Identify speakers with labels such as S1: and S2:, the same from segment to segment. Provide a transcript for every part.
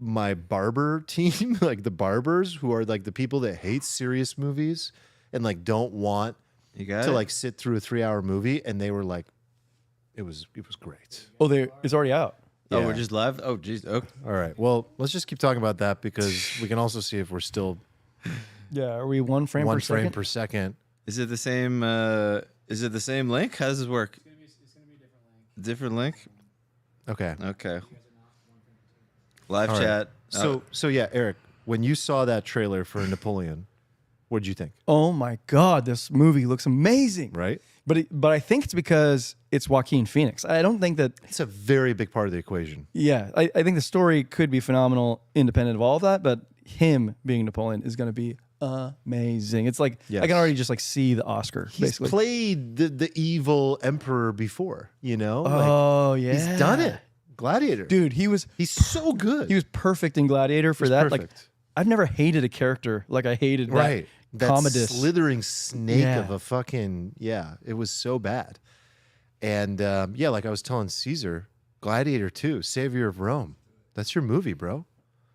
S1: my barber team, like the barbers who are like the people that hate serious movies and like don't want to like sit through a 3-hour movie, and they were like, it was great.
S2: Oh, it's already out.
S1: Yeah.
S3: Oh, we're just live? Oh, geez. Okay.
S1: All right. Well, let's just keep talking about that because we can also see if we're still
S2: Yeah, are we one frame per second?
S1: Is
S3: it the same link? How does this work?
S4: It's gonna be a different link.
S3: Different link?
S1: Okay.
S3: Okay. Live
S1: All
S3: chat.
S1: Right. So yeah, Eric, when you saw that trailer for Napoleon, what did you think?
S2: Oh my God, this movie looks amazing.
S1: Right?
S2: But I think it's because it's Joaquin Phoenix. I don't think that...
S1: It's a very big part of the equation.
S2: Yeah, I think the story could be phenomenal independent of all of that, but him being Napoleon is going to be amazing. It's like,
S1: Yes.
S2: I can already just like see the Oscar,
S1: He's
S2: basically.
S1: played the evil emperor before, you know?
S2: Oh,
S1: Like,
S2: yeah.
S1: He's done it. Gladiator.
S2: Dude, he's
S1: so good.
S2: He was perfect in Gladiator for
S1: He's
S2: that.
S1: perfect.
S2: Like, I've never hated a character like I hated
S1: That
S2: Commodus.
S1: slithering snake
S2: Yeah.
S1: of a fucking, it was so bad. And like I was telling Caesar, Gladiator 2, Savior of Rome. That's your movie, bro.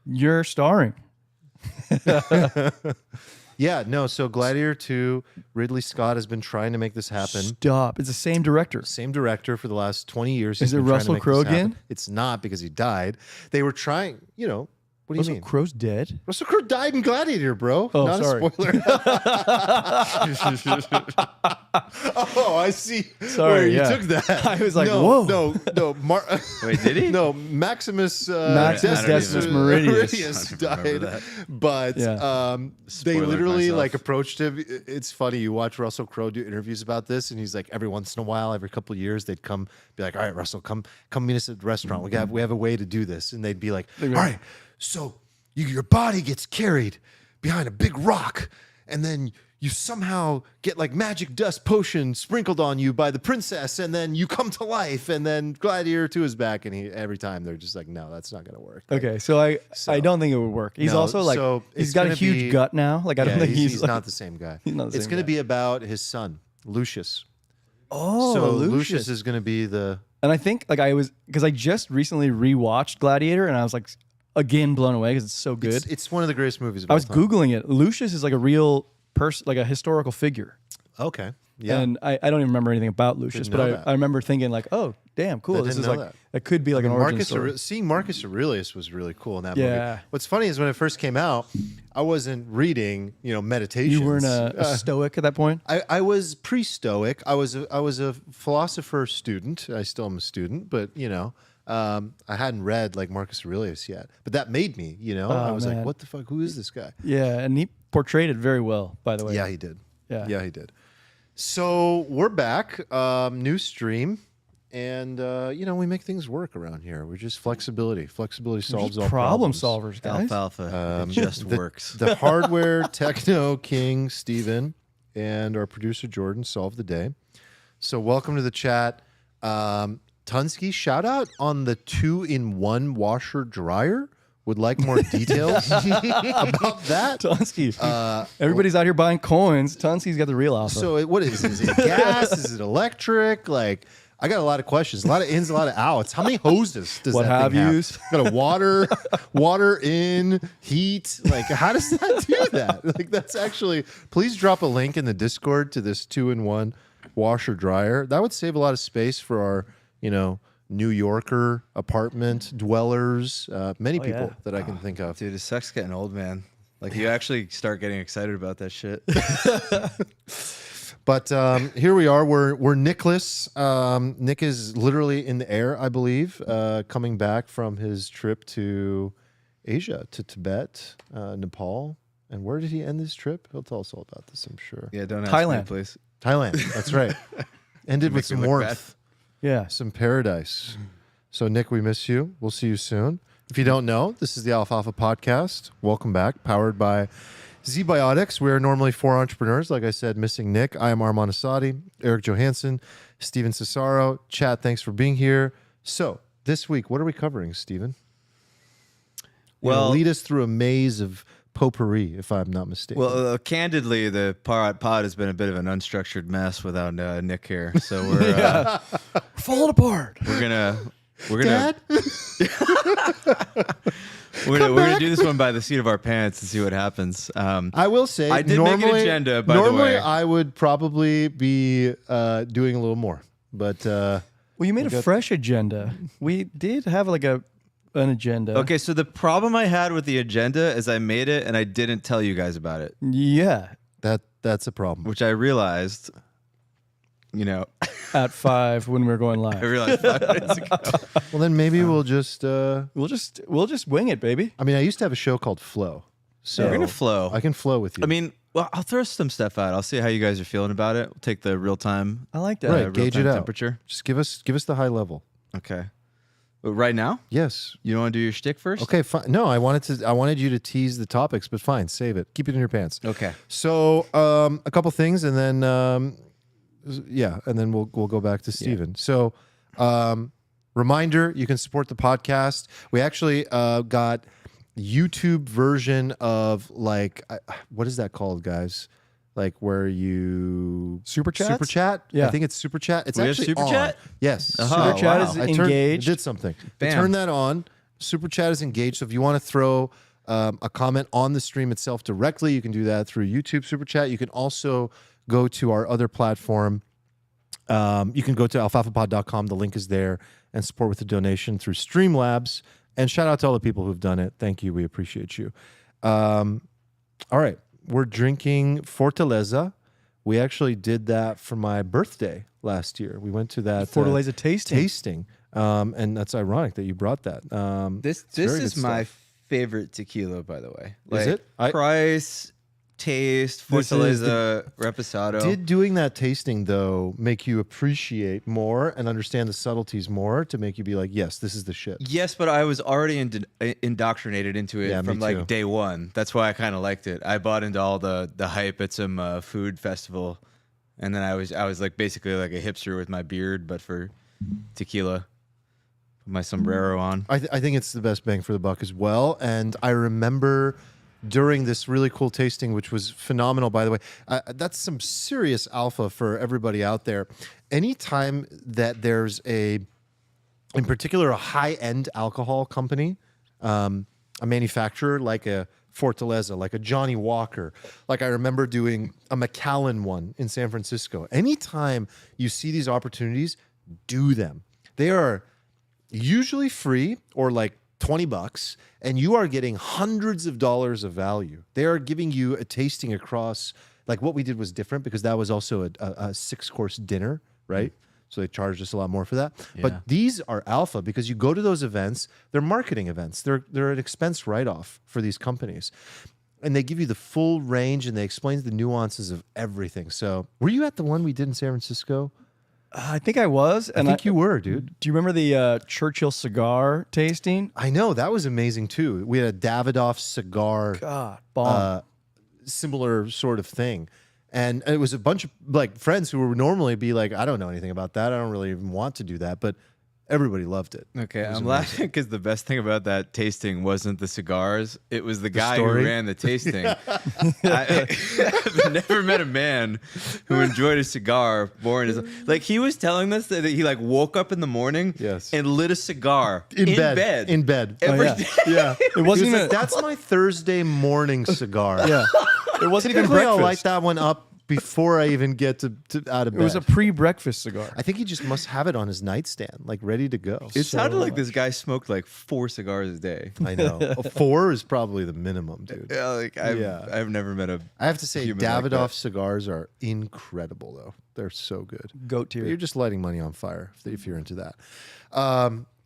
S2: You're starring.
S1: Yeah, no, so Gladiator 2, Ridley Scott has been trying to make this happen.
S2: Stop. It's the same director.
S1: Same director for the last 20 years.
S2: Is
S1: He's
S2: it
S1: been trying to
S2: Russell
S1: make
S2: Crowe
S1: this happen.
S2: again?
S1: It's not because he died. They were trying, what do you
S2: Russell
S1: mean?
S2: Crowe's dead?
S1: Russell Crowe died in Gladiator, bro.
S2: Oh,
S1: Not
S2: sorry.
S1: a spoiler. Oh, I see.
S2: Sorry,
S1: where
S2: yeah.
S1: you took that.
S2: I was like,
S1: no,
S2: whoa.
S1: No,
S3: Wait, did he?
S1: No, Maximus
S2: Decimus Meridius.
S3: I don't remember
S1: died,
S3: that.
S1: but
S2: Yeah.
S1: they
S3: Spoiler
S1: literally
S3: myself.
S1: like approached him. It's funny. You watch Russell Crowe do interviews about this, and he's like, every once in a while, every couple of years, they'd come be like, all right, Russell, come meet us at the restaurant. We have a way to do this, and they'd be like, all right, so your body gets carried behind a big rock, and then you somehow get like magic dust potion sprinkled on you by the princess, and then you come to life, and then Gladiator 2 is back, and every time they're just like, no, that's not going to work.
S2: Okay, so I don't think it would work. He's
S1: No,
S2: also like,
S1: so
S2: he's
S1: it's
S2: got a
S1: gonna
S2: huge
S1: be-
S2: gut now. Like, I don't think
S1: he's
S2: like,
S1: not the same guy.
S2: He's not the
S1: It's
S2: same
S1: going to
S2: guy.
S1: be about his son, Lucius.
S2: Oh,
S1: So
S2: Lucius.
S1: is going to be the...
S2: And I think like because I just recently rewatched Gladiator and I was like again blown away because it's so good.
S1: It's one of the greatest movies of
S2: I
S1: all
S2: was
S1: time.
S2: Googling it. Lucius is like a real person, like a historical figure.
S1: Okay. Yeah.
S2: And I don't even remember anything about Lucius,
S1: Didn't know
S2: but
S1: that.
S2: I remember thinking like, oh, damn, cool.
S1: I
S2: This
S1: didn't
S2: is
S1: know
S2: like,
S1: that.
S2: that could be like an origin
S1: Marcus
S2: story.
S1: seeing Marcus Aurelius was really cool in that
S2: Yeah.
S1: movie. What's funny is when it first came out, I wasn't reading, meditations.
S2: You weren't a stoic at that point?
S1: I was pre-stoic. I was a philosopher student. I still am a student, but I hadn't read like Marcus Aurelius yet. But that made me, I was like,
S2: man.
S1: what the fuck? Who is this guy?
S2: Yeah, and he portrayed it very well, by the way.
S1: Yeah, he did.
S2: Yeah.
S1: he did. So we're back, new stream, and we make things work around here. We're just flexibility. Flexibility solves all
S2: problem
S1: problems.
S2: solvers, guys.
S3: Alfalfa. It just works.
S1: The hardware techno king Steven and our producer Jordan solved the day. So welcome to the chat. Tunsky, shout out on the 2-in-1 washer dryer. Would like more details about that.
S2: Tonsky. Everybody's out here buying coins. Tonsky's got the real alpha.
S1: So what is it? Is it gas? Is it electric? Like, I got a lot of questions, a lot of ins, a lot of outs. How many hoses does
S2: What
S1: that
S2: have
S1: thing have?
S2: yous?
S1: Got a water in, heat. Like, how does that do that? Like, that's actually. Please drop a link in the Discord to this 2-in-1 washer dryer. That would save a lot of space for our, New Yorker apartment dwellers. Many people
S2: yeah.
S1: that I can think of.
S3: Dude, it sucks getting old, man. Like, you actually start getting excited about that shit.
S1: But here we are. We're Nicholas. Nick is literally in the air, I believe, coming back from his trip to Asia, to Tibet, Nepal. And where did he end his trip? He'll tell us all about this, I'm sure.
S3: Yeah, don't ask
S2: Thailand.
S3: me, please.
S1: Thailand. That's right. Ended with
S3: Make me
S1: some
S3: look
S1: warmth,
S2: yeah.
S1: some paradise. So, Nick, we miss you. We'll see you soon. If you don't know, this is the Alfalfa podcast. Welcome back, powered by Z-Biotics. We are normally 4 entrepreneurs. Like I said, missing Nick. I am Armand Asadi, Eric Johansson, Steven Cesaro. Chat, thanks for being here. So, this week, what are we covering, Steven?
S3: Well,
S1: lead us through a maze of potpourri, if I'm not mistaken.
S3: Well, candidly, the pod has been a bit of an unstructured mess without Nick here. So we're
S2: Falling apart.
S3: we're gonna
S1: Dad?
S3: We're gonna do this one by the seat of our pants and see what happens.
S1: I will say,
S3: I did make an agenda, by the
S1: normally
S3: way.
S1: I would probably be doing a little more, but
S2: Well, you made a fresh agenda. We did have like an agenda.
S3: Okay, so the problem I had with the agenda is I made it and I didn't tell you guys about it,
S2: Yeah.
S1: that's a problem.
S3: which I realized.
S2: At 5 when we were going
S3: I
S2: live.
S3: realized 5 minutes ago.
S1: Well, then maybe we'll just.
S2: We'll just wing it, baby.
S1: I mean, I used to have a show called Flow, so
S3: We're gonna flow.
S1: I can flow with you.
S3: I mean, well, I'll throw some stuff out. I'll see how you guys are feeling about it. We'll take the real time,
S2: I like that.
S1: Right. Gauge it out.
S3: temperature.
S1: just give us the high level.
S3: Okay. But right now,
S1: Yes.
S3: you don't want to do your shtick first?
S1: Okay. Fine. No, I wanted you to tease the topics, but fine, save it. Keep it in your pants.
S3: Okay.
S1: So, a couple things, and then and then we'll go back to Steven. So, reminder: you can support the podcast. We actually got YouTube version of what is that called, guys? Like where you
S2: Super chats?
S1: Super chat?
S2: Yeah.
S1: I think it's super chat. It's
S3: We have
S1: actually
S3: super
S1: on.
S3: chat?
S1: Yes.
S3: Oh,
S2: Super chat
S3: wow.
S2: is
S1: I
S2: engaged.
S1: did something. I
S3: Bam.
S1: turned that on. Super chat is engaged. So if you want to throw a comment on the stream itself directly, you can do that through YouTube Super Chat. You can also go to our other platform. You can go to alfalfapod.com. The link is there, and support with a donation through Streamlabs. And shout out to all the people who've done it. Thank you. We appreciate you. All right. We're drinking Fortaleza. We actually did that for my birthday last year. We went to that
S2: Fortaleza tasting.
S1: tasting. And that's ironic that you brought that.
S3: This
S1: it's very
S3: is
S1: good
S3: my
S1: stuff.
S3: favorite tequila, by the way.
S1: Is it?
S3: Price, taste,
S2: This is
S3: Fortaleza, Reposado.
S1: Did doing that tasting, though, make you appreciate more and understand the subtleties more to make you be like, yes, this is the shit?
S3: Yes, but I was already indoctrinated into it
S1: Yeah, me
S3: from
S1: too.
S3: day one. That's why I kind of liked it. I bought into all the hype at some food festival, and then I was like basically like a hipster with my beard, but for tequila. Put my sombrero on.
S1: I think it's the best bang for the buck as well. And I remember during this really cool tasting, which was phenomenal, by the way, that's some serious alpha for everybody out there. Anytime that there's in particular, a high-end alcohol company, a manufacturer like a Fortaleza, like a Johnny Walker, like I remember doing a Macallan one in San Francisco. Anytime you see these opportunities, do them. They are usually free or like $20, and you are getting hundreds of dollars of value. They are giving you a tasting across, like what we did was different because that was also a 6-course dinner, right? So they charged us a lot more for that.
S3: Yeah.
S1: But these are alpha because you go to those events, they're marketing events. They're an expense write-off for these companies. And they give you the full range and they explain the nuances of everything. So were you at the one we did in San Francisco?
S2: I think I was.
S1: I think you were, dude.
S2: Do you remember the Churchill cigar tasting?
S1: I know. That was amazing, too. We had a Davidoff cigar.
S2: God, bomb.
S1: Similar sort of thing. And it was a bunch of friends who would normally be like, I don't know anything about that. I don't really even want to do that. But everybody loved it.
S3: Okay,
S1: was
S3: I'm laughing because the best thing about that tasting wasn't the cigars. It was the guy who
S1: story?
S3: ran the tasting. I've never met a man who enjoyed a cigar more in his like. He was telling us that he woke up in the morning
S1: Yes.
S3: and lit a cigar
S1: In bed. In bed.
S3: every
S2: yeah.
S3: day.
S1: Yeah.
S2: It
S1: He
S2: wasn't
S1: was
S2: even.
S1: like, that's my Thursday morning cigar.
S2: Yeah, it wasn't even
S1: Typically, I'll
S2: breakfast.
S1: light that one up before I even get to out of
S2: It
S1: bed.
S2: was a pre-breakfast cigar.
S1: I think he just must have it on his nightstand, ready to go.
S3: It sounded like this guy smoked 4 cigars a day.
S1: I know. A 4 is probably the minimum, dude.
S3: Yeah, I've never met a.
S1: I have to say,
S3: Human like
S1: Davidoff
S3: that.
S1: cigars are incredible, though. They're so good.
S2: Goat
S1: But you're
S2: tier.
S1: just lighting money on fire if you're into that.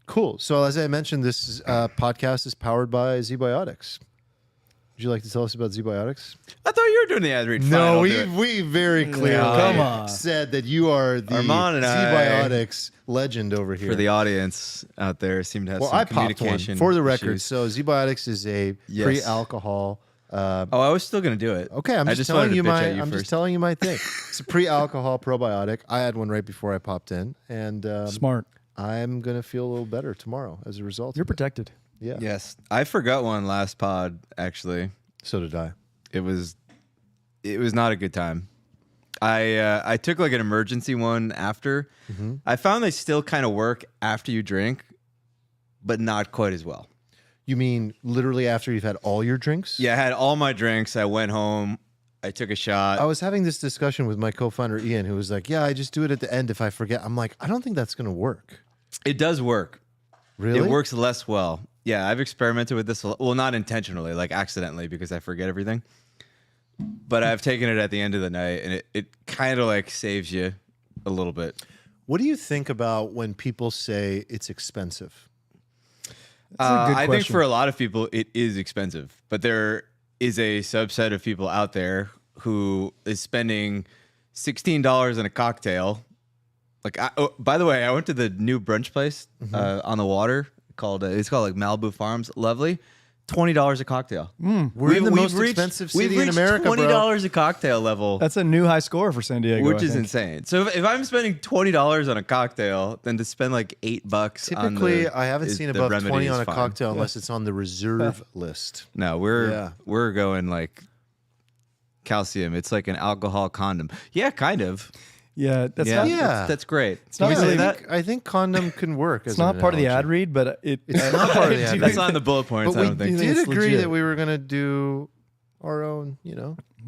S1: Cool. So as I mentioned, this podcast is powered by ZBiotics. Would you like to tell us about ZBiotics?
S3: I thought you were doing the ad read. Fine,
S1: No,
S3: I'll do it.
S1: we very clearly
S2: come on.
S1: said that you are the
S3: Armand and I-
S1: ZBiotics legend over here.
S3: For the audience out there, seem to have
S1: well,
S3: some
S1: I popped one
S3: communication
S1: for the record.
S3: issues.
S1: So ZBiotics is a
S3: Yes.
S1: pre-alcohol.
S3: Oh, I was still gonna do it.
S1: Okay, I'm
S3: I
S1: just
S3: wanted
S1: telling
S3: to
S1: you
S3: bitch
S1: my.
S3: at you
S1: I'm
S3: first.
S1: just telling you my thing. It's a pre-alcohol probiotic. I had one right before I popped in, and
S2: Smart.
S1: I'm gonna feel a little better tomorrow as a result.
S2: You're
S1: of it.
S2: protected.
S1: Yeah.
S3: Yes, I forgot one last pod. Actually,
S1: So did I.
S3: it was not a good time. I took an emergency one after. I found they still kind of work after you drink, but not quite as well.
S1: You mean literally after you've had all your drinks?
S3: Yeah, I had all my drinks. I went home. I took a shot.
S1: I was having this discussion with my co-founder Ian, who was like, "Yeah, I just do it at the end if I forget." I'm like, I don't think that's going to work.
S3: It does work.
S1: Really?
S3: It works less well. Yeah, I've experimented with this. Well, not intentionally, like accidentally, because I forget everything. But I've taken it at the end of the night, and it kind of like saves you a little bit.
S1: What do you think about when people say it's expensive?
S2: That's a good
S3: I think
S2: question.
S3: for a lot of people, it is expensive. But there is a subset of people out there who is spending $16 on a cocktail. Like, by the way, I went to the new brunch place on the water called like Malibu Farms. Lovely. $20 a cocktail.
S1: We're in the most expensive city in America,
S3: $20
S1: bro.
S3: a cocktail level,
S2: That's a new high score for San Diego,
S3: which
S2: I
S3: is
S2: think.
S3: insane. So if I'm spending $20 on a cocktail, then to spend like $8
S1: Typically, I haven't
S3: is
S1: seen
S3: the
S1: above
S3: remedy
S1: 20
S3: is
S1: on a
S3: fine.
S1: cocktail unless it's on the reserve list.
S3: No,
S1: Yeah.
S3: we're going like calcium. It's like an alcohol condom. Yeah, kind of.
S2: Yeah, that's
S3: Yeah,
S2: not.
S1: Yeah.
S3: that's great.
S2: not
S3: Can we
S2: really
S3: say that?
S1: I think condom can work.
S2: It's not part of the ad read, but
S1: It's not part of the ad
S3: That's
S1: read.
S3: on the bullet points.
S1: But
S3: I
S1: we
S3: don't think.
S1: did
S2: it's
S1: agree
S2: legit.
S1: that we were going to do our own,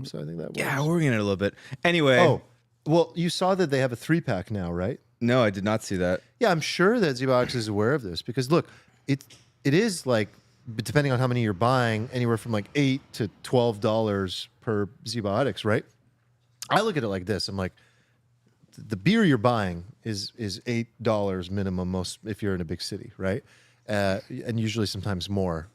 S1: so I think that works.
S3: Yeah, we're working it a little bit. Anyway.
S1: Oh, well, you saw that they have a 3-pack now, right?
S3: No, I did not see that.
S1: Yeah, I'm sure that ZBiotics is aware of this because look, it is like depending on how many you're buying, anywhere from like $8 to $12 per ZBiotics, right? I look at it like this. I'm like, the beer you're buying is $8 minimum most if you're in a big city, right? And usually sometimes more,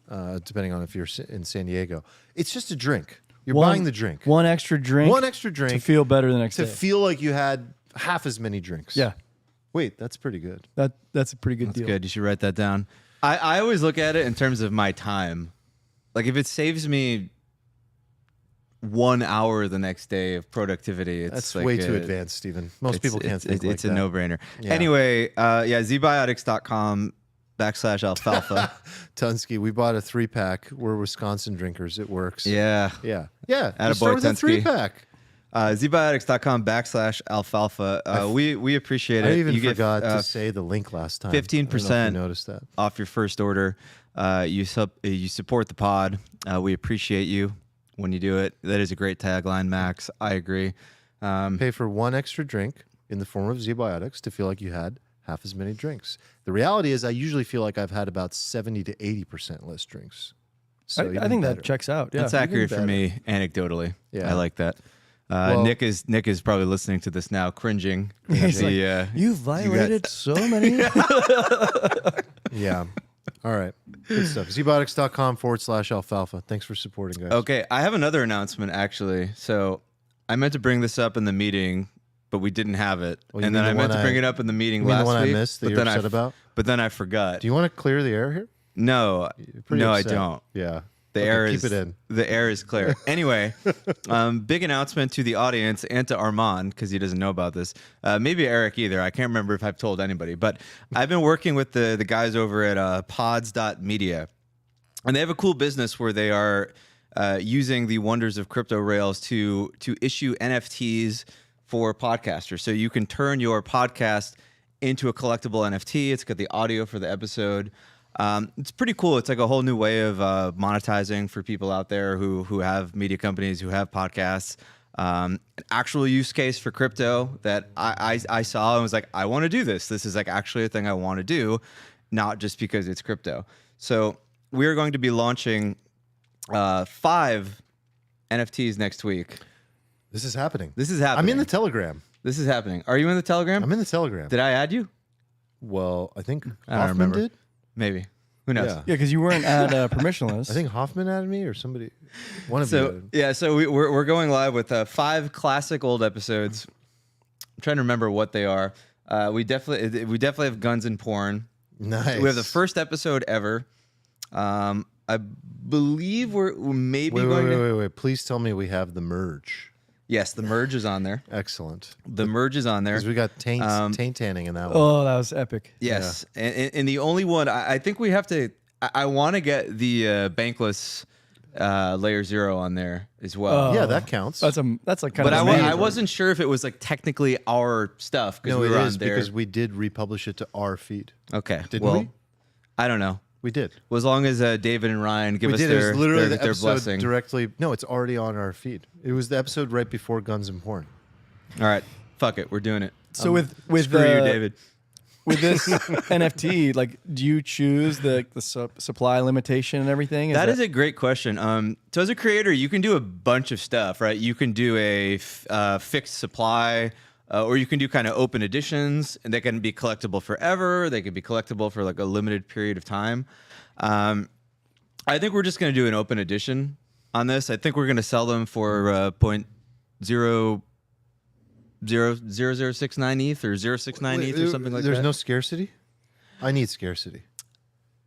S1: depending on if you're in San Diego. It's just a drink. You're buying the drink.
S2: One extra drink.
S1: One extra drink
S2: to feel better the next
S1: to
S2: day.
S1: feel like you had half as many drinks.
S2: Yeah,
S1: Wait, that's pretty good.
S2: that's a pretty good
S3: That's
S2: deal.
S3: good. You should write that down. I always look at it in terms of my time. Like if it saves me 1 hour the next day of productivity, it's
S1: That's
S3: like
S1: way too advanced, Stephen. Most people can't think like
S3: it's
S1: that.
S3: a no-brainer.
S1: Yeah.
S3: Anyway, zbiotics.com/alfalfa.
S1: Tunsky, we bought a 3-pack. We're Wisconsin drinkers. It works.
S3: Yeah.
S1: Yeah.
S3: Attaboy,
S1: You start with a
S3: Tunsky.
S1: 3-pack.
S3: zbiotics.com/alfalfa. We appreciate it.
S1: I even
S3: You get,
S1: forgot to say the link last time.
S3: 15%
S1: Noticed that.
S3: off your first order. You support the pod. We appreciate you when you do it. That is a great tagline, Max. I agree.
S1: Pay for one extra drink in the form of ZBiotics to feel like you had half as many drinks. The reality is I usually feel like I've had about 70 to 80% less drinks. So
S2: I
S1: even
S2: think
S1: better.
S2: that checks out. Yeah,
S3: That's accurate for
S1: better.
S3: me, anecdotally.
S1: Yeah.
S3: I like that.
S1: Well-
S3: Nick is probably listening to this now, cringing.
S2: He's like,
S3: The,
S2: you violated so many.
S1: Yeah. All right. Good stuff. ZBiotics.com/alfalfa. Thanks for supporting, guys.
S3: Okay, I have another announcement actually. So I meant to bring this up in the meeting, but we didn't have it.
S1: Well, you
S3: and
S1: mean
S3: then I
S1: the
S3: meant
S1: one
S3: to bring it up in the meeting
S1: You mean
S3: last
S1: the one
S3: week.
S1: I missed that
S3: but
S1: you're
S3: then
S1: upset about?
S3: But then I forgot.
S1: Do you want to clear the air here?
S3: No,
S1: Pretty
S3: no,
S1: upset.
S3: I don't.
S1: Yeah.
S3: The
S1: Okay,
S3: air
S1: keep
S3: is
S1: it in.
S3: The air is clear. Anyway, big announcement to the audience and to Armand because he doesn't know about this. Maybe Eric either. I can't remember if I've told anybody. But I've been working with the guys over at pods.media, and they have a cool business where they are using the wonders of crypto rails to issue NFTs for podcasters. So you can turn your podcast into a collectible NFT. It's got the audio for the episode. It's pretty cool. It's like a whole new way of monetizing for people out there who have media companies, who have podcasts. An actual use case for crypto that I saw and was like, I want to do this. This is like actually a thing I want to do, not just because it's crypto. So we're going to be launching 5 NFTs next week.
S1: This is happening.
S3: This is happening.
S1: I'm in the Telegram.
S3: This is happening. Are you in the Telegram?
S1: I'm in the Telegram.
S3: Did I add you?
S1: Well, I think
S3: I don't
S1: Hoffman
S3: remember.
S1: did.
S3: Maybe. Who knows?
S1: Yeah.
S2: Yeah, because you weren't at permissionless.
S1: I think Hoffman added me or somebody. One of you.
S3: So
S1: Did.
S3: yeah, so we're going live with 5 classic old episodes. I'm trying to remember what they are. We definitely have guns and porn.
S1: Nice.
S3: We have the first episode ever. I believe we're maybe
S1: Wait,
S3: going
S1: wait,
S3: to.
S1: wait, wait. Please tell me we have the merge.
S3: Yes, the merge is on there.
S1: Excellent.
S3: The merge is on there.
S1: Because we got taint tanning in that one.
S2: Oh, that was epic.
S3: Yes, and the only one I think we have to. I want to get the bankless layer 0 on there as well.
S1: Yeah, that counts.
S2: That's like kind
S3: But
S2: of.
S3: I wasn't sure if it was like technically our stuff because
S1: no,
S3: we
S1: it
S3: were
S1: is
S3: on there.
S1: because we did republish it to our feed.
S3: Okay,
S1: Didn't
S3: well,
S1: we?
S3: I don't know.
S1: We did.
S3: Well, as long as David and Ryan give
S1: We
S3: us
S1: did. It was
S3: their,
S1: literally
S3: their,
S1: the
S3: their
S1: episode
S3: blessing.
S1: directly. No, it's already on our feed. It was the episode right before Guns and Porn.
S3: All right, fuck it, we're doing it.
S2: So with
S3: Screw you, David.
S2: with this NFT, like, do you choose the supply limitation and everything?
S3: That is a great question. So as a creator, you can do a bunch of stuff, right? You can do a fixed supply, or you can do kind of open editions, and they can be collectible forever. They could be collectible for like a limited period of time. I think we're just going to do an open edition on this. I think we're going to sell them for 0.0069 ETH or 0.69 ETH or something like that.
S1: There's no scarcity? I need scarcity.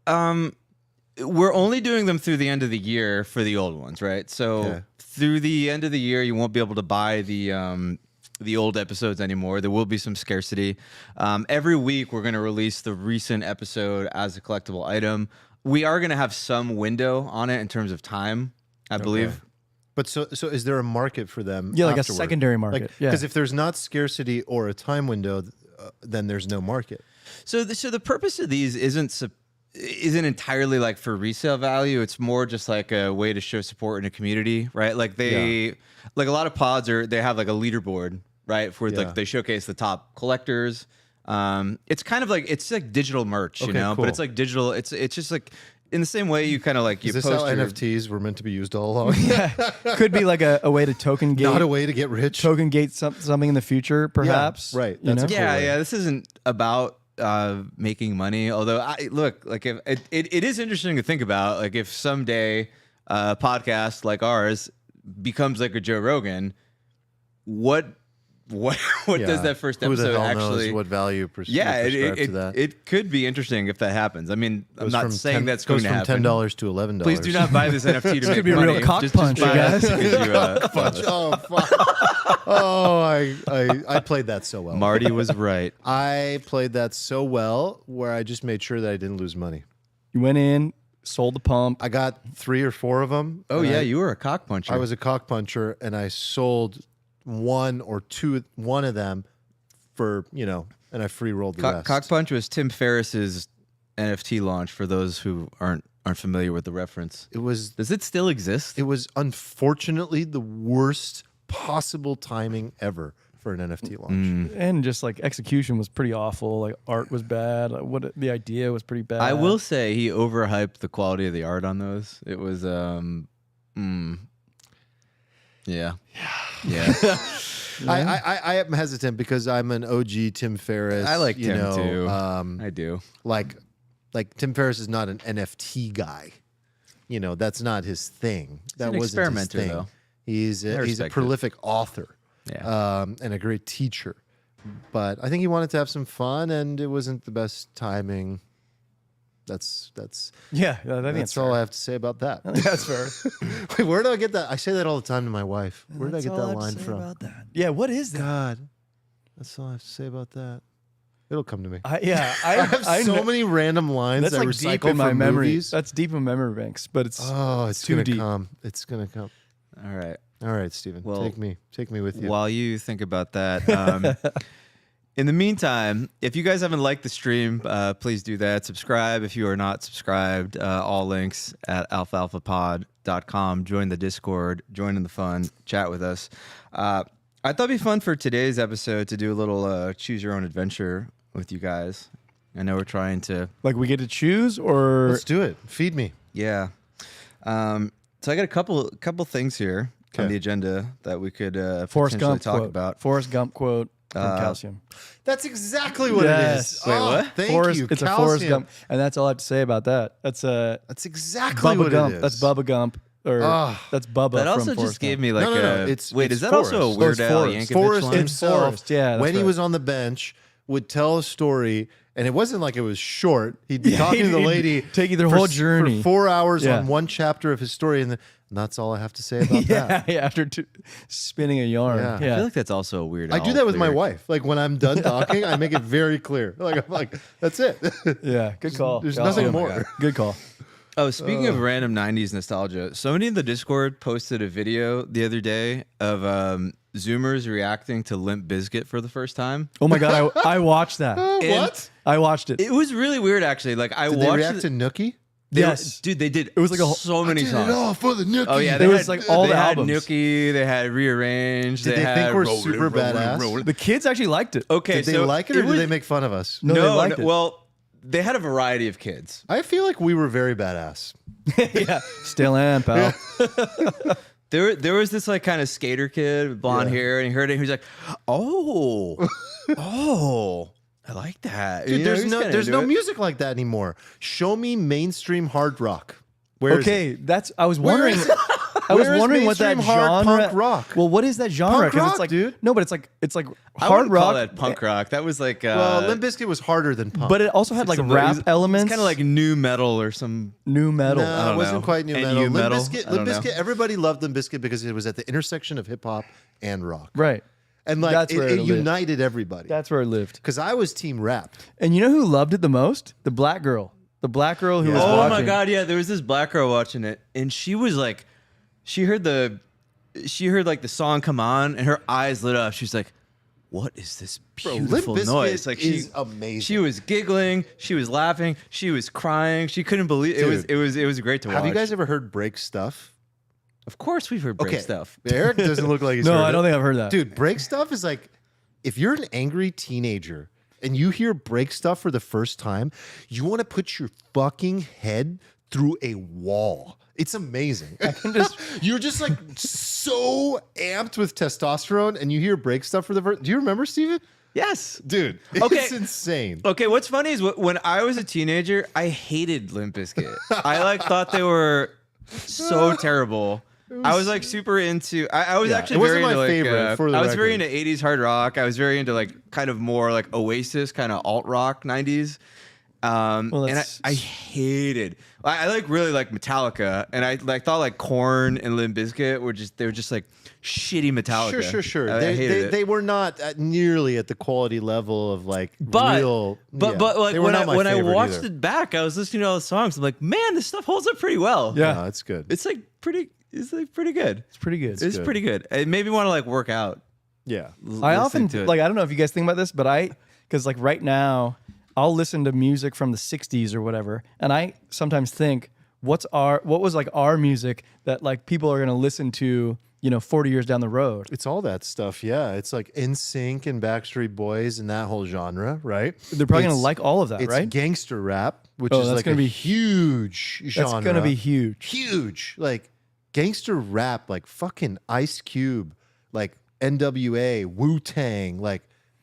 S3: We're only doing them through the end of the year for the old ones, right? So
S1: Okay.
S3: through the end of the year, you won't be able to buy the old episodes anymore. There will be some scarcity. Every week, we're going to release the recent episode as a collectible item. We are going to have some window on it in terms of time, I believe.
S1: But so is there a market for them?
S2: Yeah, like a
S1: afterward?
S2: secondary market. Yeah.
S1: Because if there's not scarcity or a time window, then there's no market.
S3: So the purpose of these isn't entirely like for resale value. It's more just like a way to show support in a community, right? Like like a lot of pods they have like a leaderboard, right? Where like they showcase the top collectors. It's kind of like it's like digital merch, you know,
S1: cool.
S3: but it's like digital. It's just like in the same way you kind of like you
S1: Is this
S3: post
S1: how
S3: your,
S1: NFTs were meant to be used all along?
S2: Could be like a way to token gate.
S1: Not a way to get rich.
S2: Token gate something in the future, perhaps.
S1: right.
S2: You
S1: That's
S2: know?
S1: a cool
S3: Yeah,
S1: way.
S3: yeah. This isn't about making money. Although like if it is interesting to think about, like if someday a podcast like ours becomes like a Joe Rogan, what does that first
S1: Who the
S3: episode
S1: hell
S3: actually?
S1: knows what value
S3: Yeah,
S1: prescribe to that?
S3: it could be interesting if that happens. I mean, I'm not saying that's going
S1: goes
S3: to
S1: from
S3: happen.
S1: $10 to $11.
S3: Please do not buy this NFT to make
S2: could be a
S3: money.
S2: real cock punch, you
S3: buy it
S2: guys.
S3: because you, love us.
S1: Oh, fuck. Oh, I played that so well.
S3: Marty was right.
S1: I played that so well where I just made sure that I didn't lose money.
S2: You went in, sold the pump.
S1: I got 3 or 4 of them.
S3: Oh
S1: and
S3: yeah, you were a cock puncher.
S1: I was a cock puncher, and I sold one of them for, and I free rolled the rest.
S3: Cock punch was Tim Ferriss's NFT launch. For those who aren't familiar with the reference, does it still exist?
S1: It was unfortunately the worst possible timing ever for an NFT launch.
S2: And just like execution was pretty awful. Like art was bad. The idea was pretty bad.
S3: I will say he overhyped the quality of the art on those. It was yeah.
S1: I am hesitant because I'm an OG Tim Ferriss.
S3: I like Tim too.
S1: I
S3: do.
S1: Like Tim Ferriss is not an NFT guy. That's not his thing. That
S3: an
S1: wasn't his
S3: experimenter,
S1: thing.
S3: though.
S1: He's a
S3: respect it.
S1: prolific author.
S3: Yeah.
S1: And a great teacher. But I think he wanted to have some fun, and it wasn't the best timing. That's
S2: Yeah, I think
S1: that's
S2: that's
S1: all
S2: fair.
S1: I have to say about that.
S2: That's fair.
S1: Wait, where did I get that? I say that all the time to my wife. Where did I
S2: That's
S1: get
S2: all
S1: that
S2: have to
S1: line
S2: say
S1: from?
S2: about that. Yeah, what is that?
S1: God, that's all I have to say about that. It'll come to me.
S2: I
S1: I have so many random lines
S2: That's
S1: that
S2: like
S1: recycle
S2: deep in my
S1: from
S2: memory.
S1: movies.
S2: That's deep in memory banks, but it's
S1: Oh, it's
S2: too
S1: gonna
S2: deep.
S1: come. It's gonna come.
S3: All right.
S1: All right, Steven.
S3: Well,
S1: take me with you.
S3: While you think about that, in the meantime, if you guys haven't liked the stream, please do that. Subscribe if you are not subscribed. All links at alfalfapod.com. Join the Discord. Join in the fun. Chat with us. I thought it'd be fun for today's episode to do a little choose your own adventure with you guys. I know we're trying to.
S2: like we get to choose or
S1: Let's do it. Feed me.
S3: Yeah. So I got a couple things here on
S1: Okay.
S3: the agenda that we could
S2: Forrest
S3: potentially
S2: Gump
S3: talk
S2: quote.
S3: about.
S2: Forrest Gump quote from Calcium.
S1: That's exactly what
S2: Yes.
S1: it is.
S3: Wait,
S1: Oh,
S3: what?
S1: Thank
S2: Forrest,
S1: you.
S2: it's a
S1: Calcium.
S2: Forrest Gump, and that's all I have to say about that. That's
S1: That's exactly
S2: Bubba
S1: what
S2: Gump.
S1: it is.
S2: That's Bubba Gump, or
S1: Ah.
S2: that's Bubba.
S3: That
S2: from
S3: also
S2: Forrest
S3: just gave
S2: Gump.
S3: me like
S1: No, no, no.
S3: a.
S1: It's
S3: Wait, is that also a
S1: Forrest.
S3: Weird
S2: It's
S3: Al
S2: Forrest.
S3: Yankovic
S1: Forrest
S3: line?
S1: himself,
S2: Forrest, yeah, that's
S1: when he
S2: right.
S1: was on the bench, would tell a story, and it wasn't like it was short. He'd be talking to the
S2: he'd
S1: lady,
S2: take you their
S1: for
S2: whole
S1: s-
S2: journey.
S1: for 4 hours
S2: Yeah.
S1: on one chapter of his story, and that's all I have to say about
S2: yeah,
S1: that.
S2: yeah, after spinning a yarn.
S1: Yeah.
S2: Yeah,
S3: I feel like that's also a Weird
S1: I
S3: Al
S1: do that with my
S3: lyric.
S1: wife. Like when I'm done talking, I make it very clear. Like I'm like, that's it.
S2: yeah. Good call.
S1: There's
S2: Calcium.
S1: nothing more.
S2: Good call.
S3: Oh, speaking of random 90s nostalgia, somebody in the Discord posted a video the other day of Zoomers reacting to Limp Bizkit for the first time.
S2: Oh my god, I watched that.
S1: What?
S2: I watched it.
S3: It was really weird, actually. Like I
S1: Did they
S3: watched
S1: react
S3: it-
S1: to Nookie?
S2: Yes.
S3: dude, they did.
S2: It was like a whole-
S3: so many songs.
S1: for the Nookie.
S3: Oh yeah,
S2: It was like all
S3: they
S2: the
S3: had
S2: albums.
S3: Nookie, they had Rearranged.
S1: Did they
S3: had
S1: think we're
S3: Rollin',
S1: super
S3: Rollin',
S1: badass?
S3: Rollin'.
S2: The kids actually liked it.
S3: Okay,
S1: Did they
S3: so
S1: like it, or did
S3: was-
S1: they make fun of us?
S2: No, they liked it.
S3: Well, they had a variety of kids.
S1: I feel like we were very badass.
S2: Yeah, still am, pal.
S3: There was this like kind of skater kid with blonde hair, and he heard it. And he was like, "Oh, oh, I like that."
S1: Dude,
S3: You know,
S1: there's
S3: he's
S1: no
S3: kinda
S1: there's
S3: into
S1: no
S3: it.
S1: music like that anymore. Show me mainstream hard rock. Where is
S2: Okay,
S1: it?
S2: that's. I was
S1: Where
S2: wondering.
S1: is it?
S2: I was
S1: Where is
S2: wondering what that
S1: mainstream hard
S2: genre.
S1: punk rock?
S2: Well, what is that genre?
S1: Punk rock,
S2: it's like,
S1: dude.
S2: No, but it's like
S3: I
S2: hard
S3: wouldn't
S2: rock.
S3: call that punk rock. That was like
S1: Well, Limp Bizkit was harder than punk.
S2: But it also had like
S3: some-
S2: rap elements.
S3: It's kind of like new metal or some.
S2: new metal.
S1: no,
S3: I
S1: it
S3: don't
S1: wasn't
S3: know.
S1: quite new
S3: NU
S1: metal. Limp
S3: metal?
S1: Bizkit,
S3: I don't
S1: Limp
S3: know.
S1: Bizkit, everybody loved Limp Bizkit because it was at the intersection of hip hop and rock.
S2: Right.
S1: And like
S2: That's where
S1: it
S2: it lived.
S1: united everybody.
S2: That's where it lived.
S1: Because I was team rap.
S2: And you know who loved it the most? The black girl. The black girl who was
S3: Oh
S2: watching.
S3: my god, yeah, there was this black girl watching it, and she was like, she heard like the song come on, and her eyes lit up. She's like, "What is this
S1: Limp
S3: beautiful
S1: Bizkit
S3: noise?" Like
S1: is amazing.
S3: She was giggling, she was laughing, she was crying. She couldn't believe it.
S1: Dude.
S3: It was great to watch.
S1: Have you guys ever heard Break Stuff?
S3: Of course, we've heard break stuff.
S1: Eric doesn't look like he's
S2: No,
S1: heard
S2: I don't
S1: it.
S2: think I've heard that.
S1: Dude, Break Stuff is like, if you're an angry teenager and you hear Break Stuff for the first time, you want to put your fucking head through a wall. It's amazing. You're just like so amped with testosterone, and you hear Break Stuff for the first. Do you remember, Steven?
S3: Yes.
S1: Dude,
S3: Okay.
S1: it's insane.
S3: Okay, what's funny is when I was a teenager, I hated Limp Bizkit. I like thought they were so terrible. I was like super into. I was
S1: Yeah,
S3: actually
S1: it wasn't
S3: very
S1: my
S3: into like.
S1: favorite, for the
S3: I was very
S1: record.
S3: into '80s hard rock. I was very into like kind of more like Oasis, kind of alt rock '90s.
S2: Well,
S3: And
S2: that's-
S3: I hated. I like really like Metallica, and I like thought like Korn and Limp Bizkit were just like shitty Metallica.
S1: Sure.
S3: I hated it.
S1: They were not nearly at the quality level of like
S3: But
S1: real.
S3: but
S1: yeah,
S3: but like
S1: they were
S3: when
S1: not my
S3: I
S1: favorite
S3: watched
S1: either.
S3: it back, I was listening to all the songs. I'm like, man, this stuff holds up pretty well.
S2: Yeah.
S1: No, it's good.
S3: It's like pretty. It's like pretty good.
S2: It's pretty good.
S3: It's
S1: good.
S3: pretty good. It made me want to like work out.
S1: Yeah.
S2: I often
S3: listening to it.
S2: like. I don't know if you guys think about this, but because like right now, I'll listen to music from the '60s or whatever, and I sometimes think, what was like our music that like people are gonna listen to, 40 years down the road.
S1: It's all that stuff, yeah. It's like NSYNC and Backstreet Boys and that whole genre, right?
S2: They're probably gonna
S1: It's-
S2: like all of that,
S1: It's
S2: right?
S1: gangster rap, which
S2: Oh,
S1: is
S2: that's
S1: like
S2: gonna
S1: a
S2: be-
S1: huge genre.
S2: That's gonna be huge.
S1: Huge. Like gangster rap, like fucking Ice Cube, like NWA, Wu-Tang, like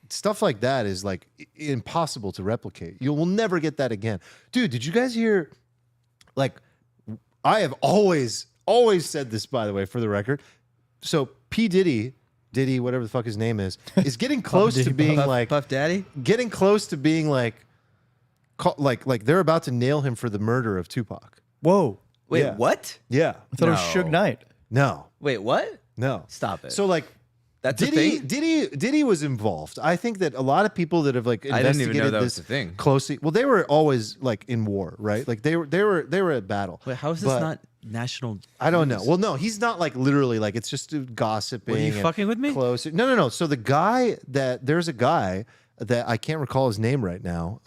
S1: stuff like that is like impossible to replicate. You will never get that again. Dude, did you guys hear, like, I have always said this, by the way, for the record. So P. Diddy, whatever the fuck his name is getting close to being like,
S3: Puff Daddy.
S1: getting close to being like they're about to nail him for the murder of Tupac.
S2: Whoa.
S3: Wait,
S1: Yeah.
S3: what?
S1: Yeah.
S2: I thought it was
S3: No.
S2: Suge Knight.
S1: No.
S3: Wait, what?
S1: No.
S3: Stop it.
S1: So like
S3: That's a
S1: Diddy,
S3: thing?
S1: Diddy was involved. I think that a lot of people that have like
S3: I didn't
S1: investigated
S3: even know that
S1: this
S3: was a thing.
S1: closely. Well, they were always like in war, right? Like they were at battle.
S3: Wait, how is this
S1: But
S3: not national?
S1: I don't know. Well, no, he's not like literally like it's just gossiping.
S3: Were you
S1: and
S3: fucking with me?
S1: Close. No. So there's a guy that I can't recall his name right now.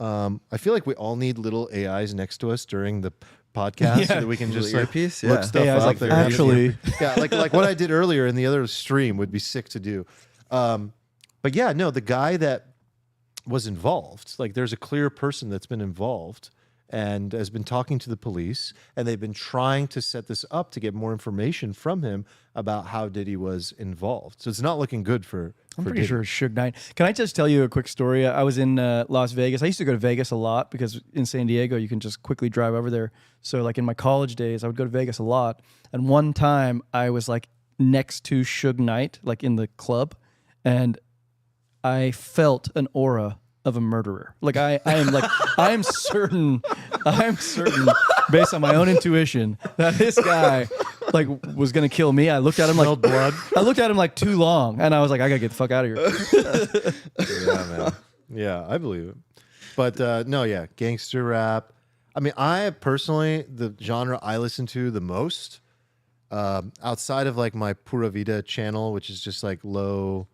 S1: I feel like we all need little AIs next to us during the podcast so
S2: Yeah.
S1: that we can just
S3: Little
S1: like
S3: earpiece?
S1: look
S3: Yeah.
S1: stuff
S2: Hey, I was
S1: up.
S2: like,
S1: that
S2: actually-
S1: yeah, like what I did earlier in the other stream would be sick to do. But yeah, no, the guy that was involved, like there's a clear person that's been involved and has been talking to the police, and they've been trying to set this up to get more information from him about how Diddy was involved. So it's not looking good for
S2: I'm
S1: for
S2: pretty
S1: Diddy.
S2: sure it's Suge Knight. Can I just tell you a quick story? I was in Las Vegas. I used to go to Vegas a lot because in San Diego you can just quickly drive over there. So like in my college days, I would go to Vegas a lot. And one time I was like next to Suge Knight, like in the club, and I felt an aura of a murderer. Like I am certain based on my own intuition that this guy like was gonna kill me. I looked at him like blood. I looked at him like too long, and I was like, I gotta get the fuck out of here.
S1: Yeah, man. Yeah, I believe it. But no, yeah, gangster rap. I mean, I personally, the genre I listen to the most, outside of like my Pura Vida channel, which is just like low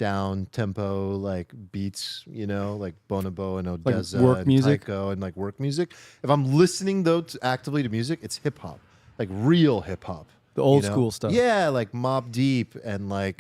S1: down tempo like beats, you know, like Bonobo and Odessa
S2: work
S1: and
S2: music?
S1: Tycho and like work music. If I'm listening though actively to music, it's hip hop, like real hip hop,
S2: The old school stuff.
S1: Yeah, like Mobb Deep and like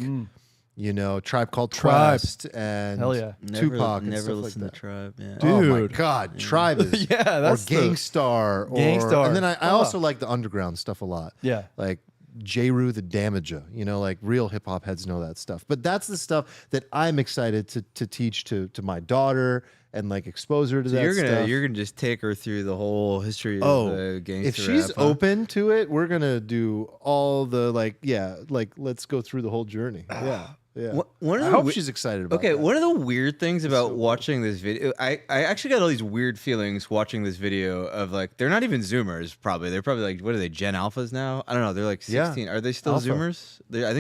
S1: you know, Tribe Called
S2: Tribe.
S1: Quest and
S2: Hell yeah.
S1: Tupac and
S3: Never
S1: stuff like
S3: listen
S1: that.
S3: to Tribe. Yeah.
S1: Oh my
S2: Dude.
S1: God, Tribe is
S2: Yeah, that's
S1: or
S2: the-
S1: Gangstar,
S2: Gangstar.
S1: and then I
S2: Fuck.
S1: also like the underground stuff a lot.
S2: Yeah.
S1: Like J-Ru the Damager, you know, like real hip hop heads know that stuff. But that's the stuff that I'm excited to teach to my daughter and like expose her to that stuff.
S3: You're gonna just take her through the whole history of
S1: Oh,
S3: the gangster
S1: if she's
S3: rap, huh?
S1: open to it, we're gonna do all the like, yeah, like let's go through the whole journey. Yeah, yeah.
S3: One of
S1: I
S3: the
S1: hope
S3: wi-
S1: she's excited about.
S3: Okay,
S1: that.
S3: one of the weird things about watching this video, I actually got all these weird feelings watching this video of like, they're not even Zoomers, probably. They're probably like, what are they, Gen Alphas now? I don't know. They're like
S1: Yeah.
S3: 16. Are they still
S1: Alpha.
S3: Zoomers? I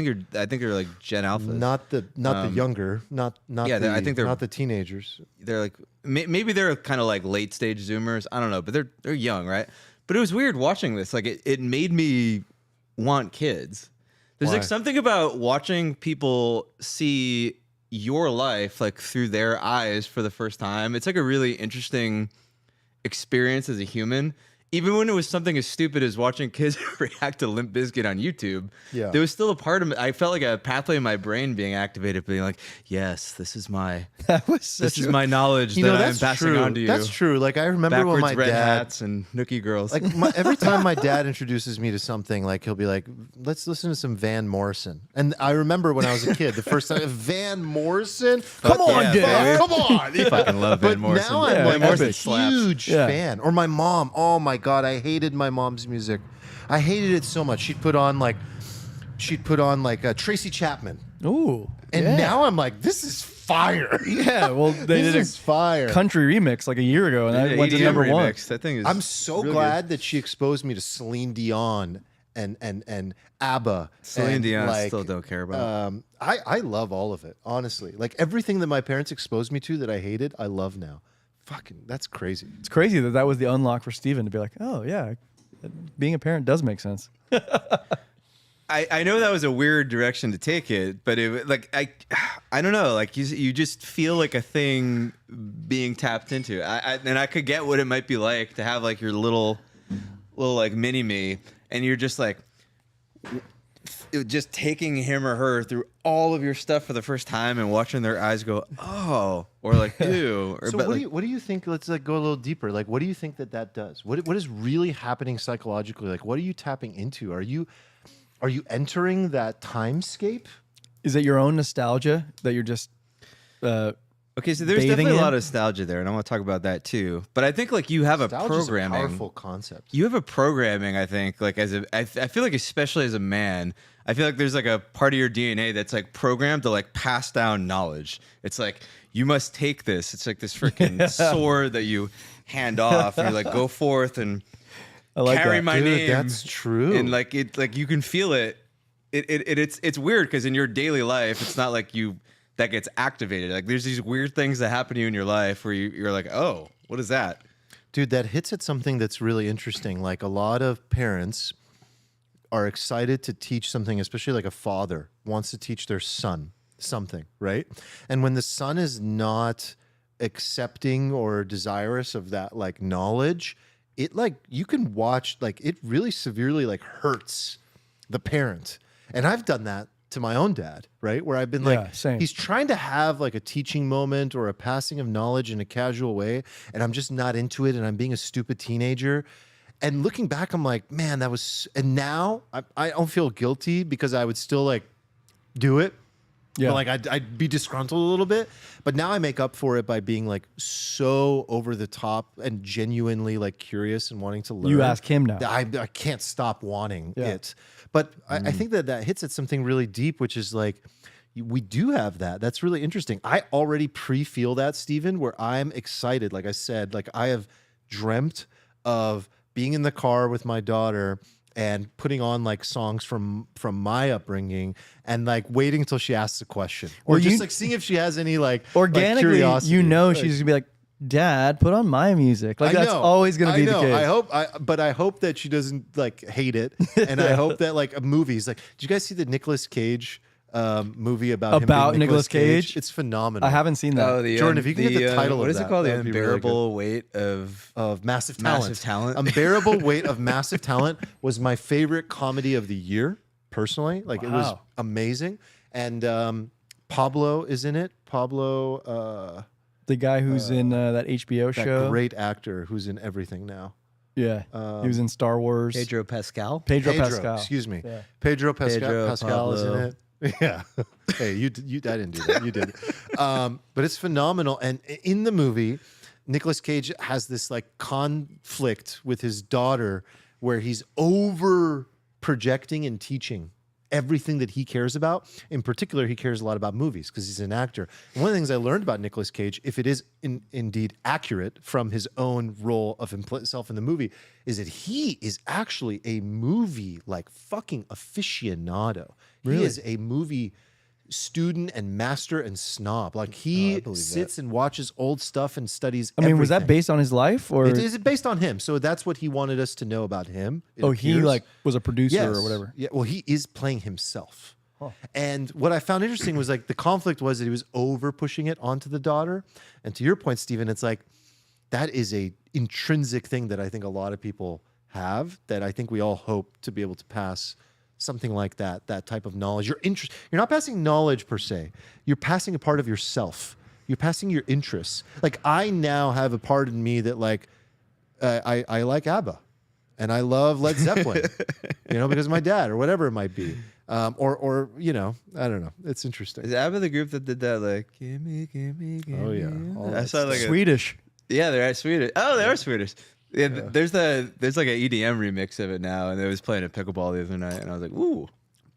S3: think they're like Gen Alphas.
S1: Not the younger, not
S3: yeah,
S1: the,
S3: I think they're-
S1: not the teenagers.
S3: They're like, maybe they're kind of like late stage Zoomers. I don't know, but they're young, right? But it was weird watching this. Like it made me want kids. There's
S1: Why?
S3: like something about watching people see your life like through their eyes for the first time. It's like a really interesting experience as a human. Even when it was something as stupid as watching kids react to Limp Bizkit on YouTube,
S1: Yeah.
S3: there was still a part of me. I felt like a pathway in my brain being activated, being like, "Yes, this is my
S2: That was
S3: this
S2: such
S3: is
S2: a-
S3: my knowledge
S1: You
S3: that
S1: know,
S3: I'm
S1: that's
S3: passing
S1: true.
S3: on to you."
S1: That's true. Like I remember
S3: Backwards
S1: when my
S3: red
S1: dad,
S3: hats and nookie girls.
S1: like every time my dad introduces me to something, like he'll be like, "Let's listen to some Van Morrison." And I remember when I was a kid, the first time Van Morrison.
S2: Come on,
S3: yeah,
S2: Dad.
S3: baby.
S1: Come on.
S3: I fucking love Van
S1: But
S3: Morrison.
S1: now I'm
S2: Yeah,
S1: like
S2: Van
S1: I'm a
S2: Morrison
S3: slaps.
S1: huge
S2: Yeah.
S1: fan. Or my mom. Oh my God, I hated my mom's music. I hated it so much. She'd put on like Tracy Chapman.
S2: Ooh.
S1: And
S2: yeah.
S1: now I'm like, this is fire.
S2: Yeah, well, they
S1: this
S2: did
S1: is fire.
S2: a country remix like a year ago, and that went to
S3: EDM
S2: number one.
S3: remix. That thing is.
S1: I'm so
S3: real
S1: glad that she exposed me to Celine Dion and ABBA.
S3: Celine
S1: and,
S3: Dion
S1: like,
S3: still don't care about.
S1: I love all of it, honestly. Like everything that my parents exposed me to that I hated, I love now. Fucking, that's crazy.
S2: It's crazy that was the unlock for Steven to be like, oh yeah, being a parent does make sense.
S3: I know that was a weird direction to take it, but it like I don't know, like you just feel like a thing being tapped into. And I could get what it might be like to have like your little like mini me, and you're just like just taking him or her through all of your stuff for the first time and watching their eyes go, oh, or like ew. Or,
S1: So
S3: but
S1: what do you think? Let's like go a little deeper. Like, what do you think that does? What is really happening psychologically? Like, what are you tapping into? Are you entering that timescape?
S2: Is it your own nostalgia that you're just?
S3: okay, so there's
S2: bathing
S3: definitely a
S2: in?
S3: lot of nostalgia there, and I want to talk about that too. But I think like you have
S1: Nostalgia's
S3: a programming.
S1: a powerful concept.
S3: You have a programming, I think, like I feel like especially as a man, I feel like there's like a part of your DNA that's like programmed to like pass down knowledge. It's like, you must take this. It's like this freaking sword that you hand off and you like go forth and
S2: I like
S3: carry
S2: that.
S3: my
S1: Dude,
S3: name.
S1: that's true.
S3: And like like you can feel it. It's weird because in your daily life, it's not like that gets activated. Like there's these weird things that happen to you in your life where you're like, oh, what is that?
S1: Dude, that hits at something that's really interesting. Like a lot of parents are excited to teach something, especially like a father wants to teach their son something, right? And when the son is not accepting or desirous of that like knowledge, it like you can watch like it really severely like hurts the parent. And I've done that to my own dad, right? Where I've been like,
S2: Yeah, same.
S1: he's trying to have like a teaching moment or a passing of knowledge in a casual way, and I'm just not into it, and I'm being a stupid teenager. And looking back, I'm like, man, that was. And now I don't feel guilty because I would still like do it.
S2: Yeah.
S1: But like I'd be disgruntled a little bit, but now I make up for it by being like so over the top and genuinely like curious and wanting to learn.
S2: You ask him now.
S1: that I can't stop wanting
S2: Yeah.
S1: it. But I think that hits at something really deep, which is like we do have that. That's really interesting. I already pre-feel that, Steven, where I'm excited. Like I said, like I have dreamt of being in the car with my daughter and putting on like songs from my upbringing and like waiting until she asks a question or
S2: Well,
S1: just
S2: you-
S1: like seeing if she has any like
S2: Organically,
S1: curiosity.
S2: you know,
S1: Like,
S2: she's gonna be like, "Dad, put on my music." Like
S1: I
S2: that's
S1: know.
S2: always gonna be
S1: I
S2: the
S1: know.
S2: case.
S1: But I hope that she doesn't like hate it, and I hope that like movies. Like, did you guys see the Nicolas Cage movie about him
S2: About
S1: being
S2: Nicolas Cage?
S1: It's phenomenal.
S2: I haven't seen that.
S3: Oh, the
S1: Jordan, if you can get the title
S3: what
S1: of
S3: is
S1: that,
S3: it called? The
S1: that'd be really
S3: unbearable weight of
S1: Massive Talent.
S3: Massive Talent.
S1: Unbearable Weight of Massive Talent was my favorite comedy of the year, personally. Like, it was
S2: Wow.
S1: amazing. And Pablo is in it. Pablo,
S2: The guy who's in that HBO
S1: that
S2: show.
S1: great actor who's in everything now.
S2: Yeah. He was in Star Wars.
S3: Pedro Pascal.
S2: Pedro Pascal.
S1: Excuse me.
S2: Yeah.
S1: Pedro Pascal,
S3: Pedro,
S1: Pascal is in
S3: Pablo.
S1: it. Yeah. Hey, I didn't do that. You did. But it's phenomenal. And in the movie, Nicolas Cage has this like conflict with his daughter where he's over projecting and teaching everything that he cares about. In particular, he cares a lot about movies because he's an actor. And one of the things I learned about Nicolas Cage, if it is indeed accurate from his own role of himself in the movie, is that he is actually a movie like fucking aficionado. He is a movie student and master and snob. Like he sits and watches old stuff and studies.
S2: I mean, was that
S1: everything.
S2: based on his life or?
S1: It is based on him. So that's what he wanted us to know about him. it
S2: He
S1: appears.
S2: like was a producer
S1: Yes.
S2: or whatever.
S1: Yeah, well, he is playing himself. And what I found interesting was like the conflict was that he was over pushing it onto the daughter. And to your point, Stephen, it's like that is a intrinsic thing that I think a lot of people have that I think we all hope to be able to pass something like that type of knowledge. You're not passing knowledge per se. You're passing a part of yourself. You're passing your interests. Like I now have a part in me that like I like ABBA and I love Led Zeppelin, because of my dad or whatever it might be. Or I don't know. It's interesting.
S3: Is ABBA the group that did that? Like, gimme.
S1: Oh, yeah. All
S3: I
S1: that
S3: saw like
S2: Swedish.
S3: Yeah, they're Swedish. Oh, they are Swedish. Yeah, there's like an EDM remix of it now, and they was playing at pickleball the other night, and I was like, ooh.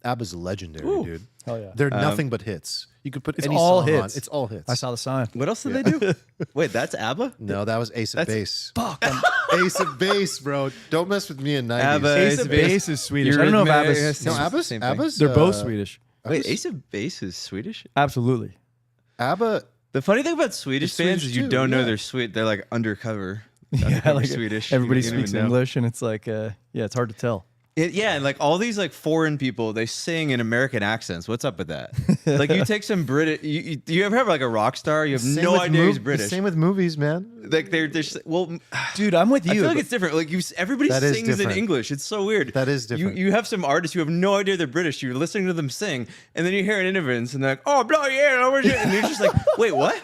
S1: ABBA's legendary, dude.
S2: Hell yeah.
S1: They're nothing but hits. You could put
S2: It's
S1: any
S2: all
S1: song
S2: hits.
S1: on. It's all hits.
S2: I saw the sign.
S3: What else did they do? Wait, that's ABBA?
S1: No, that was Ace of Base.
S2: Fuck.
S1: Ace of Base, bro. Don't mess with me in 90s.
S3: ABBA.
S2: Ace
S3: Ace
S2: of
S3: of
S2: Base
S3: Base
S2: is Swedish. I don't know if
S3: Eurythmics.
S2: ABBA's.
S1: No, ABBA's?
S3: Same thing.
S1: ABBA's
S2: They're both Swedish.
S3: Wait, Ace of Base is Swedish?
S2: Absolutely.
S1: ABBA.
S3: The funny thing about Swedish
S1: They're
S3: bands
S1: Swedish
S3: is you
S1: too,
S3: don't know
S1: yeah.
S3: they're sweet. They're like undercover.
S2: Yeah,
S3: Undercover
S2: like
S3: Swedish.
S2: everybody
S3: You don't
S2: speaks
S3: even know.
S2: English, and it's like, it's hard to tell.
S3: Yeah, and like all these like foreign people, they sing in American accents. What's up with that? Like you take some British. You ever have like a rock star? You have
S1: Same
S3: no
S1: with
S3: idea he's
S1: mov-
S3: British.
S1: Same with movies, man.
S3: Like they're just well.
S2: Dude, I'm with you.
S3: I feel like
S2: but-
S3: it's different. Like everybody
S1: That is
S3: sings in
S1: different.
S3: English. It's so weird.
S1: That is different.
S3: You have some artists who have no idea they're British. You're listening to them sing, and then you hear an interviews, and they're like, "Oh, blah, yeah," and you're just like, "Wait, what?"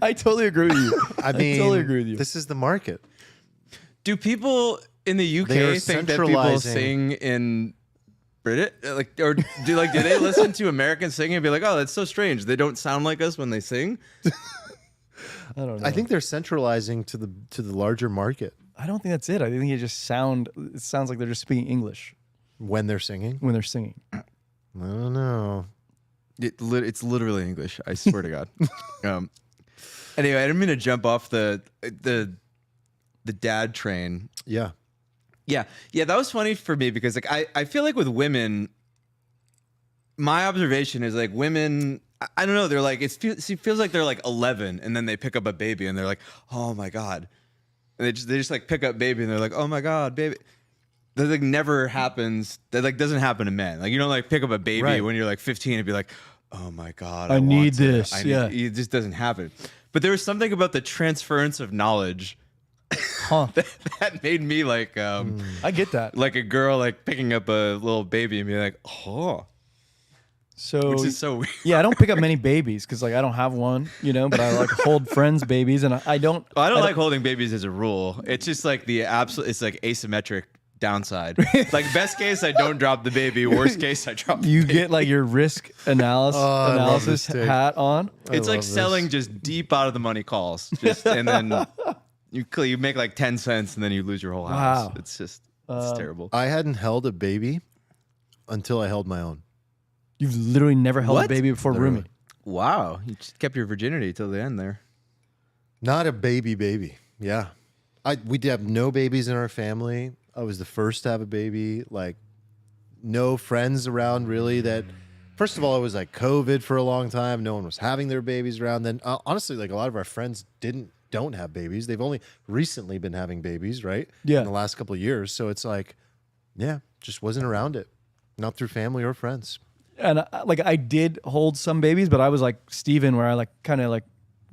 S2: I totally agree with you.
S1: I mean,
S2: totally agree with you.
S1: This is the market.
S3: Do people in the UK
S1: They are
S3: think that people
S1: centralizing-
S3: sing in British? Like, or do they listen to Americans singing and be like, "Oh, that's so strange. They don't sound like us when they sing."
S2: I don't know.
S1: I think they're centralizing to the larger market
S2: I don't think that's it. I think it sounds like they're just speaking English
S1: when they're singing.
S2: when they're singing.
S1: I don't know.
S3: It's literally English. I swear to God. Anyway, I didn't mean to jump off the dad train.
S1: Yeah.
S3: Yeah, that was funny for me because like I feel like with women, my observation is like women. I don't know. They're like it feels like they're like 11 and then they pick up a baby and they're like, oh my God, and they just like pick up baby and they're like, oh my God, baby. That like never happens. That like doesn't happen to men. Like you don't like pick up a baby
S1: Right.
S3: when you're like 15 and be like, oh my God,
S2: I
S3: want
S2: need
S3: to.
S2: this. Yeah.
S3: It just doesn't happen. But there was something about the transference of knowledge
S2: Huh.
S3: that made me like
S2: I get that.
S3: like a girl like picking up a little baby and be like, oh,
S2: So
S3: which is so weird.
S2: yeah, I don't pick up many babies because like I don't have one, but I like hold friends' babies, and I don't.
S3: I don't like holding babies as a rule. It's just like the absolute. It's like asymmetric downside. Like best case, I don't drop the baby. Worst case, I drop. The
S2: You
S3: baby.
S2: get like your risk analysis
S1: I love this take.
S2: hat on.
S3: It's
S1: I
S3: like
S1: love this.
S3: selling just deep out of the money calls, and then you make like 10 cents and then you lose your whole house.
S2: Wow.
S3: It's just it's terrible.
S1: I hadn't held a baby until I held my own.
S2: You've literally never held a
S3: What?
S2: baby before
S1: Literally.
S2: roomie.
S3: Wow, you just kept your virginity till the end there.
S1: Not a baby. Yeah. We did have no babies in our family. I was the first to have a baby. Like, no friends around really that. First of all, it was like COVID for a long time. No one was having their babies around. Then, honestly, like a lot of our friends don't have babies. They've only recently been having babies, right?
S2: Yeah.
S1: In the last couple of years. So it's like, yeah, just wasn't around it. Not through family or friends.
S2: And I did hold some babies, but I was like Steven, where I like kind of like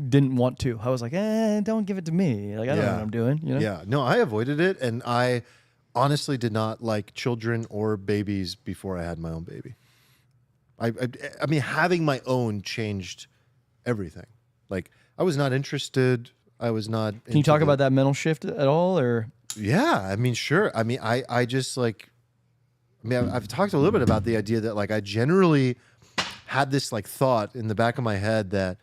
S2: didn't want to. I was like, don't give it to me. Like I don't know what I'm doing. You know?
S1: Yeah. No, I avoided it, and I honestly did not like children or babies before I had my own baby. I mean, having my own changed everything. Like I was not interested. I was not.
S2: Can you talk about that mental shift at all, or?
S1: Yeah, I mean, sure. I mean, I just like. I mean, I've talked a little bit about the idea that like I generally had this like thought in the back of my head that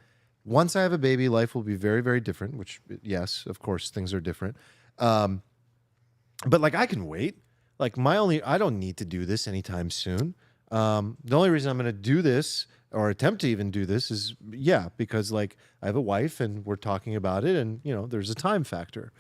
S1: once I have a baby, life will be very, very different. Which, yes, of course, things are different. But like I can wait. Like I don't need to do this anytime soon. The only reason I'm going to do this or attempt to even do this is because like I have a wife and we're talking about it, and you know there's a time factor.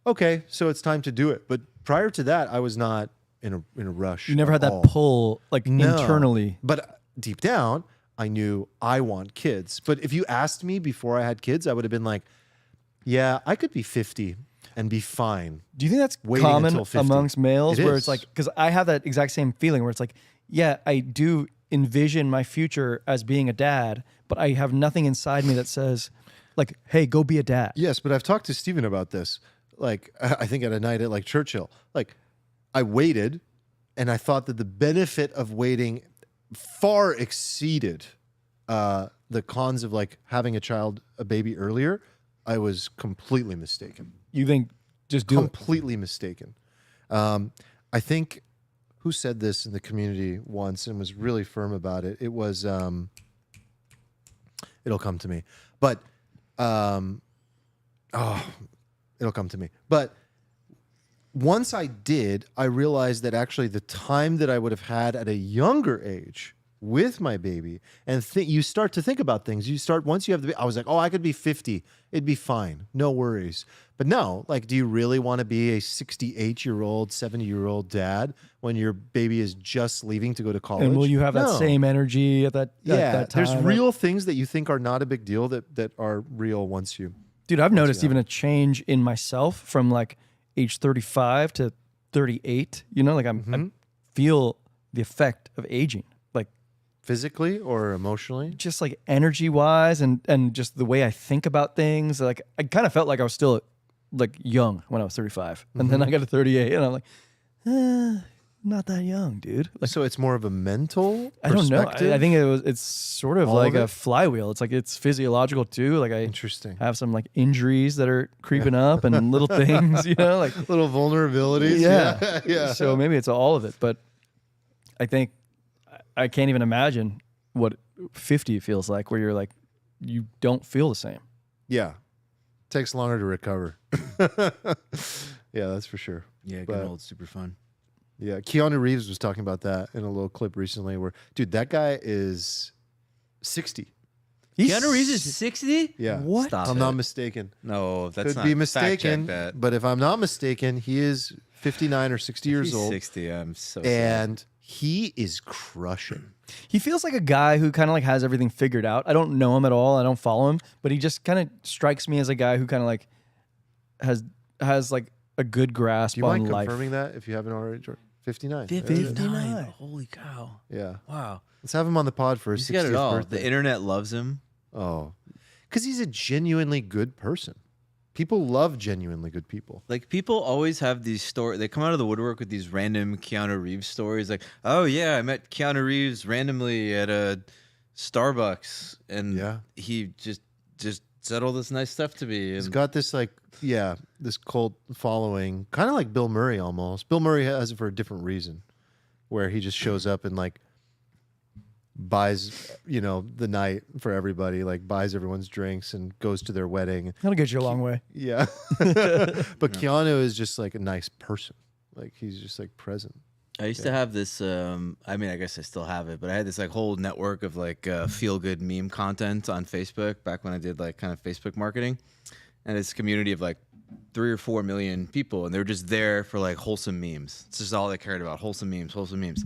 S1: Okay, so it's time to do it. But prior to that, I was not in a rush.
S2: You never had that
S1: all.
S2: pull like
S1: No.
S2: internally.
S1: But deep down, I knew I want kids. But if you asked me before I had kids, I would have been like, yeah, I could be 50 and be fine.
S2: Do you think that's
S1: Waiting
S2: common
S1: until 50.
S2: amongst males,
S1: It
S2: where
S1: is.
S2: it's like, because I have that exact same feeling where it's like, yeah, I do envision my future as being a dad, but I have nothing inside me that says, like, hey, go be a dad.
S1: Yes, but I've talked to Steven about this. Like, I think at a night at like Churchill. Like, I waited, and I thought that the benefit of waiting far exceeded the cons of like having a baby earlier. I was completely mistaken.
S2: You think just do it.
S1: Completely mistaken. I think who said this in the community once and was really firm about it. It was it'll come to me, but it'll come to me. But once I did, I realized that actually the time that I would have had at a younger age with my baby, and you start to think about things. Once you have the, I was like, oh, I could be 50. It'd be fine. No worries. But no, like, do you really want to be a 68-year-old, 70-year-old dad when your baby is just leaving to go to college?
S2: And will you have that
S1: No.
S2: same energy at that,
S1: Yeah,
S2: at that time?
S1: there's real things that you think are not a big deal that are real once you.
S2: Dude, I've noticed even a change in myself from like age 35 to 38. You know, like I feel the effect of aging, like
S1: Physically or emotionally?
S2: just like energy wise and just the way I think about things. Like I kind of felt like I was still like young when I was 35, and then I got to 38, and I'm like, not that young, dude. Like
S1: So it's more of a mental
S2: I don't know.
S1: perspective?
S2: I think it's sort of
S1: All
S2: like
S1: of
S2: a
S1: it?
S2: flywheel. It's like it's physiological too. Like I
S1: Interesting.
S2: have some like injuries that are creeping up and little things, you know, like
S1: Little vulnerabilities.
S2: yeah.
S1: Yeah.
S2: So maybe it's all of it, but I think I can't even imagine what 50 feels like, where you're like you don't feel the same.
S1: Yeah. Takes longer to recover. Yeah, that's for sure.
S3: Yeah,
S1: But-
S3: getting old, super fun.
S1: Yeah. Keanu Reeves was talking about that in a little clip recently where, dude, that guy is 60.
S3: Keanu Reeves is 60?
S1: Yeah.
S2: What?
S3: Stop
S1: I'm
S3: it.
S1: not mistaken.
S3: No, that's
S1: Could
S3: not.
S1: be
S3: Fact
S1: mistaken.
S3: check that.
S1: But if I'm not mistaken, he is 59 or 60 years
S3: He's
S1: old.
S3: 60. I'm so sad.
S1: And he is crushing.
S2: He feels like a guy who kind of like has everything figured out. I don't know him at all. I don't follow him, but he just kind of strikes me as a guy who kind of like has like a good grasp
S1: Do you
S2: on
S1: mind
S2: life.
S1: confirming that if you haven't already? 59.
S2: 59.
S3: Holy cow.
S1: Yeah.
S3: Wow.
S1: Let's have him on the pod for his
S3: He's got
S1: 60th
S3: it all.
S1: birthday.
S3: The internet loves him.
S1: Oh, because he's a genuinely good person. People love genuinely good people.
S3: Like, people always have these stories. They come out of the woodwork with these random Keanu Reeves stories. Like, oh, yeah, I met Keanu Reeves randomly at a Starbucks. And
S1: Yeah.
S3: he just said all this nice stuff to me.
S1: He's
S3: And
S1: got this this cult following, kind of like Bill Murray almost. Bill Murray has it for a different reason, where he just shows up and like buys, the night for everybody, like buys everyone's drinks and goes to their wedding.
S2: That'll get you a long way.
S1: Yeah. But Keanu is just like a nice person. Like he's just like present.
S3: I used to have this, I mean, I guess I still have it, but I had this like whole network of like feel-good meme content on Facebook back when I did like kind of Facebook marketing. And it's a community of like 3 or 4 million people, and they were just there for like wholesome memes. It's just all they cared about, wholesome memes.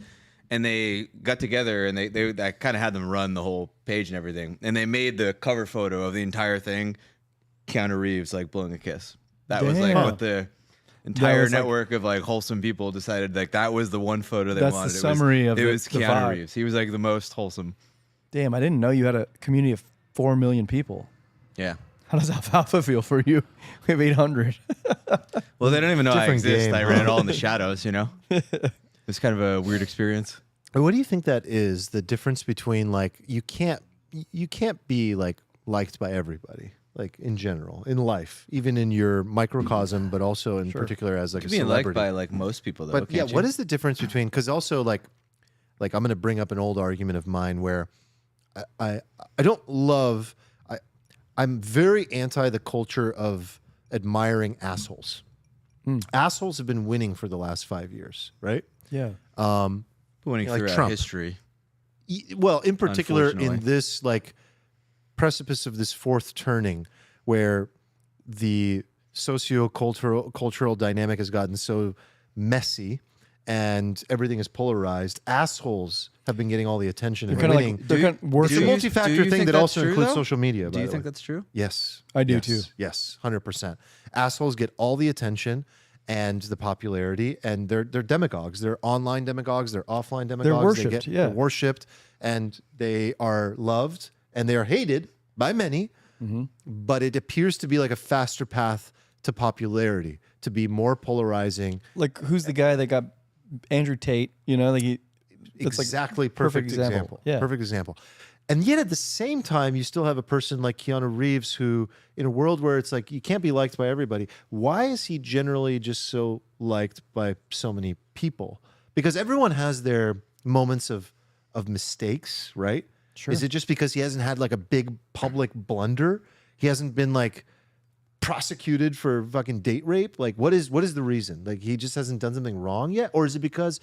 S3: And they got together, and I kind of had them run the whole page and everything. And they made the cover photo of the entire thing, Keanu Reeves like blowing a kiss. That was like
S2: Damn.
S3: what entire
S2: was like-
S3: network of like wholesome people decided like that was the one photo they
S2: That's the
S3: wanted.
S2: summary of
S3: it
S2: the-
S3: was
S2: the
S3: Keanu
S2: vibe.
S3: Reeves. He was like the most wholesome.
S2: Damn, I didn't know you had a community of 4 million people.
S3: Yeah.
S2: How does Alfalfa feel for you? We have 800.
S3: Well, they don't even know I
S1: Different
S3: exist.
S1: game,
S3: I ran it all in the shadows, you know? It's kind of a weird experience.
S1: What do you think that is? The difference between like you can't be like liked by everybody, like in general in life, even in your microcosm, but also in particular as like a
S3: Being liked
S1: celebrity.
S3: by like most people, though.
S1: But yeah,
S3: can't you?
S1: what is the difference between? Because also like I'm going to bring up an old argument of mine where I don't love. I'm very anti the culture of admiring assholes. Assholes have been winning for the last 5 years, right?
S2: Yeah.
S3: winning
S1: like
S3: throughout
S1: Trump.
S3: history?
S1: Well, in particular, in
S3: Unfortunately.
S1: this like precipice of this fourth turning, where the socio-cultural dynamic has gotten so messy and everything is polarized, assholes have been getting all the attention and
S2: They're kind of
S1: winning.
S2: like they're kind of worse.
S1: It's a
S3: Do you-
S1: multi-factor
S3: do you
S1: thing
S3: think
S1: that
S3: that's
S1: also
S3: true,
S1: includes
S3: though?
S1: social media.
S3: Do you
S1: by the
S3: think
S1: way.
S3: that's true?
S1: Yes.
S2: I do
S1: Yes.
S2: too.
S1: Yes, 100%. Assholes get all the attention and the popularity, and they're demagogues. They're online demagogues. They're offline demagogues.
S2: worshipped, yeah.
S1: They're worshipped, and they are loved, and they are hated by many. But it appears to be like a faster path to popularity, to be more polarizing.
S2: Like who's the guy that got Andrew Tate? You know, like that's like
S1: Exactly,
S2: perfect
S1: perfect
S2: example.
S1: example.
S2: Yeah.
S1: Perfect example. And yet at the same time, you still have a person like Keanu Reeves who, in a world where it's like you can't be liked by everybody, why is he generally just so liked by so many people? Because everyone has their moments of mistakes, right?
S2: Sure.
S1: Is it just because he hasn't had like a big public blunder? He hasn't been like prosecuted for fucking date rape? Like what is the reason? Like he just hasn't done something wrong yet? Or is it because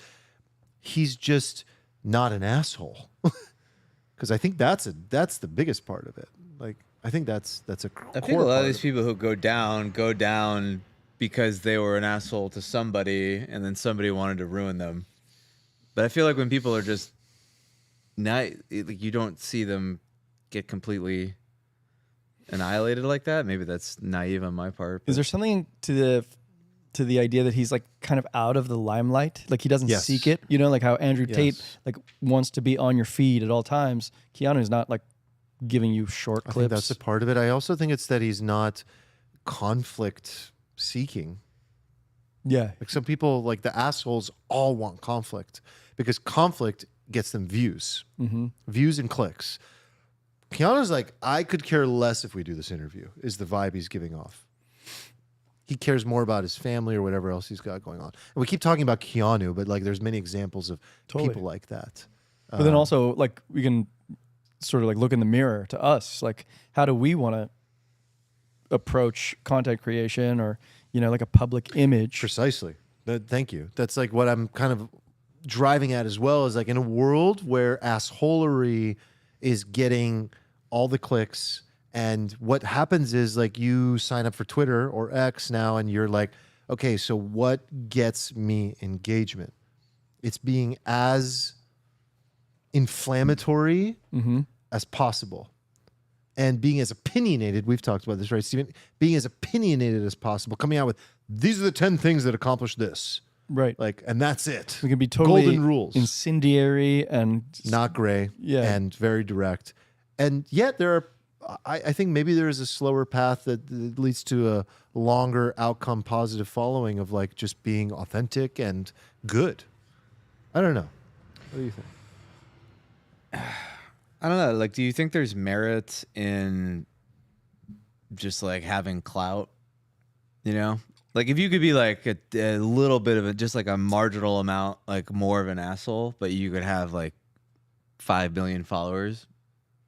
S1: he's just not an asshole? Because I think that's the biggest part of it. Like I think that's a core
S3: I think a lot
S1: part
S3: of these
S1: it.
S3: people who go down because they were an asshole to somebody, and then somebody wanted to ruin them. But I feel like when people are just not, like you don't see them get completely annihilated like that. Maybe that's naive on my part.
S2: Is there something to the idea that he's like kind of out of the limelight? Like he doesn't
S1: Yes.
S2: seek it, you know, like how Andrew Tate
S1: Yes.
S2: like wants to be on your feed at all times. Keanu's not like giving you short
S1: I
S2: clips.
S1: think that's a part of it. I also think it's that he's not conflict seeking.
S2: Yeah.
S1: Like some people, like the assholes, all want conflict because conflict gets them views, views and clicks. Keanu's like, I could care less if we do this interview, is the vibe he's giving off. He cares more about his family or whatever else he's got going on. And we keep talking about Keanu, but like there's many examples of
S2: Totally.
S1: people like that.
S2: But then also like we can sort of like look in the mirror to us. Like how do we want to approach content creation or, you know, like a public image?
S1: Precisely. Thank you. That's like what I'm kind of driving at as well, is like in a world where assholery is getting all the clicks, and what happens is like you sign up for Twitter or X now and you're like, okay, so what gets me engagement? It's being as inflammatory as possible. And being as opinionated, we've talked about this, right, Steven? Being as opinionated as possible, coming out with, these are the 10 things that accomplish this.
S2: Right.
S1: Like, and that's it.
S2: We can be totally
S1: golden rules,
S2: incendiary and
S1: not gray,
S2: Yeah.
S1: and very direct. And yet there are, I think maybe there is a slower path that leads to a longer outcome, positive following of like just being authentic and good. I don't know. What do you think?
S3: I don't know. Like, do you think there's merit in just like having clout? You know, like if you could be like a little bit of just like a marginal amount, like more of an asshole, but you could have like 5 million followers.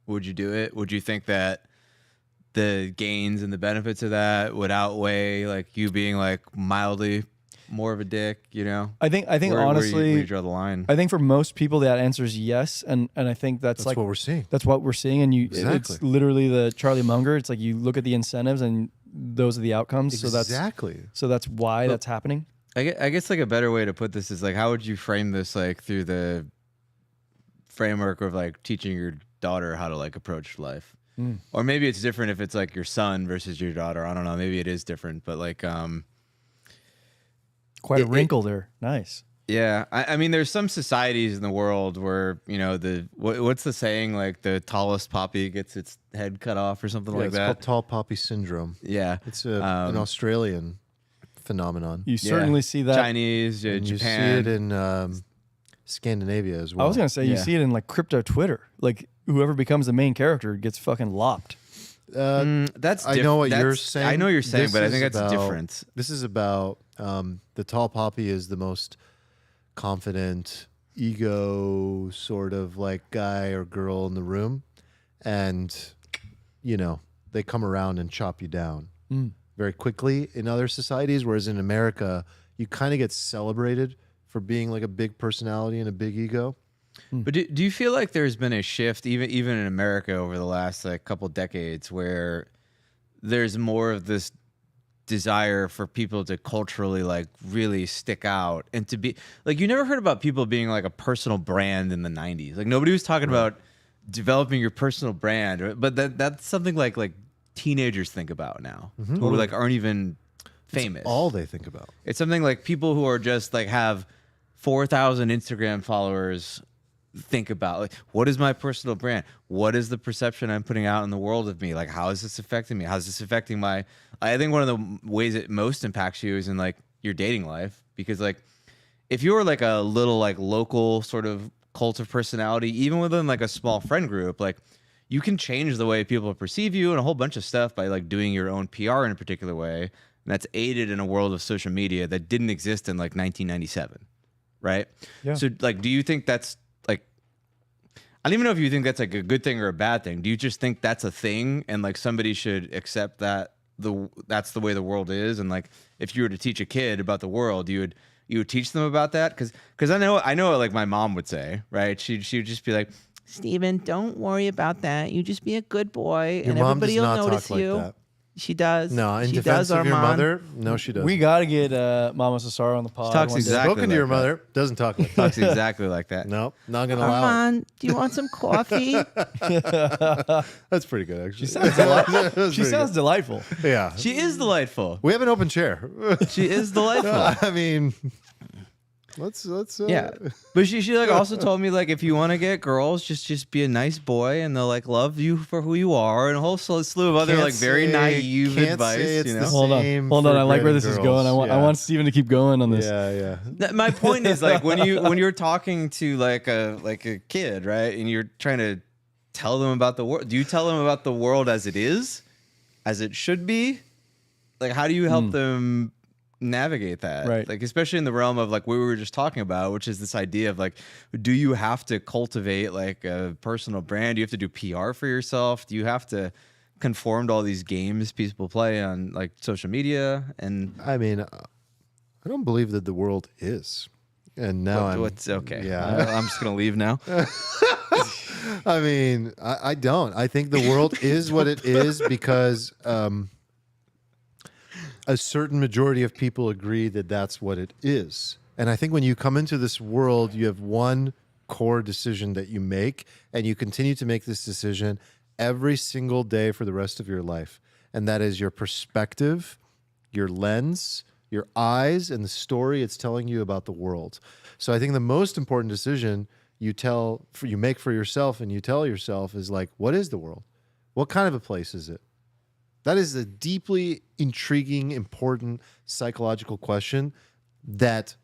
S3: Would you do it? Would you think that the gains and the benefits of that would outweigh like you being like mildly more of a dick? You know,
S2: I think
S3: where
S2: honestly,
S3: you draw the line.
S2: I think for most people that answer is yes, and I think that's like
S1: what we're seeing.
S2: That's what we're seeing, and you
S1: Exactly.
S2: it's literally the Charlie Munger. It's like you look at the incentives, and those are the outcomes.
S1: Exactly.
S2: So that's why that's happening.
S3: I guess like a better way to put this is like, how would you frame this like through the framework of like teaching your daughter how to like approach life? Or maybe it's different if it's like your son versus your daughter. I don't know. Maybe it is different, but like,
S2: Quite a wrinkle there. Nice.
S3: Yeah, I mean, there's some societies in the world where what's the saying, like the tallest poppy gets its head cut off or something like
S1: it's
S3: that.
S1: called tall poppy syndrome.
S3: Yeah,
S1: It's an Australian phenomenon.
S2: You certainly see that.
S3: Chinese,
S1: And you see
S3: Japan.
S1: it in Scandinavia as well.
S2: I was gonna say you see it in like crypto Twitter. Like whoever becomes the main character gets fucking lopped.
S3: That's
S1: I know what you're saying.
S3: I know what you're saying,
S1: This
S3: but I
S1: is
S3: think that's
S1: about-
S3: different.
S1: This is about the tall poppy is the most confident, ego sort of like guy or girl in the room, and they come around and chop you down very quickly in other societies. Whereas in America, you kind of get celebrated for being like a big personality and a big ego.
S3: But do you feel like there's been a shift, even in America, over the last like couple decades, where there's more of this desire for people to culturally like really stick out and to be like, you never heard about people being like a personal brand in the 90s. Like nobody was talking about developing your personal brand, but that's something like teenagers think about now, who like aren't even famous.
S1: It's all they think about.
S3: It's something like people who are just like have 4,000 Instagram followers think about, like, what is my personal brand? What is the perception I'm putting out in the world of me? Like, how is this affecting me? How's this affecting I think one of the ways it most impacts you is in like your dating life, because like if you're like a little like local sort of cult of personality, even within like a small friend group, like you can change the way people perceive you and a whole bunch of stuff by like doing your own PR in a particular way. And that's aided in a world of social media that didn't exist in like 1997. Right.
S2: Yeah.
S3: So like, do you think that's like, I don't even know if you think that's like a good thing or a bad thing. Do you just think that's a thing and like somebody should accept that that's the way the world is? And like, if you were to teach a kid about the world, you would teach them about that? Cause I know like my mom would say, right? She would just be like, Steven, don't worry about that. You just be a good boy
S1: Your
S3: and
S1: mom
S3: everybody
S1: does
S3: will
S1: not
S3: notice
S1: talk
S3: you.
S1: like that.
S3: She does.
S1: No, in
S3: she
S1: defense
S3: does,
S1: of your
S3: Armand.
S1: mother, no, she doesn't.
S2: We got to get Mama Cesaro on the pod.
S3: talks
S2: one day.
S3: exactly
S1: Spoken to
S3: like
S1: your
S3: that.
S1: mother, doesn't talk like that.
S3: Talks exactly like that.
S1: No, not gonna allow it.
S3: Armand, do you want some coffee?
S1: That's pretty good, actually.
S2: She sounds delightful.
S1: Yeah,
S3: She is delightful.
S1: we have an open chair.
S3: She is delightful.
S1: I mean, let's
S3: Yeah, but she like also told me like if you want to get girls, just be a nice boy and they'll like love you for who you are, and a whole slew of other
S1: Can't
S3: like very
S1: say-
S3: naive
S1: can't
S3: advice.
S1: say it's
S3: You
S1: the
S3: know,
S2: Hold
S1: Same
S2: on.
S1: for
S2: I like where this
S1: girls.
S2: is going. I
S1: Yeah.
S2: want Steven to keep going on this.
S1: yeah.
S3: My point is like when you're talking to like a kid, right, and you're trying to tell them about the world. Do you tell them about the world as it is, as it should be? Like, how do you help them navigate that?
S2: Right.
S3: Like, especially in the realm of like what we were just talking about, which is this idea of like, do you have to cultivate like a personal brand? Do you have to do PR for yourself? Do you have to conform to all these games people play on like social media? And
S1: I mean, I don't believe that the world is. And now
S3: what's okay?
S1: Yeah.
S3: I'm just gonna leave now.
S1: I mean, I don't. I think the world is what it is because a certain majority of people agree that that's what it is. And I think when you come into this world, you have one core decision that you make, and you continue to make this decision every single day for the rest of your life. And that is your perspective, your lens, your eyes, and the story it's telling you about the world. So I think the most important decision you make for yourself and you tell yourself is like, what is the world? What kind of a place is it? That is a deeply intriguing, important psychological question that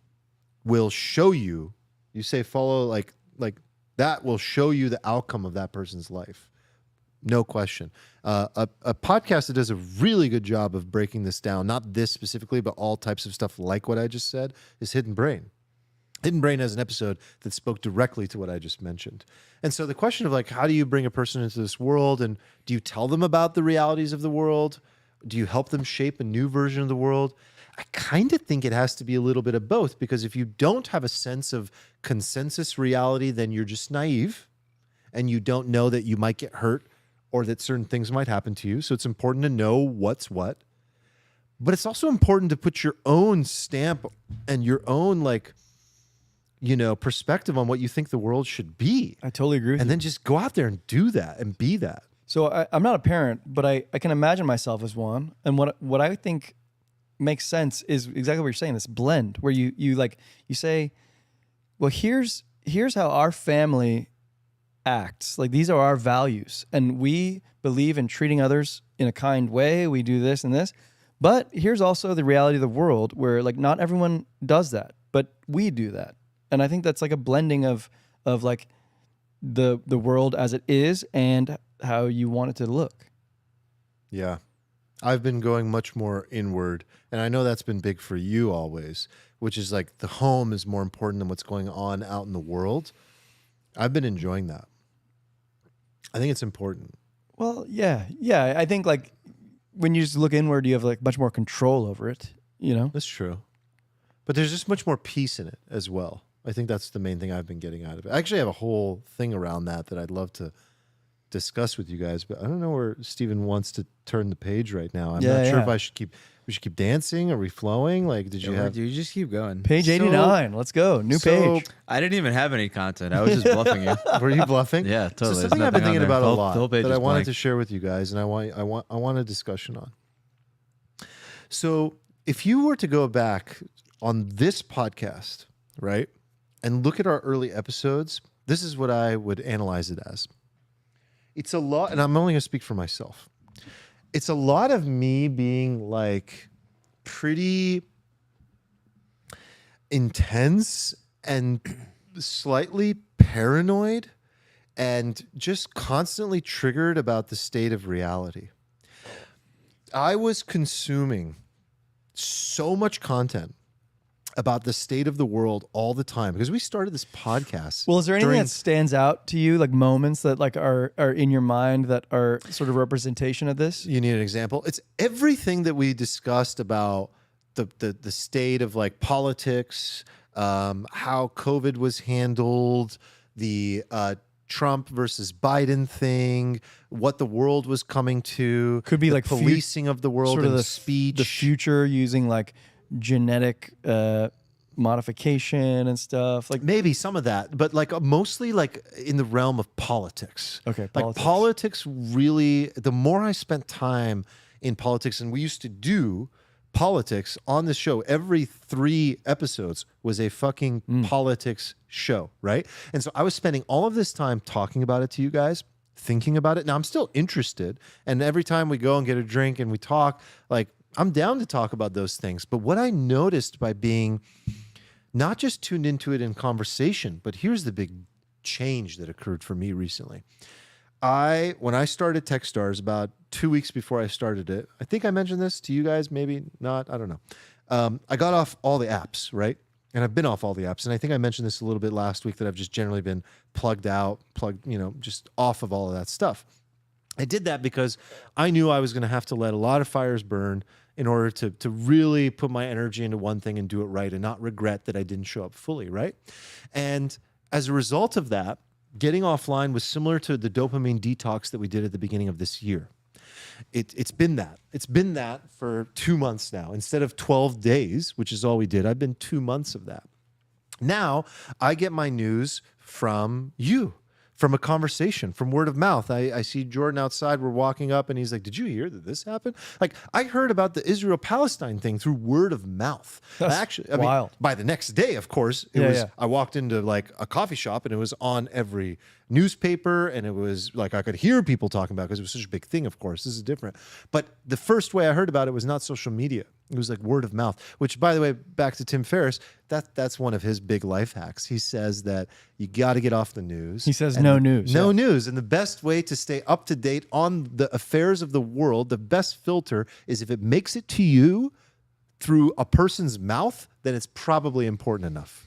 S1: will show you. You say follow like that will show you the outcome of that person's life. No question. A podcast that does a really good job of breaking this down, not this specifically, but all types of stuff like what I just said, is Hidden Brain. Hidden Brain has an episode that spoke directly to what I just mentioned. And so the question of like, how do you bring a person into this world, and do you tell them about the realities of the world? Do you help them shape a new version of the world? I kind of think it has to be a little bit of both, because if you don't have a sense of consensus reality, then you're just naive and you don't know that you might get hurt or that certain things might happen to you. So it's important to know what's what. But it's also important to put your own stamp and your own perspective on what you think the world should be.
S2: I totally agree with you.
S1: And then just go out there and do that and be that.
S2: So I'm not a parent, but I can imagine myself as one. And what I think makes sense is exactly what you're saying. This blend where you say, well, here's how our family acts. Like these are our values, and we believe in treating others in a kind way. We do this and this, but here's also the reality of the world where like not everyone does that, but we do that. And I think that's like a blending of like the world as it is and how you want it to look.
S1: Yeah. I've been going much more inward, and I know that's been big for you always, which is like the home is more important than what's going on out in the world. I've been enjoying that. I think it's important.
S2: Well, yeah. I think like when you just look inward, you have like much more control over it, you know?
S1: That's true. But there's just much more peace in it as well. I think that's the main thing I've been getting out of it. I actually have a whole thing around that I'd love to discuss with you guys, but I don't know where Steven wants to turn the page right now. I'm not sure if we should keep dancing. Are we flowing? Like, did you have?
S3: You just keep going.
S2: Page 89. Let's go. New page.
S3: I didn't even have any content. I was just bluffing you.
S1: Were you bluffing?
S3: Yeah, totally.
S1: So
S3: There's
S1: something I've been
S3: nothing
S1: thinking
S3: on there.
S1: about a
S3: The
S1: lot
S3: whole page
S1: that I
S3: is
S1: wanted
S3: blank.
S1: to share with you guys, and I want a discussion on. So if you were to go back on this podcast, right, and look at our early episodes, this is what I would analyze it as. It's a lot, and I'm only going to speak for myself. It's a lot of me being like pretty intense and slightly paranoid and just constantly triggered about the state of reality. I was consuming so much content about the state of the world all the time because we started this podcast.
S2: Well, is there anything that stands out to you, like moments that like are in your mind that are sort of representation of this?
S1: You need an example? It's everything that we discussed about the state of like politics, how COVID was handled, the Trump versus Biden thing, what the world was coming to.
S2: Could be
S1: the
S2: like
S1: policing of the world
S2: sort of
S1: and speech.
S2: the future using like genetic modification and stuff, like
S1: maybe some of that, but like mostly like in the realm of politics.
S2: Okay,
S1: like politics really, the more I spent time in politics, and we used to do politics on this show, every 3 episodes was a fucking politics show, right? And so I was spending all of this time talking about it to you guys, thinking about it. Now I'm still interested, and every time we go and get a drink and we talk, like I'm down to talk about those things. But what I noticed by being not just tuned into it in conversation, but here's the big change that occurred for me recently. When I started Techstars about 2 weeks before I started it, I think I mentioned this to you guys, maybe not, I don't know. I got off all the apps, right? And I've been off all the apps. And I think I mentioned this a little bit last week that I've just generally been plugged out, just off of all of that stuff. I did that because I knew I was going to have to let a lot of fires burn in order to really put my energy into one thing and do it right and not regret that I didn't show up fully, right? And as a result of that, getting offline was similar to the dopamine detox that we did at the beginning of this year. It's been that. It's been that for 2 months now. Instead of 12 days, which is all we did, I've been 2 months of that. Now I get my news from you, from a conversation, from word of mouth. I see Jordan outside. We're walking up and he's like, did you hear that this happened? Like, I heard about the Israel-Palestine thing through word of mouth.
S2: That's wild.
S1: By the next day, of course, I walked into like a coffee shop and it was on every newspaper, and it was like I could hear people talking about it because it was such a big thing, of course. This is different. But the first way I heard about it was not social media. It was like word of mouth, which, by the way, back to Tim Ferriss, that's one of his big life hacks. He says that you got to get off the news.
S2: He says no news.
S1: No news. And the best way to stay up to date on the affairs of the world, the best filter is if it makes it to you through a person's mouth, then it's probably important enough.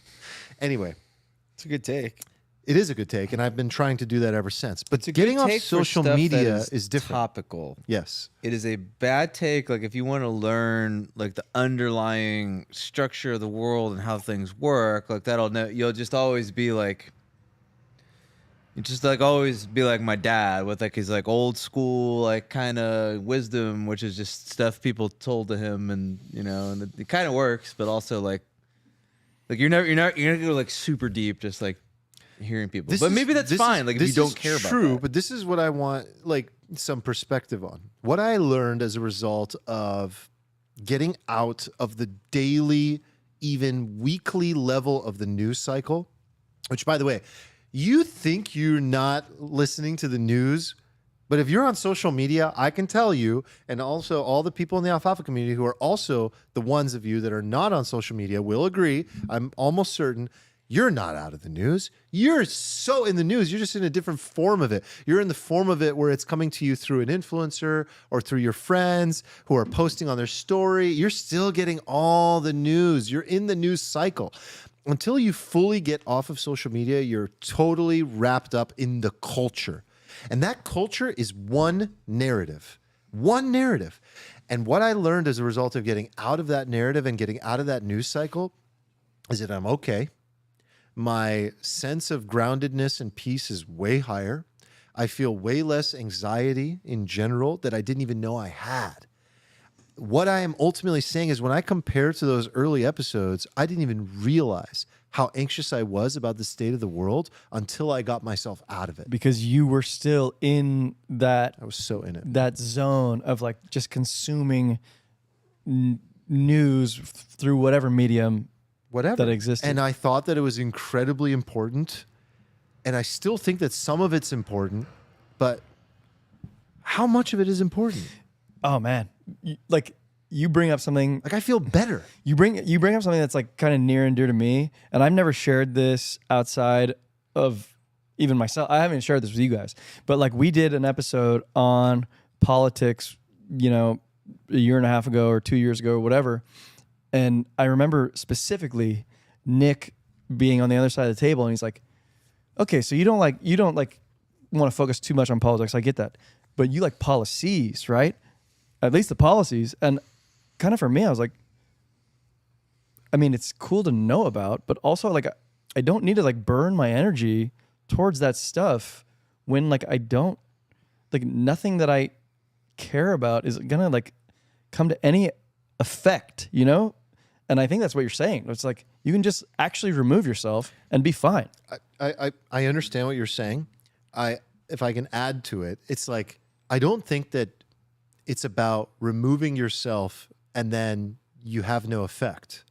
S1: Anyway.
S3: It's a good take.
S1: It is a good take, and I've been trying to do that ever since. But
S3: It's a
S1: getting
S3: good
S1: off
S3: take for
S1: social
S3: stuff that
S1: media is different.
S3: Topical.
S1: Yes.
S3: It is a bad take. Like if you want to learn like the underlying structure of the world and how things work, like you'll just always be like, you just like always be like my dad with like his like old school like kind of wisdom, which is just stuff people told to him, and and it kind of works, but also like you're not gonna go like super deep, just like hearing people. But maybe that's fine. Like if you don't care about
S1: true,
S3: that.
S1: but this is what I want, like some perspective on. What I learned as a result of getting out of the daily, even weekly level of the news cycle, which, by the way, you think you're not listening to the news, but if you're on social media, I can tell you, and also all the people in the Alfalfa community who are also the ones of you that are not on social media will agree, I'm almost certain, you're not out of the news. You're so in the news. You're just in a different form of it. You're in the form of it where it's coming to you through an influencer or through your friends who are posting on their story. You're still getting all the news. You're in the news cycle. Until you fully get off of social media, you're totally wrapped up in the culture. And that culture is one narrative. One narrative. And what I learned as a result of getting out of that narrative and getting out of that news cycle is that I'm okay. My sense of groundedness and peace is way higher. I feel way less anxiety in general that I didn't even know I had. What I am ultimately saying is when I compare to those early episodes, I didn't even realize how anxious I was about the state of the world until I got myself out of it.
S2: Because you were still in that
S1: I was so in it.
S2: that zone of like just consuming news through whatever medium
S1: Whatever
S2: that existed.
S1: And I thought that it was incredibly important. And I still think that some of it's important, but how much of it is important?
S2: Oh man, you bring up something.
S1: Like I feel better.
S2: You bring up something that's like kind of near and dear to me, and I've never shared this outside of even myself. I haven't shared this with you guys, but like we did an episode on politics, you know, a year and a half ago or 2 years ago or whatever. And I remember specifically Nick being on the other side of the table, and he's like, "Okay, so you don't want to focus too much on politics. I get that, but you like policies, right? At least the policies." And kind of for me, I was like, I mean, it's cool to know about, but also like I don't need to like burn my energy towards that stuff when like I don't like nothing that I care about is gonna like come to any effect, you know? And I think that's what you're saying. It's like you can just actually remove yourself and be fine.
S1: I understand what you're saying. If I can add to it, it's like I don't think that it's about removing yourself and then you have no effect.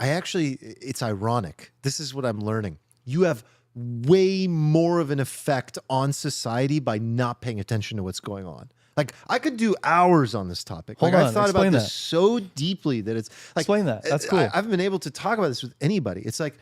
S1: It's ironic. This is what I'm learning. You have way more of an effect on society by not paying attention to what's going on. Like I could do hours on this topic.
S2: Hold
S1: like
S2: on,
S1: I've thought about
S2: explain
S1: this
S2: that.
S1: so deeply that it's like
S2: Explain that. That's cool.
S1: I haven't been able to talk about this with anybody. It's like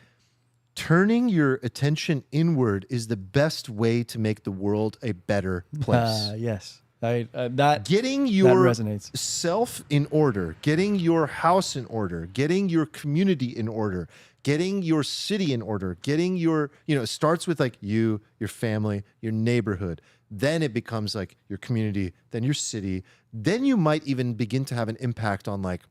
S1: turning your attention inward is the best way to make the world a better place.
S2: Yes. That
S1: Getting your
S2: resonates.
S1: self in order, getting your house in order, getting your community in order, getting your city in order, getting your, it starts with like you, your family, your neighborhood. Then it becomes like your community, then your city. Then you might even begin to have an impact on like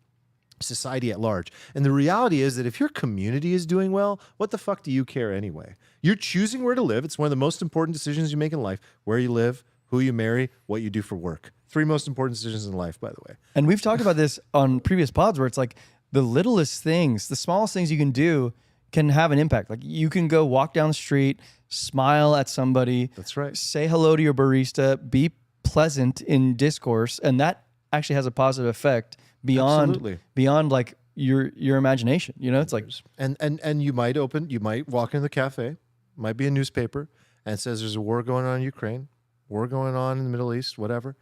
S1: society at large. And the reality is that if your community is doing well, what the fuck do you care anyway? You're choosing where to live. It's one of the most important decisions you make in life, where you live, who you marry, what you do for work. 3 most important decisions in life, by the way.
S2: And we've talked about this on previous pods where it's like the littlest things, the smallest things you can do can have an impact. Like you can go walk down the street, smile at somebody.
S1: That's right.
S2: Say hello to your barista, be pleasant in discourse, and that actually has a positive effect
S1: Absolutely.
S2: beyond like your imagination. You know, it's like
S1: and you might walk in the cafe, might be a newspaper, and it says there's a war going on in Ukraine, war going on in the Middle East, whatever,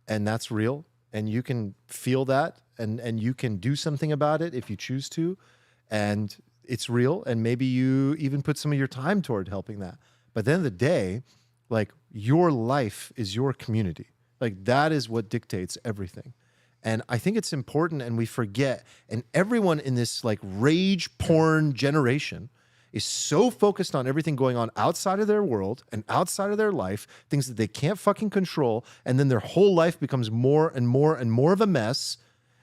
S1: and that's real, and you can feel that, and you can do something about it if you choose to, and it's real, and maybe you even put some of your time toward helping that. But at the end of the day, like your life is your community. Like that is what dictates everything. And I think it's important, and we forget, and everyone in this like rage porn generation is so focused on everything going on outside of their world and outside of their life, things that they can't fucking control, and then their whole life becomes more and more and more of a mess,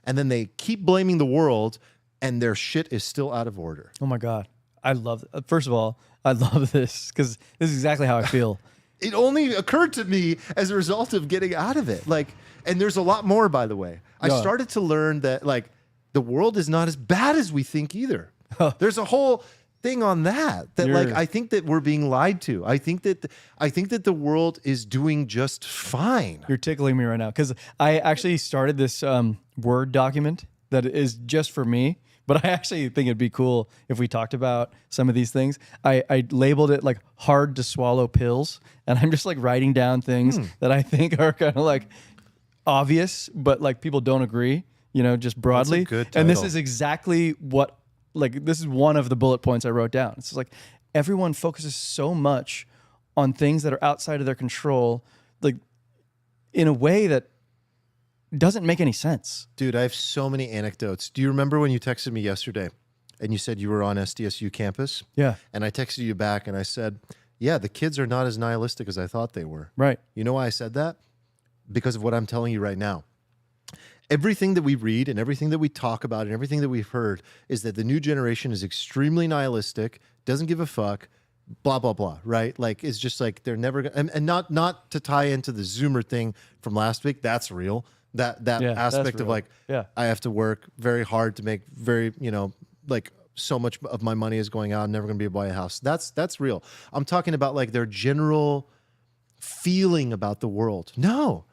S1: and then they keep blaming the world, and their shit is still out of order.
S2: oh my God, I love it. First of all, I love this because this is exactly how I feel.
S1: It only occurred to me as a result of getting out of it. Like, and there's a lot more, by the way. I
S2: Yeah.
S1: started to learn that like the world is not as bad as we think either. There's a whole thing on that like I think that we're being lied to. I think that the world is doing just fine.
S2: You're tickling me right now because I actually started this Word document that is just for me. But I actually think it'd be cool if we talked about some of these things. I labeled it like hard to swallow pills, and I'm just like writing down things that I think are kind of like obvious, but like people don't agree, you know, just broadly.
S1: good
S2: And this
S1: title.
S2: is exactly what, like, this is one of the bullet points I wrote down. It's just like everyone focuses so much on things that are outside of their control, like in a way that doesn't make any sense.
S1: Dude, I have so many anecdotes. Do you remember when you texted me yesterday and you said you were on SDSU campus?
S2: Yeah.
S1: And I texted you back and I said, yeah, the kids are not as nihilistic as I thought they were.
S2: Right.
S1: You know why I said that? Because of what I'm telling you right now. Everything that we read and everything that we talk about and everything that we've heard is that the new generation is extremely nihilistic, doesn't give a fuck, blah, blah, blah, right? Like, it's just like they're never going to, and not to tie into the Zoomer thing from last week, that's real. That
S2: Yeah, that's
S1: aspect of
S2: real.
S1: like,
S2: Yeah.
S1: I have to work very hard to make very, you know, like so much of my money is going out. I'm never going to be able to buy a house. That's real. I'm talking about like their general feeling about the world. No,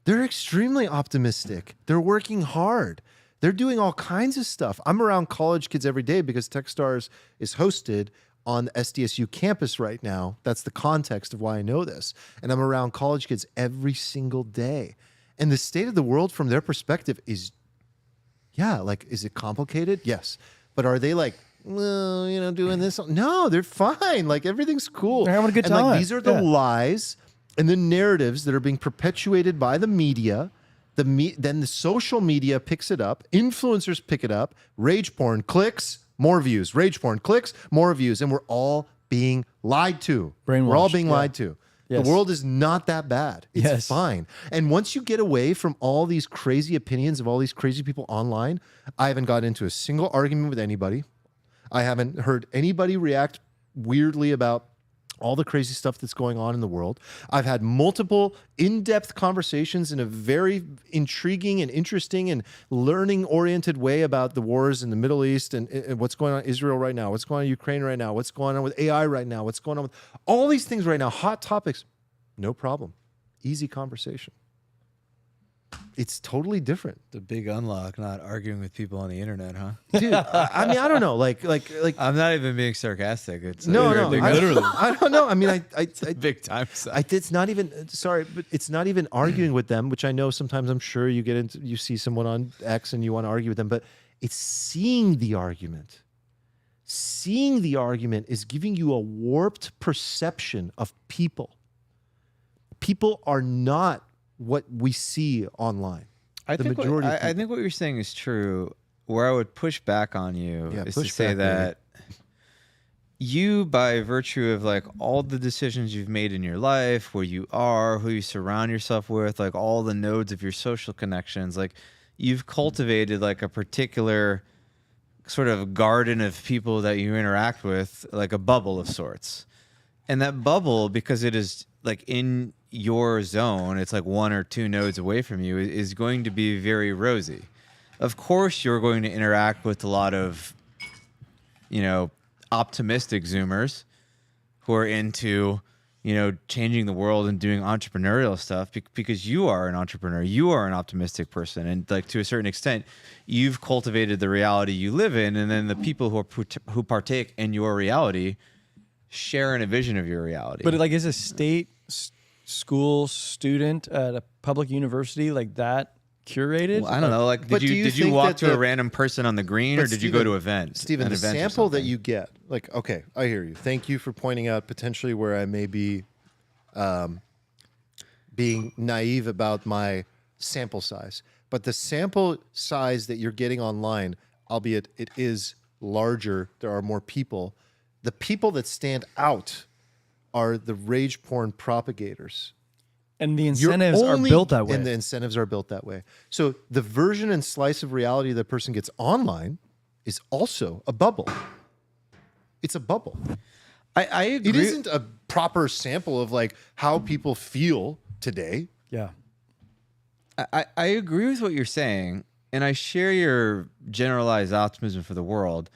S1: they're extremely optimistic. They're working hard. They're doing all kinds of stuff. I'm around college kids every day because Techstars is hosted on the SDSU campus right now. That's the context of why I know this. And I'm around college kids every single day. And the state of the world from their perspective is, yeah, like, is it complicated? Yes. But are they like, well, you know, doing this? No, they're fine. Like, everything's cool.
S2: They're having a good
S1: and
S2: time.
S1: like, these are the
S2: Yeah.
S1: lies and the narratives that are being perpetuated by the media. Then the social media picks it up. Influencers pick it up. Rage porn clicks, more views. Rage porn clicks, more views. And we're all being lied to. We're all
S2: Brainwashed,
S1: being
S2: yeah.
S1: lied to.
S2: Yes.
S1: The world is not that bad. It's
S2: Yes.
S1: fine. And once you get away from all these crazy opinions of all these crazy people online, I haven't got into a single argument with anybody. I haven't heard anybody react weirdly about all the crazy stuff that's going on in the world. I've had multiple in-depth conversations in a very intriguing and interesting and learning-oriented way about the wars in the Middle East and what's going on in Israel right now, what's going on in Ukraine right now, what's going on with AI right now, what's going on with all these things right now, hot topics. No problem. Easy conversation. It's totally different.
S3: The big unlock, not arguing with people on the internet, huh?
S1: Dude, I mean, I don't know. Like
S3: I'm not even being sarcastic. It's
S1: no,
S3: literally
S1: I don't know. I mean, I
S3: big time stuff.
S1: it's not even sorry, but it's not even arguing with them, which I know sometimes I'm sure you get into, you see someone on X and you want to argue with them, but it's seeing the argument. Seeing the argument is giving you a warped perception of people. People are not what we see online.
S3: I
S1: The
S3: think
S1: majority of
S3: I think what you're saying is true. Where I would push back on you
S1: Yeah,
S3: is to
S1: push
S3: say
S1: back,
S3: that you, by virtue of like all the decisions you've made in your life, where you are, who you surround yourself with, like all the nodes of your social connections, like you've cultivated like a particular sort of garden of people that you interact with, like a bubble of sorts. And that bubble, because it is like in your zone, it's like 1 or 2 nodes away from you, is going to be very rosy. Of course, you're going to interact with a lot of, you know, optimistic Zoomers who are into, you know, changing the world and doing entrepreneurial stuff because you are an entrepreneur. You are an optimistic person. And like to a certain extent, you've cultivated the reality you live in. And then the people who partake in your reality share in a vision of your reality.
S2: But like, is a state school student at a public university like that curated?
S3: Well, I don't know. Like,
S1: But
S3: did
S1: do you
S3: you
S1: think
S3: walk
S1: that
S3: to a random person on the green, or
S1: But
S3: did you go
S1: Steven-
S3: to events?
S1: Stephen,
S3: an
S1: the
S3: event or
S1: sample that
S3: something?
S1: you get, like, okay, I hear you. Thank you for pointing out potentially where I may be being naive about my sample size. But the sample size that you're getting online, albeit it is larger, there are more people. The people that stand out are the rage porn propagators.
S2: And the
S1: You're
S2: incentives are
S1: only-
S2: built that way.
S1: And the incentives are built that way. So the version and slice of reality that person gets online is also a bubble. It's a bubble.
S3: I agree.
S1: It isn't a proper sample of like how people feel today.
S2: yeah.
S3: I agree with what you're saying, and I share your generalized optimism for the world.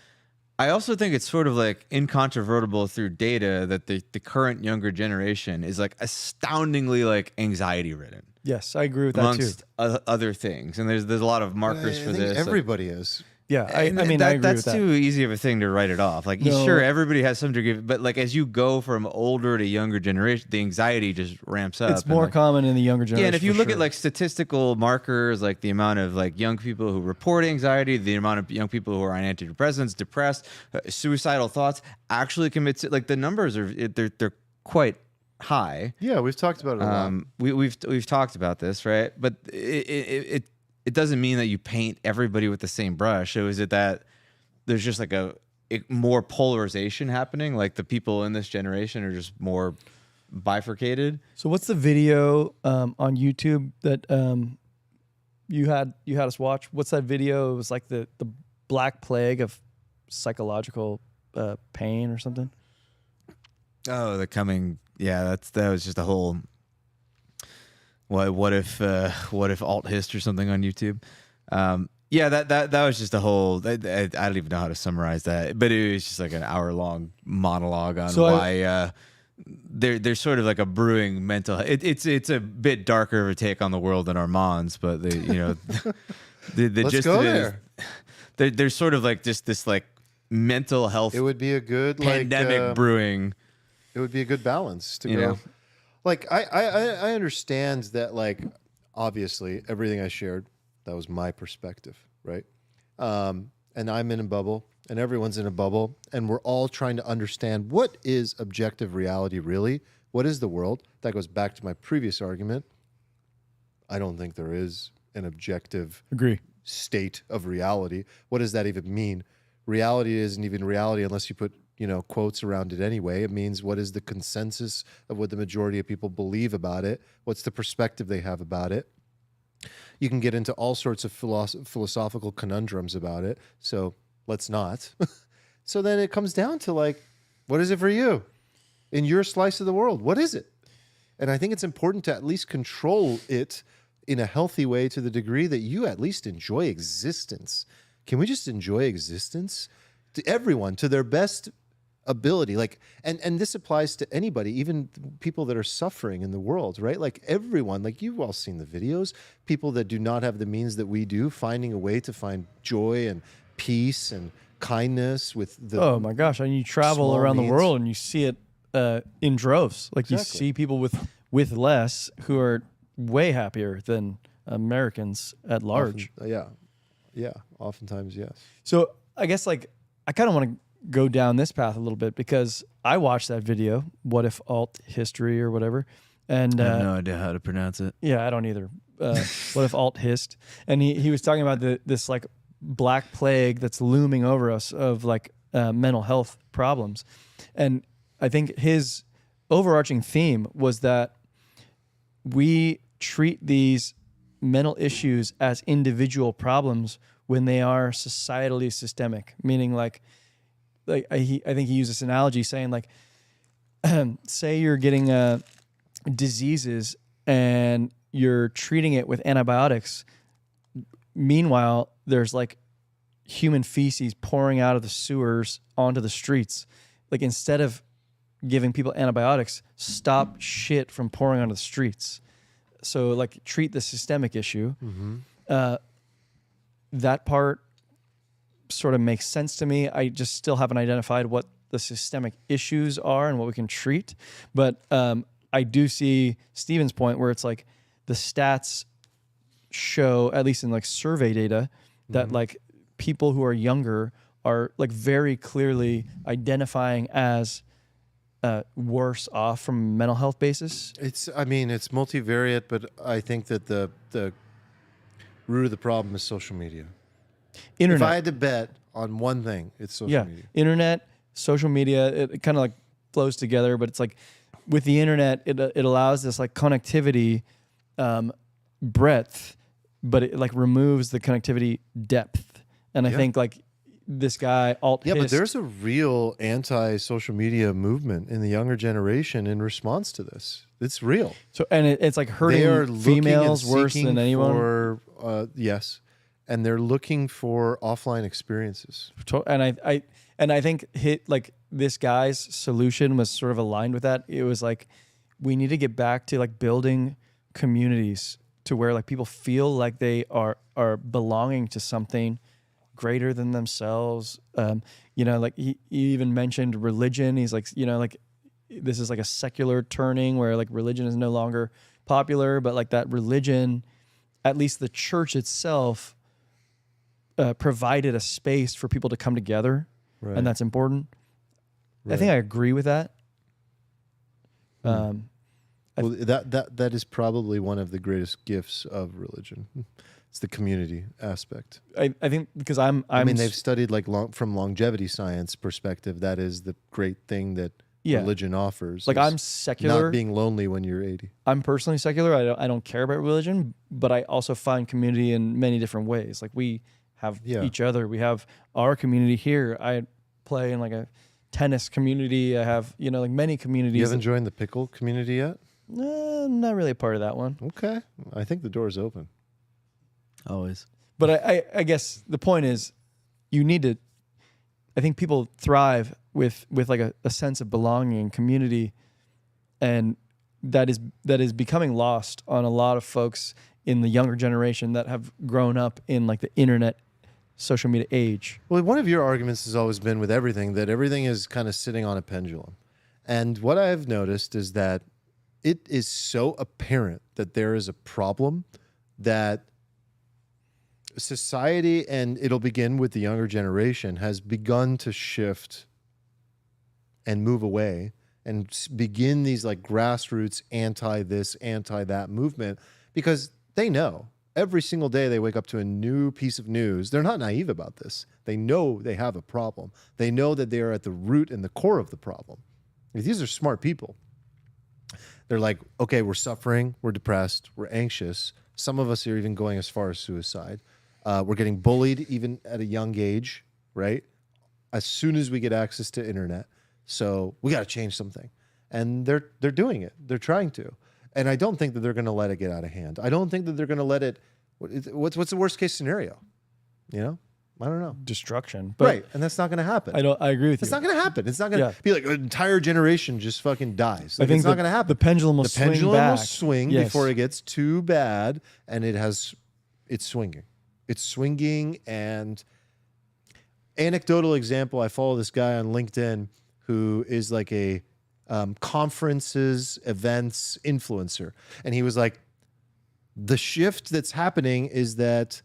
S3: I also think it's sort of like incontrovertible through data that the current younger generation is like astoundingly like anxiety ridden
S2: Yes, I agree with that too.
S3: amongst other things, and there's a lot of markers
S1: I
S3: for
S1: think
S3: this.
S1: everybody is.
S2: Yeah, I
S3: And
S2: mean, I agree
S3: that's
S2: with that.
S3: too easy of a thing to write it off. Like,
S2: No.
S3: sure, everybody has some degree, but like as you go from older to younger generation, the anxiety just ramps up.
S2: It's
S3: and,
S2: more
S3: like,
S2: common in the younger generation.
S3: yeah, and if you
S2: for
S3: look
S2: sure.
S3: at like statistical markers, like the amount of like young people who report anxiety, the amount of young people who are on antidepressants, depressed, suicidal thoughts, actually commit, like the numbers are they're quite high.
S1: Yeah, we've talked about it a lot.
S3: We've talked about this, right? But it doesn't mean that you paint everybody with the same brush. So is it that there's just like a more polarization happening? Like the people in this generation are just more bifurcated.
S2: So what's the video on YouTube that you had us watch? What's that video? It was like the Black Plague of psychological pain or something.
S3: Oh, the coming. Yeah, that was just a whole. What if alt hist or something on YouTube? Yeah, that was just a whole. I don't even know how to summarize that, but it was just like an hour-long monologue on why there's sort of like a brewing mental. It's a bit darker of a take on the world than Armand's, but the
S1: Let's
S3: gist
S1: go
S3: of it is there's sort of like just this like mental health
S1: It would be a good
S3: pandemic brewing.
S1: It would be a good balance to
S3: You
S1: go.
S3: know?
S1: Like I understand that, like, obviously everything I shared, that was my perspective, right? And I'm in a bubble and everyone's in a bubble and we're all trying to understand what is objective reality really? What is the world? That goes back to my previous argument. I don't think there is an objective
S2: Agree.
S1: state of reality. What does that even mean? Reality isn't even reality unless you put, quotes around it anyway. It means what is the consensus of what the majority of people believe about it? What's the perspective they have about it? You can get into all sorts of philosophical conundrums about it. So let's not. So then it comes down to, like, what is it for you in your slice of the world? What is it? And I think it's important to at least control it in a healthy way to the degree that you at least enjoy existence. Can we just enjoy existence? To everyone, to their best ability. Like, and this applies to anybody, even people that are suffering in the world, right? Like everyone, like you've all seen the videos, people that do not have the means that we do, finding a way to find joy and peace and kindness with the
S2: Oh my gosh! And you travel
S1: small
S2: around the
S1: needs.
S2: world and you see it in droves. Like you
S1: Exactly.
S2: see people with less who are way happier than Americans at large.
S1: Yeah, oftentimes, yes.
S2: So I guess like I kind of want to go down this path a little bit because I watched that video, What If Alt History or whatever. And
S3: I have no idea how to pronounce it.
S2: yeah, I don't either. What if alt hist? And he was talking about this like black plague that's looming over us of like mental health problems. And I think his overarching theme was that we treat these mental issues as individual problems when they are societally systemic, meaning like I think he used this analogy saying like, say you're getting diseases and you're treating it with antibiotics. Meanwhile, there's like human feces pouring out of the sewers onto the streets. Like instead of giving people antibiotics, stop shit from pouring onto the streets. So like treat the systemic issue. That part sort of makes sense to me. I just still haven't identified what the systemic issues are and what we can treat. But I do see Steven's point where it's like the stats show, at least in like survey data, that like people who are younger are like very clearly identifying as worse off from a mental health basis.
S1: It's multivariate, but I think that the root of the problem is social media.
S2: Internet.
S1: If I had to bet on one thing, it's social media.
S2: Internet, social media, it kind of like flows together, but it's like with the internet, it allows this like connectivity breadth, but it like removes the connectivity depth. And I think like this guy, alt
S1: Yeah, but
S2: hist,
S1: there's a real anti-social media movement in the younger generation in response to this. It's real.
S2: so and it's like
S1: They are
S2: hurting
S1: looking
S2: females
S1: and
S2: worse
S1: seeking
S2: than anyone.
S1: for, yes. and they're looking for offline experiences.
S2: And I think this guy's solution was sort of aligned with that. It was like we need to get back to like building communities to where like people feel like they are belonging to something greater than themselves. Like he even mentioned religion. He's like, like this is like a secular turning where like religion is no longer popular, but like that religion, at least the church itself, provided a space for people to come together,
S1: Right.
S2: and that's important.
S1: Right.
S2: I think I agree with that.
S1: Well, that is probably one of the greatest gifts of religion. It's the community aspect.
S2: I think because
S1: I mean, they've studied like from longevity science perspective. That is the great thing that religion offers.
S2: Like I'm secular,
S1: not being lonely when you're 80.
S2: I'm personally secular. I don't care about religion, but I also find community in many different ways. Like we have each other. We have our community here. I play in like a tennis community. I have like many communities.
S1: You haven't joined the pickle community yet?
S2: Not really a part of that one.
S1: Okay, I think the door's open.
S3: Always.
S2: But I guess the point is, you need to. I think people thrive with like a sense of belonging and community, and that is becoming lost on a lot of folks in the younger generation that have grown up in like the internet, social media age.
S1: Well, one of your arguments has always been with everything that everything is kind of sitting on a pendulum, and what I've noticed is that it is so apparent that there is a problem that society, and it'll begin with the younger generation, has begun to shift and move away and begin these like grassroots anti this, anti that movement, because they know every single day they wake up to a new piece of news. They're not naive about this. They know they have a problem. They know that they are at the root and the core of the problem. These are smart people. They're like, okay, we're suffering, we're depressed, we're anxious. Some of us are even going as far as suicide. We're getting bullied even at a young age, right? As soon as we get access to internet. So we got to change something. And they're doing it. They're trying to. And I don't think that they're going to let it get out of hand. I don't think that they're going to let it. What's the worst case scenario? I don't know.
S2: Destruction. But
S1: right. And that's not going to happen.
S2: I agree with you.
S1: It's not going to happen. It's not going to be like an entire generation just fucking dies. Like,
S2: I think
S1: it's not going to happen.
S2: The pendulum will swing back.
S1: Before it gets too bad, and it's swinging. It's swinging. And anecdotal example, I follow this guy on LinkedIn who is like a conferences, events influencer. And he was like, the shift that's happening is that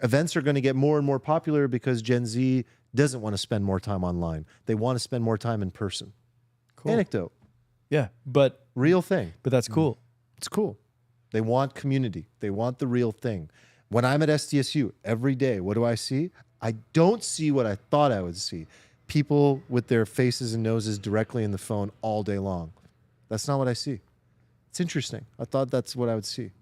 S1: events are going to get more and more popular because Gen Z doesn't want to spend more time online. They want to spend more time in person.
S2: Cool.
S1: Anecdote.
S2: Yeah, but
S1: Real thing.
S2: But that's cool.
S1: It's cool. They want community. They want the real thing. When I'm at SDSU every day, what do I see? I don't see what I thought I would see. People with their faces and noses directly in the phone all day long. That's not what I see. It's interesting. I thought that's what I would see.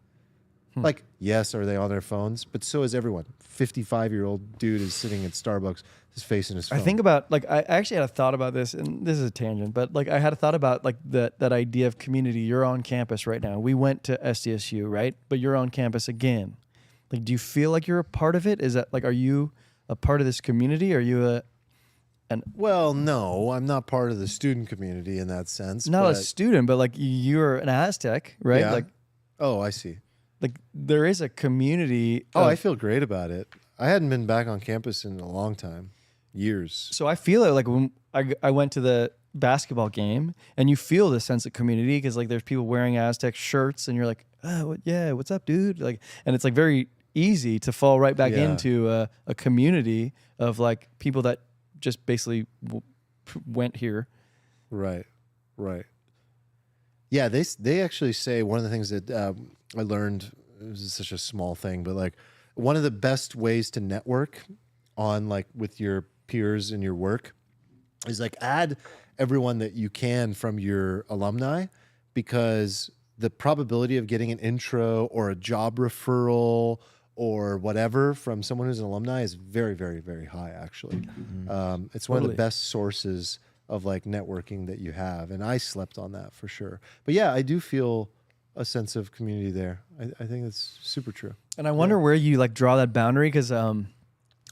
S1: Like, yes, are they on their phones? But so is everyone. 55-year-old dude is sitting at Starbucks, his face in his phone.
S2: I think about, like, I actually had a thought about this, and this is a tangent, but like I had a thought about like that idea of community. You're on campus right now. We went to SDSU, right? But you're on campus again. Like, do you feel like you're a part of it? Is that like, are you a part of this community? Are you
S1: well, no, I'm not part of the student community in that sense.
S2: Not a student, but like you're an Aztec, right?
S1: Yeah.
S2: Like,
S1: oh, I see.
S2: Like there is a community.
S1: Oh, I feel great about it. I hadn't been back on campus in a long time, years.
S2: So I feel it like when I went to the basketball game, and you feel this sense of community because like there's people wearing Aztec shirts, and you're like, oh yeah, what's up, dude? Like, and it's like very easy to fall right back into a community of like people that just basically went here.
S1: Right. Yeah, they actually say one of the things that I learned, it was such a small thing, but like one of the best ways to network on like with your peers in your work is like add everyone that you can from your alumni, because the probability of getting an intro or a job referral or whatever from someone who's an alumni is very, very, very high, actually. It's one of the best sources of like networking that you have. And I slept on that for sure. But yeah, I do feel a sense of community there. I think that's super true.
S2: And I wonder where you like draw that boundary, because I'll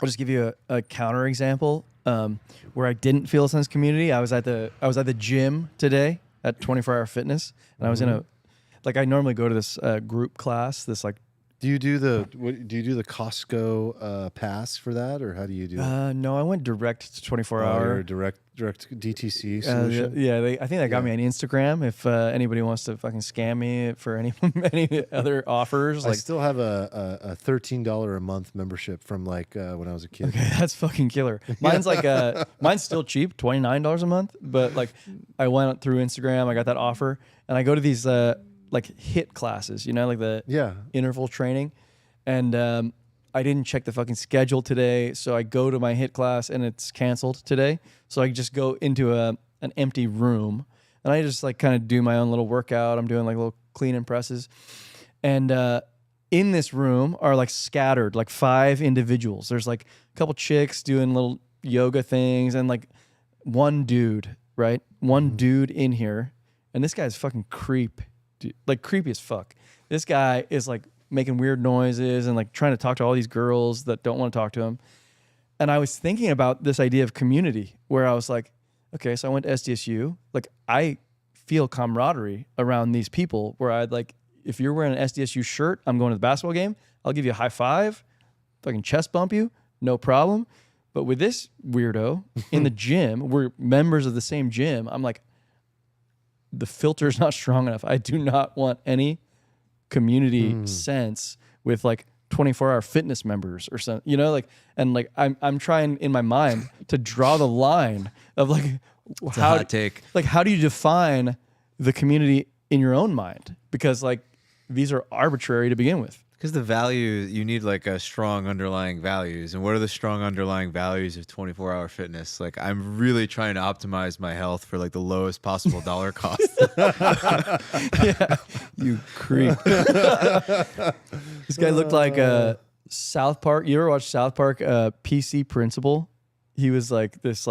S2: just give you a counter example where I didn't feel a sense of community. I was at the gym today at 24 Hour Fitness, and I was in a I normally go to this group class. This like.
S1: Do you do the Costco pass for that, or how do you do it?
S2: No, I went direct to 24
S1: You're
S2: hour.
S1: a direct DTC solution.
S2: I think they got me on Instagram. If anybody wants to fucking scam me for any other offers,
S1: I still have a $13 a month membership from when I was a kid.
S2: Okay, that's fucking killer. Mine's mine's still cheap, $29 a month. But I went through Instagram, I got that offer, and I go to these HIIT classes, like the interval training, and I didn't check the fucking schedule today, so I go to my HIIT class and it's canceled today. So I just go into an empty room and I just kind of do my own little workout. I'm doing little clean and presses, and in this room are scattered 5 individuals. There's a couple chicks doing little yoga things and one dude, right? One dude in here, and this guy's fucking creep. Creepy as fuck. This guy is making weird noises and trying to talk to all these girls that don't want to talk to him. And I was thinking about this idea of community, where I was okay, so I went to SDSU. I feel camaraderie around these people, where I'd if you're wearing an SDSU shirt, I'm going to the basketball game, I'll give you a high five, fucking chest bump you, no problem. But with this weirdo in the gym, we're members of the same gym, I'm the filter's not strong enough. I do not want any community sense with 24 Hour Fitness members or something, and I'm trying in my mind to draw the line of
S3: It's a hot take.
S2: How do you define the community in your own mind? Because these are arbitrary to begin with.
S3: Because the value, you need a strong underlying values. And what are the strong underlying values of 24-hour fitness? I'm really trying to optimize my health for the lowest possible dollar cost.
S2: Yeah, you creep. This guy looked like South Park. You ever watch South Park? PC Principal. He was this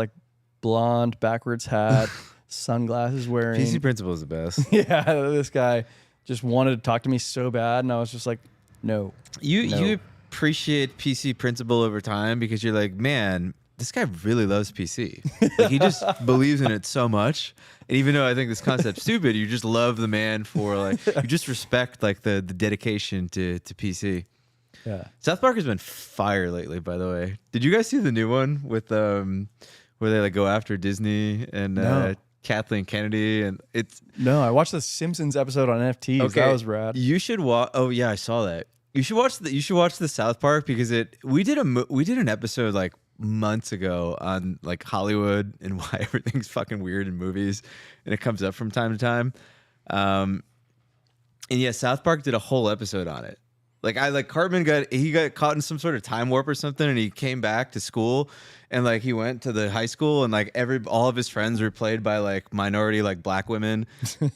S2: blonde backwards hat, sunglasses wearing.
S3: PC Principal is the best.
S2: Yeah, this guy just wanted to talk to me so bad, and I was just no.
S3: You appreciate PC Principal over time because you're man, this guy really loves PC. He just believes in it so much. And even though I think this concept's stupid, you just love the man for you just respect the dedication to PC.
S2: Yeah.
S3: South Park has been fire lately, by the way. Did you guys see the new one with where they go after Disney and
S2: No.
S3: Kathleen Kennedy, and it's
S2: No, I watched the Simpsons episode on NFTs. Okay. That was rad.
S3: You should watch. Oh yeah, I saw that. You should watch the South Park because we did an episode months ago on Hollywood and why everything's fucking weird in movies, and it comes up from time to time. And yeah, South Park did a whole episode on it. Cartman got caught in some sort of time warp or something, and he came back to school, and he went to the high school, and all of his friends were played by minority black women,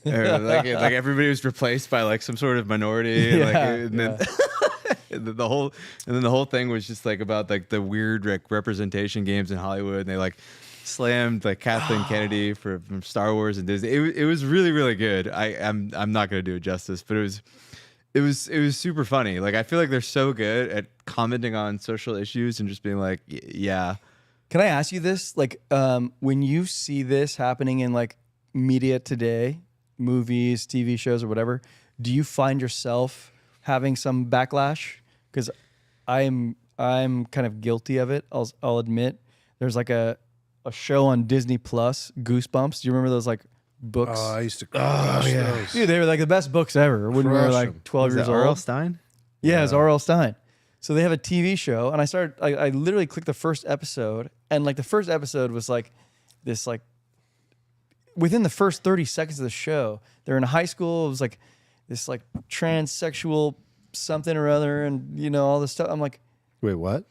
S3: or everybody was replaced by some sort of minority, and then the whole thing was just about the weird representation games in Hollywood, and they slammed Kathleen Kennedy from Star Wars and Disney. It was really, really good. I'm not gonna do it justice, but it was super funny. I feel they're so good at commenting on social issues and just being yeah.
S2: Can I ask you this? When you see this happening in media today, movies, TV shows, or whatever, do you find yourself having some backlash? Because I'm kind of guilty of it. I'll admit. There's a show on Disney Plus, Goosebumps. Do you remember those books?
S1: Oh, I used to crush those.
S2: Dude, they were the best books ever when we were
S1: Crush 'em.
S2: 12 years old.
S3: R.L. Stein?
S2: Yeah, it's R.L. Stein. So they have a TV show, and I literally clicked the first episode, and the first episode was this within the first 30 seconds of the show, they're in high school. It was this transsexual something or other, and all this stuff. I'm
S1: Wait, what?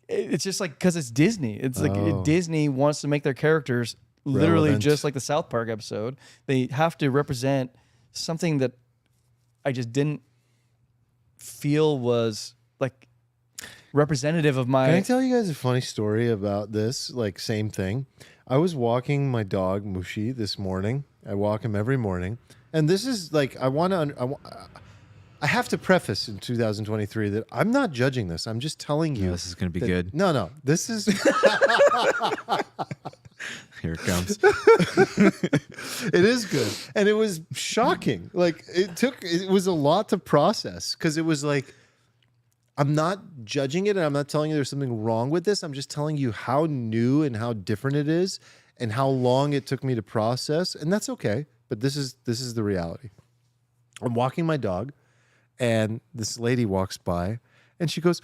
S2: it's just because it's Disney. It's Disney wants to make their characters literally
S1: Relevant.
S2: just like the South Park episode. They have to represent something that I just didn't feel was representative of
S1: Can I
S2: my.
S1: tell you guys a funny story about this? Like, same thing. I was walking my dog Mushi this morning. I walk him every morning, and this is like I have to preface in 2023 that I'm not judging this. I'm just telling you.
S3: No, this is gonna be
S1: that-
S3: good.
S1: No, this is.
S3: Here it comes.
S1: It is good, and it was shocking. Like it was a lot to process because it was like I'm not judging it, and I'm not telling you there's something wrong with this. I'm just telling you how new and how different it is, and how long it took me to process, and that's okay. But this is the reality. I'm walking my dog, and this lady walks by, and she goes,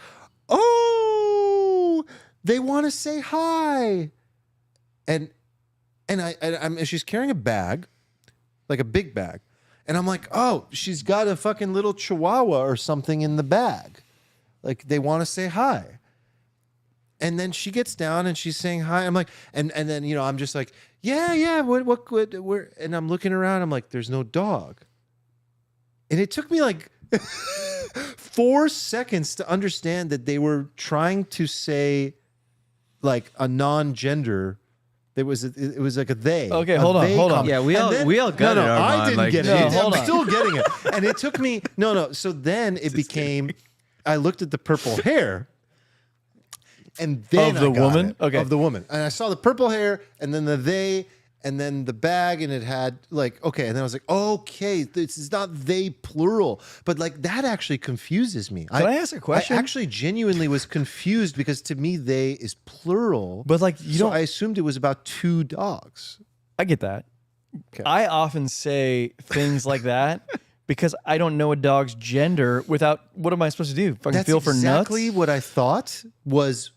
S1: "Oh, they want to say hi," and she's carrying a bag, like a big bag, and I'm like, "Oh, she's got a fucking little chihuahua or something in the bag, like they want to say hi." And then she gets down and she's saying hi. I'm like, and then I'm just like, yeah, what, where? And I'm looking around. I'm like, there's no dog. And it took me like 4 seconds to understand that they were trying to say like a non-gender. It was like a they.
S2: Okay,
S1: a
S2: hold on.
S1: they comment.
S3: Yeah, we all got
S1: no,
S3: it.
S1: I
S3: Armand.
S1: didn't
S3: Like,
S1: get it.
S2: No,
S1: I'm
S2: hold on.
S1: still getting it. And it took me no. So then it became. I looked at the purple hair. And then
S2: Of the
S1: I got
S2: woman?
S1: it.
S2: Okay.
S1: Of the woman. And I saw the purple hair and then the they and then the bag and it had like, okay. And then I was like, okay, this is not they plural. But like that actually confuses me.
S2: Can I ask a question?
S1: I actually genuinely was confused because to me they is plural.
S2: But like you
S1: so
S2: don't.
S1: I assumed it was about 2 dogs.
S2: I get that.
S1: Okay.
S2: I often say things like that because I don't know a dog's gender. Without what am I supposed to do? Fucking
S1: That's
S2: feel for
S1: exactly
S2: nuts?
S1: what I thought was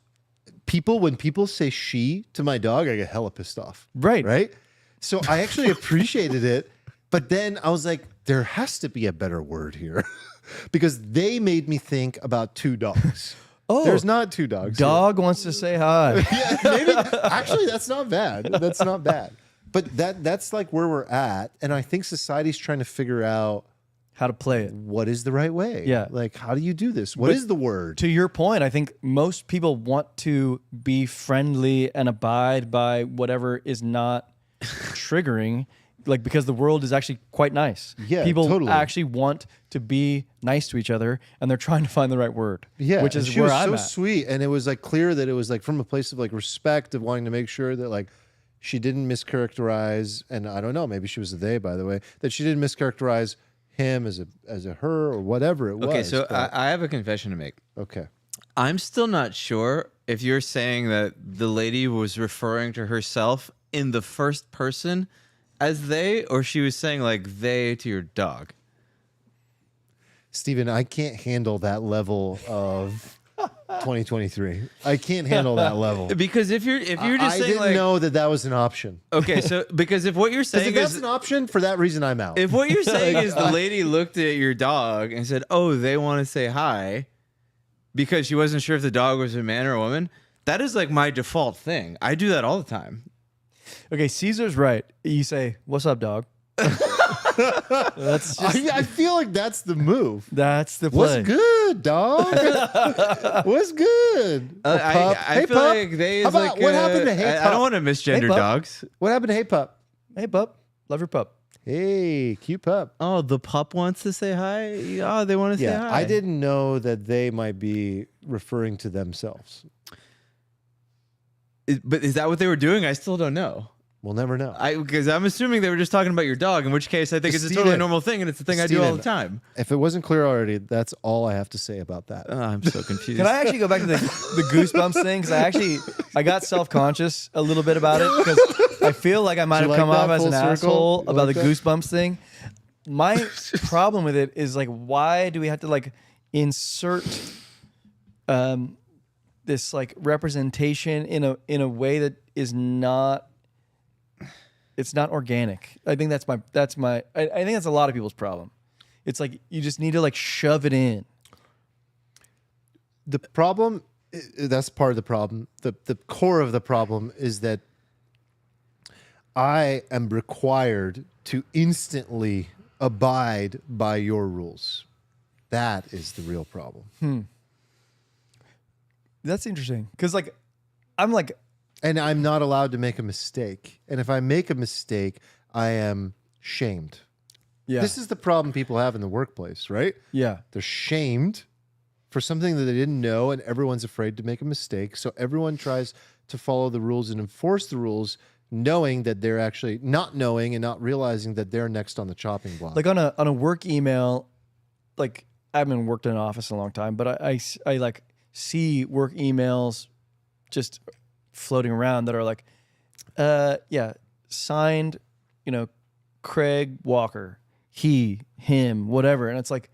S1: when people say she to my dog, I get hella pissed off.
S2: Right.
S1: Right. So I actually appreciated it. But then I was like, there has to be a better word here because they made me think about 2 dogs.
S2: Oh,
S1: There's not 2 dogs.
S2: Dog wants to say hi.
S1: Here. Yeah, maybe. Actually, that's not bad. That's not bad. But that's like where we're at. And I think society's trying to figure out
S2: How to play it.
S1: what is the right way.
S2: Yeah.
S1: Like, how do you do this? What is the word?
S2: To your point, I think most people want to be friendly and abide by whatever is not triggering, like because the world is actually quite nice.
S1: Yeah,
S2: people
S1: totally.
S2: actually want to be nice to each other, and they're trying to find the right word.
S1: Yeah,
S2: which
S1: and
S2: is
S1: she
S2: where
S1: was
S2: I'm
S1: so
S2: at.
S1: sweet, and it was like clear that it was like from a place of like respect of wanting to make sure that like she didn't mischaracterize, and I don't know, maybe she was a they, by the way, that she didn't mischaracterize him as a her or whatever it was.
S3: okay, so
S1: but-
S3: I have a confession to make.
S1: okay,
S3: I'm still not sure if you're saying that the lady was referring to herself in the first person as they, or she was saying like they to your dog.
S1: Steven, I can't handle that level of 2023. I can't handle that level.
S3: Because if you're just
S1: I
S3: saying
S1: didn't
S3: like
S1: know that was an option.
S3: okay, so because if what you're
S1: Because
S3: saying
S1: if that's
S3: is
S1: an option, for that reason, I'm out.
S3: if what you're saying is the lady looked at your dog and said, "Oh, they want to say hi," because she wasn't sure if the dog was a man or a woman, that is like my default thing. I do that all the time.
S2: Okay, Caesar's right. You say, "What's up, dog?" That's just,
S1: I feel like that's the move.
S2: that's the play.
S1: What's good, dog? What's good? Or pup?
S3: I
S1: Hey,
S3: feel
S1: pup?
S3: like they
S1: How
S3: is
S1: about
S3: like
S1: what happened to Hey
S3: I
S1: Pup?
S3: don't want to misgender
S2: pup.
S3: dogs.
S1: What happened to Hey Pup?
S2: Hey, pup. Love your pup.
S1: Hey, cute pup.
S3: Oh, the pup wants to say hi. Oh, they want to say
S1: Yeah,
S3: hi.
S1: I didn't know that they might be referring to themselves.
S3: But is that what they were doing? I still don't know.
S1: We'll never know.
S3: Because I'm assuming they were just talking about your dog, in which case I think it's a
S1: Steven,
S3: totally normal thing, and it's the thing I do all
S1: Steven,
S3: the time.
S1: If it wasn't clear already, that's all I have to say about that.
S3: I'm so confused.
S2: Can I actually go back to the goosebumps thing? Because I got self-conscious a little bit about it because I feel like I might
S1: you
S2: have come
S1: like
S2: off
S1: that
S2: as an
S1: full circle?
S2: asshole
S1: You
S2: about
S1: like
S2: the
S1: that?
S2: goosebumps thing. My problem with it is like, why do we have to like insert this like representation in a way that is not. It's not organic. I think that's my. I think that's a lot of people's problem. It's like you just need to like shove it in.
S1: The problem, that's part of the problem. The core of the problem is that I am required to instantly abide by your rules. That is the real problem.
S2: That's interesting because like I'm like
S1: And I'm not allowed to make a mistake. And if I make a mistake, I am shamed.
S2: yeah
S1: This is the problem people have in the workplace, right?
S2: yeah
S1: They're shamed for something that they didn't know, and everyone's afraid to make a mistake. So everyone tries to follow the rules and enforce the rules, knowing that they're actually not knowing and not realizing that they're next on the chopping block.
S2: like on a work email, like I haven't worked in an office in a long time, but I like see work emails just floating around that are like, yeah, signed, Craig Walker, he, him, whatever, and it's like,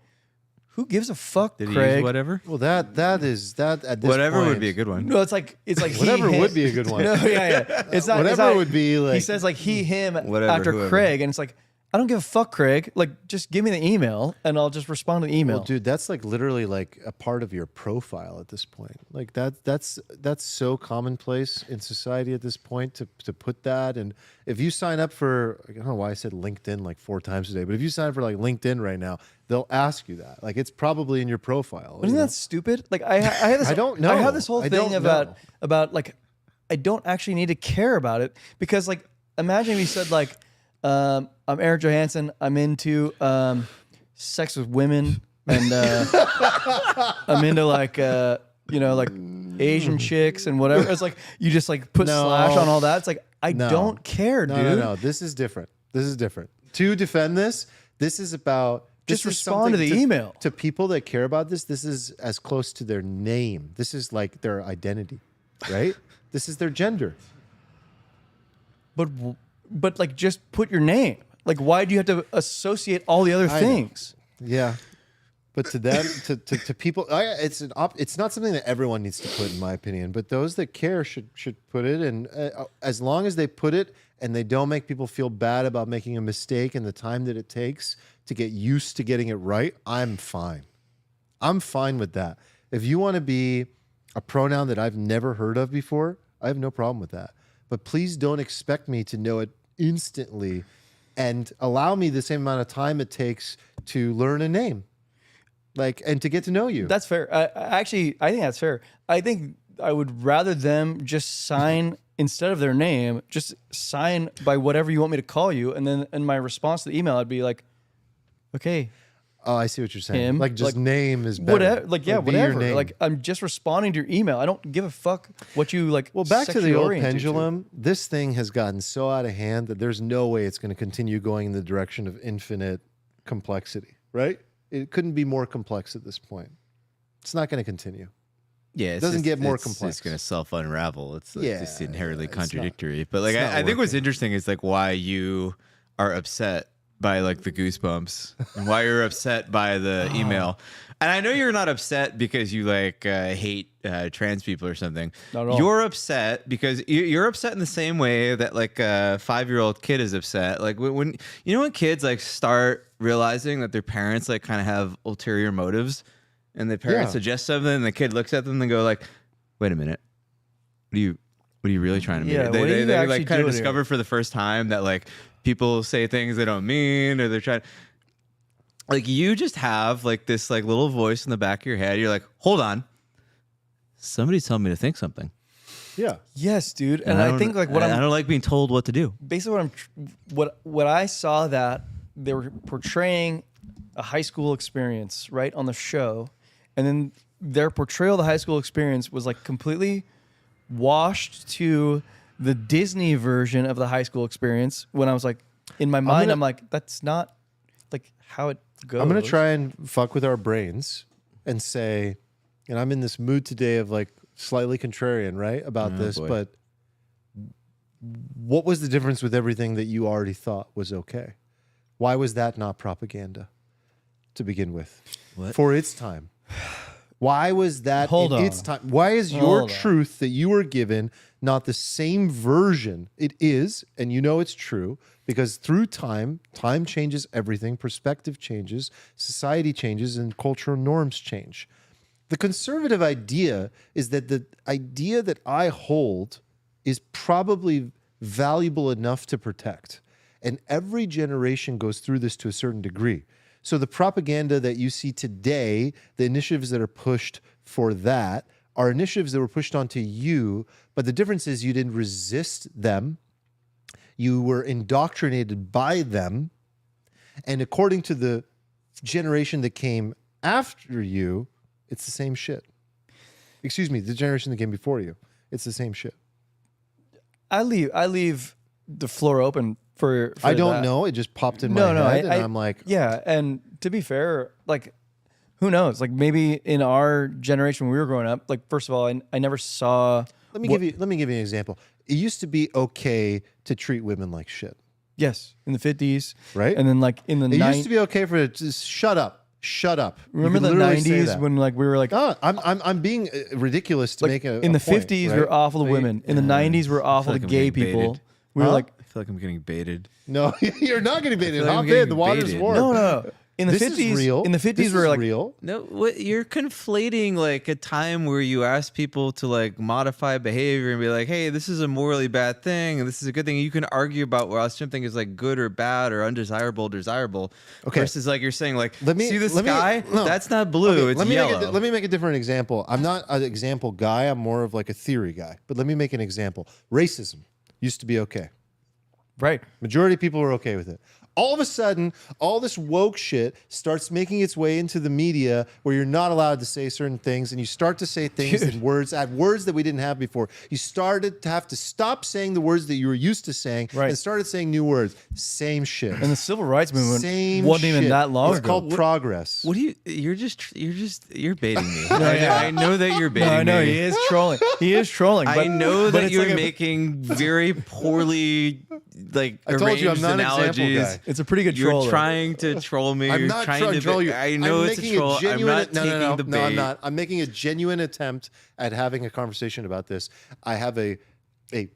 S2: who gives a fuck,
S3: Did he
S2: Craig?
S3: use whatever?
S1: well, that is that at this
S3: Whatever
S1: point,
S3: would be a good one.
S2: No, it's like
S1: Whatever
S2: he,
S1: would
S2: him.
S1: be a good one.
S2: No, yeah. It's not.
S1: Whatever
S2: it's not,
S1: would be like
S2: he says like he, him
S3: Whatever,
S2: after
S3: whoever.
S2: Craig, and it's like I don't give a fuck, Craig. Like just give me the email and I'll just respond to the email.
S1: Well, dude, that's like literally like a part of your profile at this point. Like that's so commonplace in society at this point to put that. And if you sign up for, I don't know why I said LinkedIn like 4 times today, but if you sign up for like LinkedIn right now, they'll ask you that. Like it's probably in your profile.
S2: Isn't
S1: you know?
S2: that stupid? Like I have this.
S1: I don't know.
S2: I have this whole
S1: I
S2: thing
S1: don't know.
S2: about like I don't actually need to care about it because like imagine if you said like I'm Eric Johansson. I'm into sex with women and I'm into like like Asian chicks and whatever. It's like you just like put
S1: No.
S2: slash on all that. It's like I
S1: No.
S2: don't care,
S1: No,
S2: dude.
S1: no. This is different. This is different. To defend this is about
S2: Just
S1: this is
S2: respond to
S1: something
S2: the email.
S1: To people that care about this, this is as close to their name. This is like their identity, right? This is their gender.
S2: But like just put your name. Like why do you have to associate all the other
S1: I know.
S2: things?
S1: Yeah. But to them, to people, it's not something that everyone needs to put, in my opinion. But those that care should put it, and as long as they put it and they don't make people feel bad about making a mistake and the time that it takes to get used to getting it right, I'm fine. I'm fine with that. If you want to be a pronoun that I've never heard of before, I have no problem with that. But please don't expect me to know it instantly and allow me the same amount of time it takes to learn a name. Like, and to get to know you.
S2: That's fair. I think that's fair. I think I would rather them just sign instead of their name, just sign by whatever you want me to call you. And then in my response to the email, I'd be like, okay,
S1: Oh, I see what you're saying.
S2: him.
S1: Like, just
S2: Like,
S1: name is better.
S2: whatever. Like, yeah,
S1: be your
S2: whatever.
S1: name.
S2: Like, I'm just responding to your email. I don't give a fuck what you like.
S1: Well, back to the
S2: sexually
S1: old
S2: oriented to.
S1: pendulum. This thing has gotten so out of hand that there's no way it's going to continue going in the direction of infinite complexity, right? It couldn't be more complex at this point. It's not going to continue.
S3: Yeah, it
S1: doesn't get more complex.
S3: It's going to self unravel. It's like just
S1: Yeah,
S3: inherently
S1: it's not-
S3: contradictory. But like,
S1: it's not
S3: I think what's
S1: working.
S3: interesting is like why you are upset by like the goosebumps and why you're upset by the email. And I know you're not upset because you like hate trans people or something.
S2: Not at all.
S3: You're upset because you're upset in the same way that like a 5-year-old kid is upset. Like when kids like start realizing that their parents like kind of have ulterior motives, and the parents
S1: Yeah.
S3: suggest something, and the kid looks at them and go like, "Wait a minute, what are you really trying to mean?"
S2: Yeah, what are you
S3: they
S2: actually
S3: like kind of
S2: doing here?
S3: discover for the first time that like people say things they don't mean, or they're trying. Like you just have like this like little voice in the back of your head. You're like, hold on, somebody's telling me to think something.
S1: Yeah.
S2: Yes, dude. And I
S3: don't-
S2: think like
S3: I don't like being told what to do.
S2: basically what I saw that they were portraying a high school experience right on the show, and then their portrayal of the high school experience was like completely washed to the Disney version of the high school experience. When I was like in my mind, I'm like, that's not like how it goes.
S1: I'm going to try and fuck with our brains and say, and I'm in this mood today of like slightly contrarian, right, about this,
S3: boy.
S1: but what was the difference with everything that you already thought was okay? Why was that not propaganda to begin with?
S3: What?
S1: For its time. Why was that
S2: Hold
S1: in
S2: on.
S1: its time? Why is your
S2: Hold on.
S1: truth that you were given not the same version? It is, and you know it's true, because through time changes everything, perspective changes, society changes, and cultural norms change. The conservative idea is that the idea that I hold is probably valuable enough to protect. And every generation goes through this to a certain degree. So the propaganda that you see today, the initiatives that are pushed for that are initiatives that were pushed onto you, but the difference is you didn't resist them. You were indoctrinated by them. And according to the generation that came after you, it's the same shit. Excuse me, the generation that came before you, it's the same shit.
S2: I leave the floor open for
S1: I don't
S2: that.
S1: know. It just popped in my head, and I'm like,
S2: yeah. And to be fair, like, who knows? Like, maybe in our generation when we were growing up, like, first of all, I never saw.
S1: let me give you an example. It used to be okay to treat women like shit,
S2: Yes, in the 50s,
S1: right?
S2: and then like in the
S1: It
S2: 90s.
S1: used to be okay for it to just shut up. You
S2: Remember
S1: could
S2: the
S1: literally say
S2: 90s
S1: that.
S2: when like we were like,
S1: Oh, I'm being ridiculous to
S2: like
S1: make a
S2: in the
S1: point,
S2: 50s
S1: right?
S2: we're awful to women. In the 90s we're awful
S3: like
S2: to
S3: I'm
S2: gay
S3: getting
S2: people.
S3: baited.
S2: We were
S1: Huh?
S2: like,
S3: I feel like I'm getting baited.
S1: No, you're not getting baited.
S3: feel like
S1: Hop
S3: I'm getting
S1: in. The water's
S3: baited.
S1: warm.
S2: no. In the
S1: This
S2: 50s,
S1: is real.
S2: in the 50s
S1: This
S2: we were
S1: is
S2: like,
S1: real.
S3: No, what you're conflating like a time where you ask people to like modify behavior and be like, hey, this is a morally bad thing and this is a good thing. You can argue about whether something is like good or bad or undesirable, desirable.
S1: Okay.
S3: Versus like you're saying like,
S1: Let me-
S3: see the
S1: let me-
S3: sky?
S1: no.
S3: That's not blue.
S1: Okay,
S3: It's
S1: let me
S3: yellow.
S1: let me make a different example. I'm not an example guy. I'm more of like a theory guy. But let me make an example. Racism used to be okay.
S2: right.
S1: Majority of people were okay with it. All of a sudden, all this woke shit starts making its way into the media where you're not allowed to say certain things, and you start to say things in words, add words that we didn't have before. You started to have to stop saying the words that you were used to saying
S2: Right.
S1: and started saying new words. Same shit.
S2: And the civil rights movement
S1: Same
S2: wasn't even
S1: shit.
S2: that long
S1: It's
S2: ago.
S1: called progress.
S3: What do you? You're baiting me. I know that you're baiting
S2: No, I know
S3: me.
S2: he is trolling. He is trolling.
S3: I
S2: but-
S3: know
S2: but
S3: that
S2: it's
S3: you're
S2: like a-
S3: making very poorly like
S1: I told you I'm
S3: arranged
S1: not an example
S3: analogies.
S1: guy.
S2: It's a pretty good
S3: You're
S2: troll. though.
S3: trying to troll me.
S1: I'm
S3: You're
S1: not
S3: trying
S1: trying to troll you.
S3: I know
S1: I'm
S3: it's a
S1: making
S3: troll.
S1: genuine,
S3: I'm not taking the bait.
S1: No, I'm not. I'm making a genuine attempt at having a conversation about this. I have a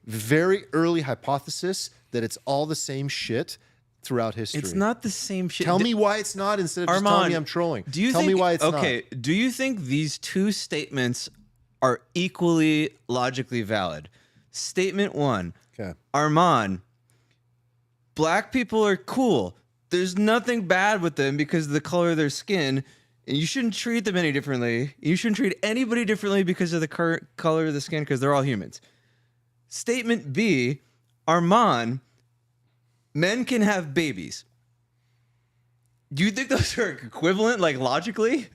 S1: very early hypothesis that it's all the same shit throughout history.
S3: It's not the same shit.
S1: Tell me why it's not instead of just telling
S3: Armand,
S1: me I'm trolling.
S3: Do you
S1: Tell
S3: think,
S1: me why it's
S3: okay,
S1: not.
S3: do you think these two statements are equally logically valid? Statement one,
S1: Okay.
S3: Armand, black people are cool. There's nothing bad with them because of the color of their skin. And you shouldn't treat them any differently. You shouldn't treat anybody differently because of the color of the skin because they're all humans. Statement B, Armand, men can have babies. Do you think those are equivalent, like logically?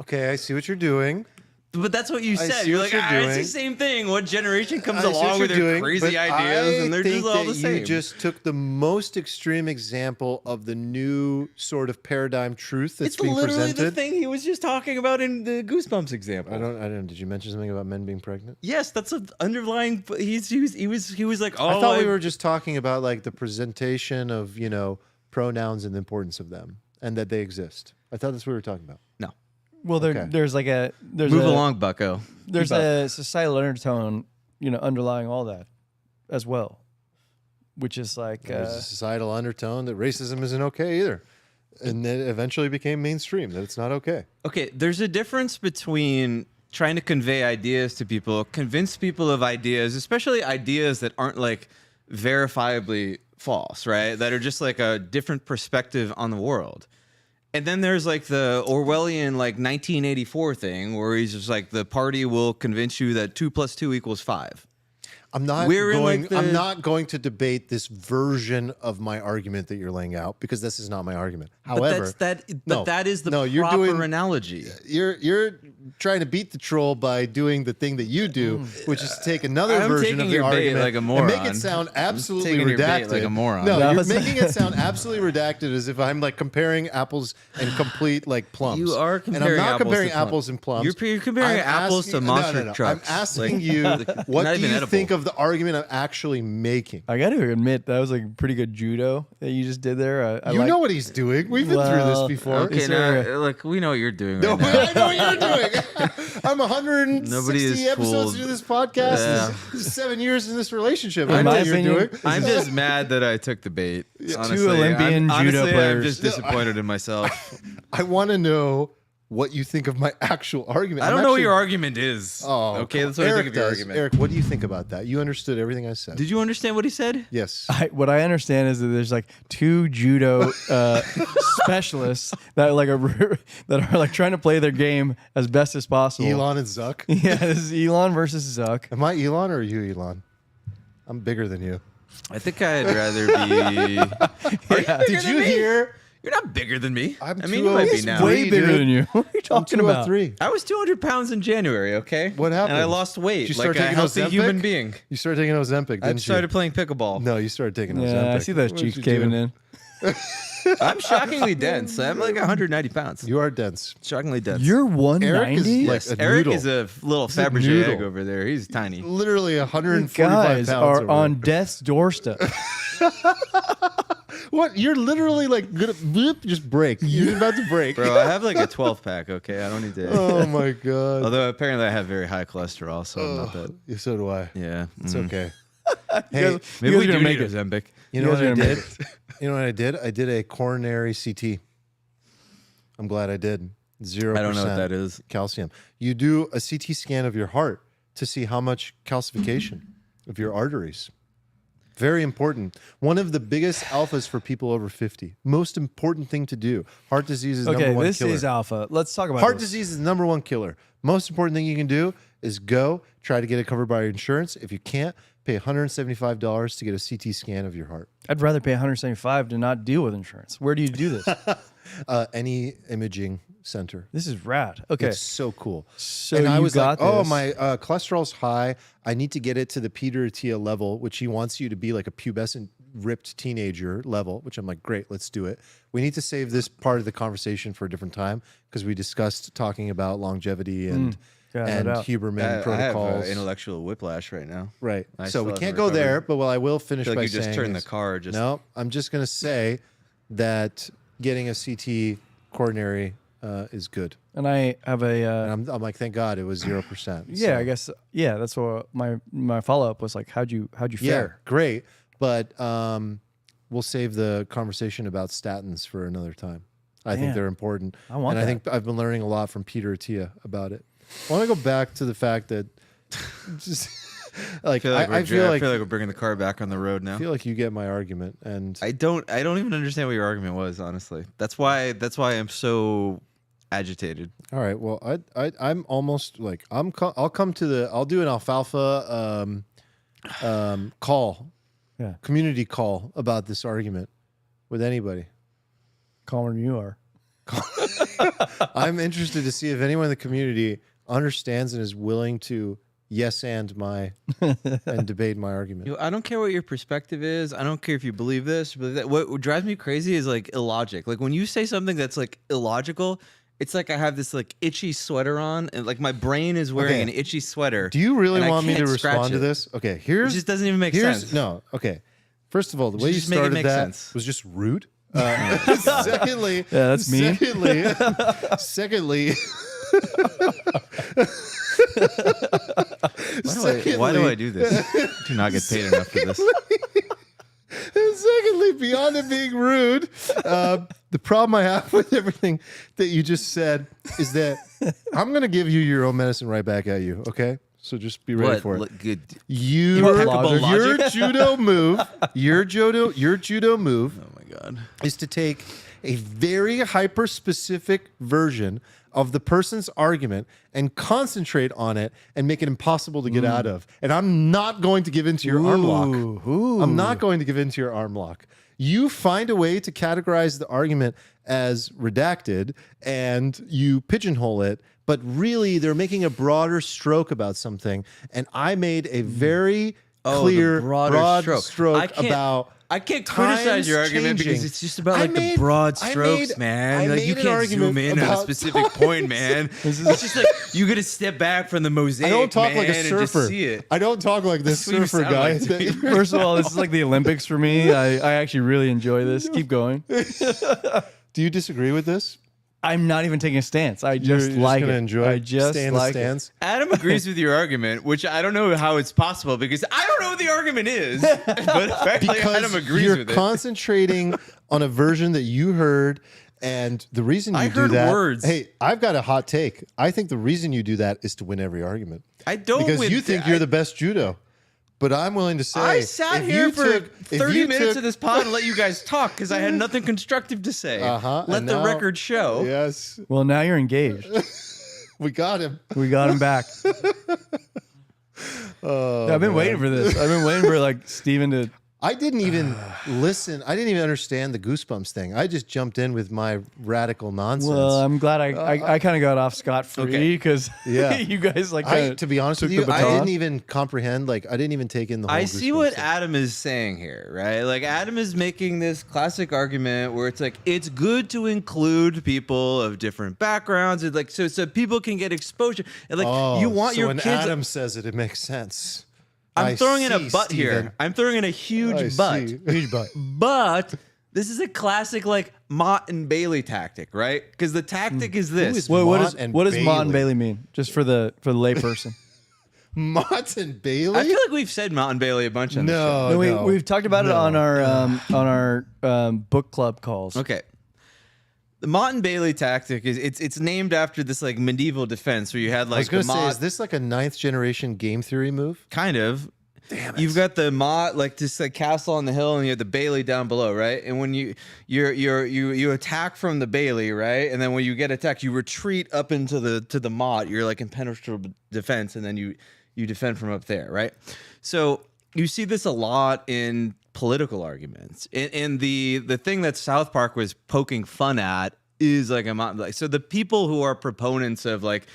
S1: Okay, I see what you're doing.
S3: But that's what you
S1: I
S3: said.
S1: see
S3: You're
S1: what
S3: like,
S1: you're
S3: it's the
S1: doing.
S3: same thing. What generation comes
S1: I see what
S3: along with
S1: you're
S3: their
S1: doing,
S3: crazy
S1: but
S3: ideas
S1: I
S3: and they're
S1: think
S3: just all
S1: that
S3: the same?
S1: You just took the most extreme example of the new sort of paradigm truth that's
S3: it's
S1: being
S3: literally
S1: presented.
S3: the thing he was just talking about in the Goosebumps example.
S1: I don't. Did you mention something about men being pregnant?
S3: Yes, that's an underlying. He was like, oh,
S1: I thought we were just talking about like the presentation of pronouns and the importance of them and that they exist. I thought that's what we were talking about.
S3: no.
S2: Well,
S1: Okay.
S2: there's
S3: Move along, Bucko.
S2: There's
S3: Keep up.
S2: a societal undertone, underlying all that as well, which is like
S1: There's a societal undertone that racism isn't okay either, and then it eventually became mainstream that it's not okay.
S3: Okay, there's a difference between trying to convey ideas to people, convince people of ideas, especially ideas that aren't like verifiably false, right? That are just like a different perspective on the world. And then there's like the Orwellian like 1984 thing where he's just like the party will convince you that 2 + 2 = 5.
S1: I'm not
S3: We're in,
S1: going.
S3: like, the-
S1: I'm not going to debate this version of my argument that you're laying out because this is not my argument. However,
S3: But
S1: no,
S3: that is the
S1: no, you're
S3: proper
S1: doing-
S3: analogy.
S1: you're trying to beat the troll by doing the thing that you do, which is to take another
S3: I'm
S1: version
S3: taking
S1: of the
S3: your bait
S1: argument
S3: like a
S1: and make
S3: moron.
S1: it sound absolutely
S3: taking your bait
S1: redacted.
S3: like a moron.
S1: No,
S2: That
S1: you're
S2: was-
S1: making it sound absolutely redacted as if I'm like comparing apples and complete like plums.
S3: You are
S1: and I'm
S3: comparing
S1: not
S3: apples
S1: comparing
S3: to plums.
S1: apples and plums.
S3: You're comparing apples to monster trucks.
S1: I'm asking
S3: Like,
S1: you, what
S3: not
S1: do
S3: even
S1: you
S3: edible.
S1: think of the argument I'm actually making?
S2: I got to admit that was like pretty good judo that you just did there. I
S1: You
S2: like-
S1: know what he's doing. We've been through
S2: Well,
S1: this before.
S3: Okay,
S2: Is there
S3: now, look, we know what you're doing
S1: No,
S3: right now.
S1: I know what you're doing. I'm 160
S3: Nobody is
S1: episodes
S3: fooled.
S1: into this podcast.
S3: Yeah.
S1: This is 7 years in this relationship.
S2: In
S1: I know
S2: my
S1: what you're
S2: opinion-
S1: doing.
S3: I'm just mad that I took the bait. Honestly,
S2: Olympian
S3: honestly,
S2: judo
S3: I'm
S2: players.
S3: just disappointed in myself.
S1: I want to know what you think of my actual argument.
S3: I don't know what your argument is.
S1: Oh,
S3: okay. That's what I
S1: Eric
S3: think of your
S1: does.
S3: argument.
S1: Eric, what do you think about that? You understood everything I said.
S3: Did you understand what he said?
S1: Yes.
S2: What I understand is that there's like 2 judo specialists that that are like trying to play their game as best as possible.
S1: Elon and Zuck.
S2: Yeah, this is Elon versus Zuck.
S1: Am I Elon or are you Elon? I'm bigger than you.
S3: I think I'd rather be.
S1: Did you hear?
S3: You're not bigger than me.
S1: I'm
S3: I mean, you might be
S1: 203.
S3: now.
S2: Way bigger
S1: dude.
S2: than you. What are you talking about?
S1: 203.
S3: I was 200 pounds in January. Okay.
S1: What happened?
S3: And I lost weight.
S1: Did you start
S3: like a
S1: taking
S3: healthy
S1: Ozempic?
S3: human being.
S1: You started taking Ozempic, didn't
S3: I started playing pickleball.
S1: you? No, you started taking Ozempic.
S2: Yeah, I see those
S1: What did
S2: cheeks
S1: you
S2: caving
S1: do?
S2: in.
S3: I'm shockingly dense. I'm like 190 pounds.
S1: You are dense.
S3: Shockingly dense.
S2: You're
S1: Eric is
S2: 190?
S1: like a
S3: Eric
S1: noodle.
S3: is a little
S1: a
S3: Fabergé
S1: noodle.
S3: egg over there. He's tiny.
S1: Literally
S2: You
S1: 145
S2: guys
S1: pounds.
S2: are
S1: over
S2: on
S1: there.
S2: death's doorstep.
S1: What? You're literally like gonna bloop, just break. You're about to break.
S3: Bro, I have like a 12 pack. Okay, I don't need to.
S1: Oh my god.
S3: Although apparently I have very high cholesterol, so I'm not that.
S1: Yeah, so do I.
S3: Yeah,
S1: It's
S3: mm.
S1: okay.
S2: Hey,
S1: Hey,
S3: Maybe
S2: you
S3: we
S2: guys are
S3: do
S2: gonna
S3: need
S2: make it.
S3: Ozempic.
S1: you know
S2: You
S1: what
S2: guys
S1: I
S2: are gonna
S1: did?
S2: make
S1: You know what I did? I did a coronary CT. I'm glad I did. 0%.
S3: I don't know what that is.
S1: Calcium. You do a CT scan of your heart to see how much calcification of your arteries. Very important. One of the biggest alphas for people over 50. Most important thing to do. Heart disease is
S2: Okay,
S1: number one
S2: this
S1: killer.
S2: is alpha. Let's talk about
S1: Heart
S2: this.
S1: disease is the number one killer. Most important thing you can do is go try to get it covered by your insurance. If you can't, pay $175 to get a CT scan of your heart.
S2: I'd rather pay $175 to not deal with insurance. Where do you do this?
S1: Any imaging center.
S2: This is rad. Okay.
S1: It's so cool.
S2: So
S1: and I
S2: you
S1: was
S2: got
S1: like, oh,
S2: this.
S1: my cholesterol's high. I need to get it to the Peter Attia level, which he wants you to be like a pubescent, ripped teenager level, which I'm like, great, let's do it. We need to save this part of the conversation for a different time because we discussed talking about longevity and
S2: Yeah, no
S1: and
S2: doubt.
S1: Huberman
S3: I have
S1: protocols.
S3: intellectual whiplash right now.
S1: Right.
S3: I
S1: So
S3: still
S1: we
S3: haven't
S1: can't go
S3: recovered.
S1: there, but I will finish
S3: I feel
S1: by
S3: like you just
S1: saying
S3: turned the
S1: is-
S3: car. Just
S1: No, I'm just going to say that getting a CT coronary is good.
S2: And I have a
S1: And I'm like, thank God it was 0%.
S2: yeah,
S1: So,
S2: I guess that's what my follow up was like. How'd you
S1: yeah,
S2: fare?
S1: great. But we'll save the conversation about statins for another time. I think
S2: Damn.
S1: they're important.
S2: I want
S1: and
S2: that.
S1: I think I've been learning a lot from Peter Attia about it. I want to go back to the fact that just like I feel like
S3: we're bringing the car back on the road now.
S1: I feel like you get my argument, and
S3: I don't even understand what your argument was, honestly. That's why I'm so agitated.
S1: all right. Well, I'm almost like I'll come to I'll do an Alfalfa call,
S2: Yeah.
S1: community call about this argument with anybody.
S2: Calmer than you are.
S1: I'm interested to see if anyone in the community understands and is willing to yes and debate my argument.
S3: I don't care what your perspective is. I don't care if you believe this or believe that. What drives me crazy is like illogic. Like when you say something that's like illogical, it's like I have this like itchy sweater on, and like my brain is wearing
S1: Okay.
S3: an itchy sweater.
S1: Do you really
S3: and I
S1: want me to
S3: can't scratch
S1: respond to
S3: it.
S1: this? Okay,
S3: It
S1: here's
S3: just doesn't even make
S1: here's
S3: sense.
S1: no. Okay, first of all, the way you
S3: Just make it
S1: started
S3: make
S1: that
S3: sense.
S1: was just rude. Secondly,
S2: Yeah, that's mean.
S1: Secondly,
S3: Why do I do this? Do not get paid enough for this.
S1: and secondly, beyond it being rude, the problem I have with everything that you just said is that I'm going to give you your own medicine right back at you. Okay, so just be ready for it.
S3: Look good.
S1: Your
S2: Impeccable
S1: judo move, your judo move
S3: Oh my god.
S1: is to take a very hyper specific version of the person's argument and concentrate on it and make it impossible to get out of. And I'm not going to give into your arm lock.
S2: Ooh.
S1: I'm not going to give into your arm lock. You find a way to categorize the argument as redacted and you pigeonhole it, but really they're making a broader stroke about something. And I made a very clear,
S3: the broader
S1: broad stroke about
S3: I can't
S1: times
S3: criticize your argument
S1: changing.
S3: because it's just about
S1: I
S3: like
S1: made-
S3: the broad
S1: I
S3: strokes,
S1: made-
S3: man.
S1: I
S3: Like
S1: made
S3: you
S1: an
S3: can't
S1: argument
S3: zoom in on a
S1: about
S3: specific
S1: times.
S3: point, man. It's just like you got to step back from the mosaic.
S1: I don't talk like a
S3: man, and just
S1: surfer.
S3: see it.
S1: I don't talk like this
S3: That's what you
S1: surfer
S3: sound
S1: guy.
S3: like to me.
S2: First of all, this is like the Olympics for me. I actually really enjoy this. Keep going.
S1: Do you disagree with this?
S2: I'm not even taking a stance. I
S1: You're
S2: just
S1: just
S2: like
S1: gonna
S2: it.
S1: enjoy
S2: I just
S1: stay in the
S2: like
S1: stands.
S3: Adam agrees with your argument, which I don't know how it's possible because I don't know what the argument is. But apparently Adam agrees
S1: you're
S3: with it.
S1: concentrating on a version that you heard And the reason
S3: I
S1: you do
S3: heard
S1: that,
S3: words.
S1: hey, I've got a hot take. I think the reason you do that is to win every argument.
S3: I don't
S1: because
S3: win-
S1: you think you're the best judo. But I'm willing to say,
S3: I sat
S1: if
S3: here
S1: you
S3: for
S1: took- if
S3: 30
S1: you
S3: minutes
S1: took-
S3: of this pod and let you guys talk because I had nothing constructive to say. Let
S1: and
S3: the
S1: now-
S3: record show.
S1: Yes,
S2: Well, now you're engaged.
S1: we got him.
S2: We got him back.
S1: Oh,
S2: I've been
S1: man.
S2: waiting for this. I've been waiting for like Steven to.
S1: I didn't even listen. I didn't even understand the Goosebumps thing. I just jumped in with my radical nonsense.
S2: Well, I'm glad I kind of got off scot free
S3: Okay.
S2: because
S1: Yeah.
S2: you guys like.
S1: to be honest with
S2: took
S1: you,
S2: the
S1: I
S2: baton.
S1: didn't even comprehend. Like, I didn't even take in the whole.
S3: I see
S1: Goosebumps
S3: what
S1: thing.
S3: Adam is saying here, right? Like Adam is making this classic argument where it's like it's good to include people of different backgrounds, and like so people can get exposure. And like
S1: Oh,
S3: you want
S1: so
S3: your
S1: when
S3: kids.
S1: Adam says it, it makes sense.
S3: I'm throwing in a
S1: see,
S3: butt
S1: Steven.
S3: here. I'm throwing in a huge
S1: I
S3: butt.
S1: see.
S2: Huge butt.
S3: But this is a classic like Mott and Bailey tactic, right? Because the tactic is this.
S1: is-
S2: What
S1: Mott
S2: does
S1: and
S2: what does Mott and
S1: Bailey.
S2: Bailey mean? Just for the layperson.
S1: Mott and Bailey.
S3: I feel like we've said Mott and Bailey a bunch on the show.
S1: no,
S2: No, we've talked about it on our book club calls.
S3: Okay. The Mott and Bailey tactic is it's named after this like medieval defense where you had
S1: I
S3: like
S1: was going
S3: the
S1: to say,
S3: Mott,
S1: is this like a 9th generation game theory move?
S3: kind of. Damn it. You've got the Mott like this like castle on the hill, and you have the Bailey down below, right? And when you attack from the Bailey, right? And then when you get attacked, you retreat up into the Mott. You're like impenetrable defense, and then you defend from up there, right? So you see this a lot in political arguments. And the thing that South Park was poking fun at is like a Mott. Like, so the people who are proponents of like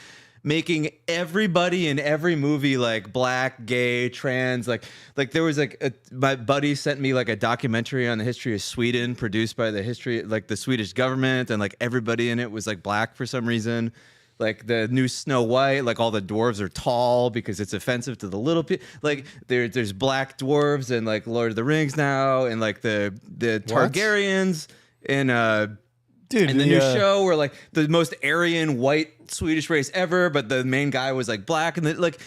S3: making everybody in every movie like black, gay, trans, like there was like my buddy sent me like a documentary on the history of Sweden produced by the Swedish government, and like everybody in it was like black for some reason. Like the new Snow White, like all the dwarves are tall because it's offensive to the little people. Like there's black dwarves in like Lord of the Rings now, and like the Targaryens and
S2: Dude,
S3: and the new show where like the most Aryan white Swedish race ever, but the main guy was like black, and like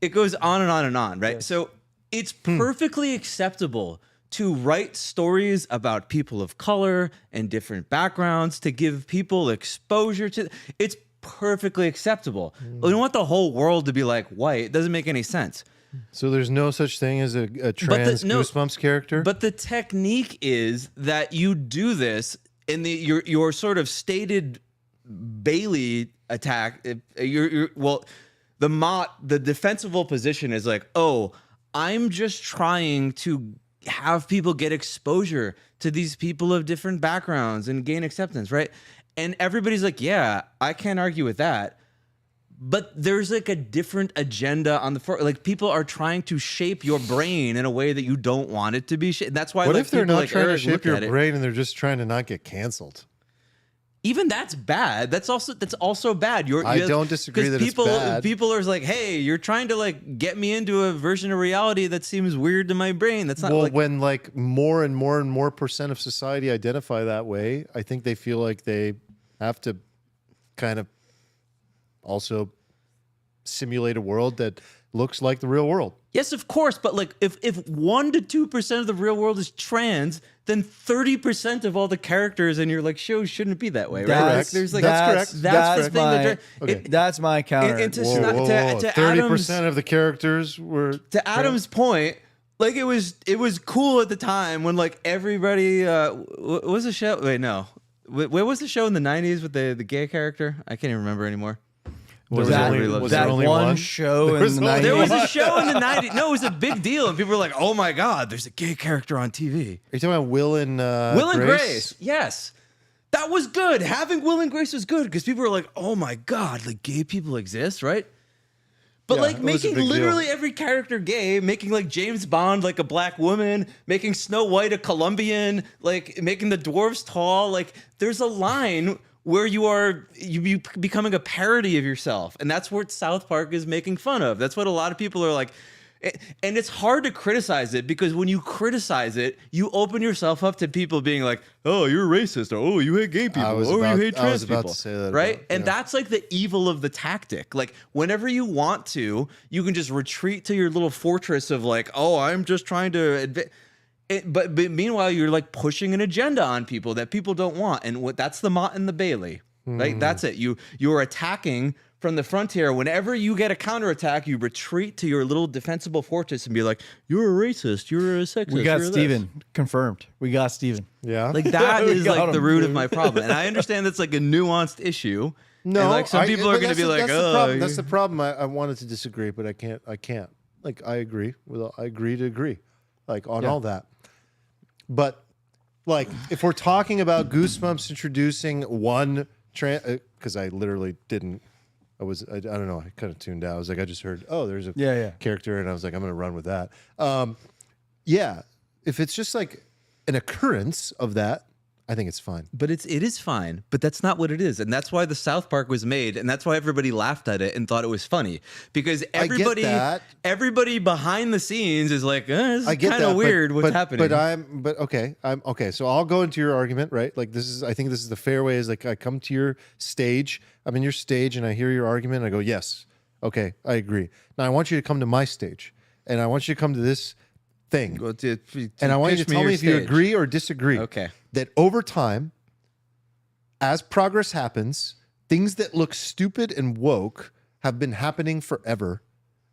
S3: it goes on and on and on, right? So it's perfectly acceptable to write stories about people of color and different backgrounds to give people exposure to. It's perfectly acceptable. We don't want the whole world to be like white. It doesn't make any sense.
S1: So there's no such thing as a trans Goosebumps character?
S3: But the technique is that you do this in your sort of stated Bailey attack. The defensible position is like, oh, I'm just trying to have people get exposure to these people of different backgrounds and gain acceptance, right? And everybody's like, yeah, I can't argue with that. But there's like a different agenda on the front. Like people are trying to shape your brain in a way that you don't want it to be shaped. That's why.
S1: What
S3: like,
S1: if they're
S3: people
S1: not
S3: like
S1: trying to
S3: Eric
S1: shape
S3: look
S1: your
S3: at it.
S1: brain and they're just trying to not get canceled?
S3: Even that's bad. That's also bad.
S1: I don't disagree
S3: 'cause
S1: that it's bad.
S3: People are like, hey, you're trying to like get me into a version of reality that seems weird to my brain. That's not
S1: Well,
S3: like
S1: when like more and more and more percent of society identify that way, I think they feel like they have to kind of also simulate a world that looks like the real world.
S3: yes, of course. But like if 1% to 2% of the real world is trans, then 30% of all the characters in your like shows shouldn't be that way, right?
S1: Correct.
S3: There's like
S1: That's correct.
S3: That's the thing
S2: my,
S3: that
S1: Okay.
S2: that's my counter.
S3: and to-
S1: Whoa,
S3: not-
S1: whoa,
S3: to-
S1: whoa.
S3: to
S1: 30% of the characters were
S3: to Adam's point, like it was cool at the time when like everybody what was the show? Wait, no. What was the show in the 90s with the gay character? I can't even remember anymore.
S1: Was
S2: that,
S1: there only- was there
S2: that
S1: only
S2: one
S1: one?
S2: show
S1: There
S2: in
S1: was
S2: the
S1: only
S2: 90s.
S3: There was a show in the 90s. No, it was a big deal. And people were like, oh my God, there's a gay character on TV.
S1: Are you talking about Will and
S3: Will and Grace. Yes. That was good. Having Will and Grace was good because people were like, oh my God, like gay people exist, right? But
S1: Yeah,
S3: like
S1: it was a
S3: making
S1: big deal.
S3: literally every character gay, making like James Bond like a black woman, making Snow White a Colombian, like making the dwarves tall, like there's a line where you becoming a parody of yourself. And that's what South Park is making fun of. That's what a lot of people are like. And it's hard to criticize it because when you criticize it, you open yourself up to people being like, oh, you're racist, or oh, you hate gay people,
S1: was
S3: or
S1: about-
S3: you hate
S1: I
S3: trans
S1: was about
S3: people.
S1: to say that
S3: right?
S1: about-
S3: And
S1: yeah.
S3: that's like the evil of the tactic. Like whenever you want to, you can just retreat to your little fortress of like, oh, I'm just trying to But meanwhile, you're like pushing an agenda on people that people don't want, and that's the Mott and the Bailey. Right? That's it. You're attacking from the frontier. Whenever you get a counterattack, you retreat to your little defensible fortress and be like, "You're a racist. You're a sexist."
S2: We got
S3: you're
S2: Steven confirmed. We got Steven.
S1: Yeah.
S3: Like that
S2: We
S3: is
S2: got
S3: like the
S2: him,
S3: root
S2: dude.
S3: of my problem, and I understand that's like a nuanced issue.
S1: No,
S3: and like some people are
S1: but
S3: going to be like,
S1: that's
S3: "Oh,
S1: the problem. That's the problem. I wanted to disagree, but I can't. Like, I agree I agree to agree, like on all that. But like, if we're talking about Goosebumps introducing one because I literally didn't. I don't know. I kind of tuned out. I was like, I just heard, oh, there's a character, and I was like, I'm going to run with that. Yeah, if it's just like an occurrence of that, I think it's fine.
S3: But it is fine, but that's not what it is. And that's why the South Park was made, and that's why everybody laughed at it and thought it was funny. Because everybody behind the scenes is like, this is kind of weird what's happening.
S1: But I'm okay. So I'll go into your argument, right? Like I think this is the fair way is like I come to your stage, I'm in your stage and I hear your argument and I go, yes, okay, I agree. Now I want you to come to my stage and I want you to come to this thing. And I want you to tell me if you agree or disagree.
S3: Okay.
S1: That over time, as progress happens, things that look stupid and woke have been happening forever,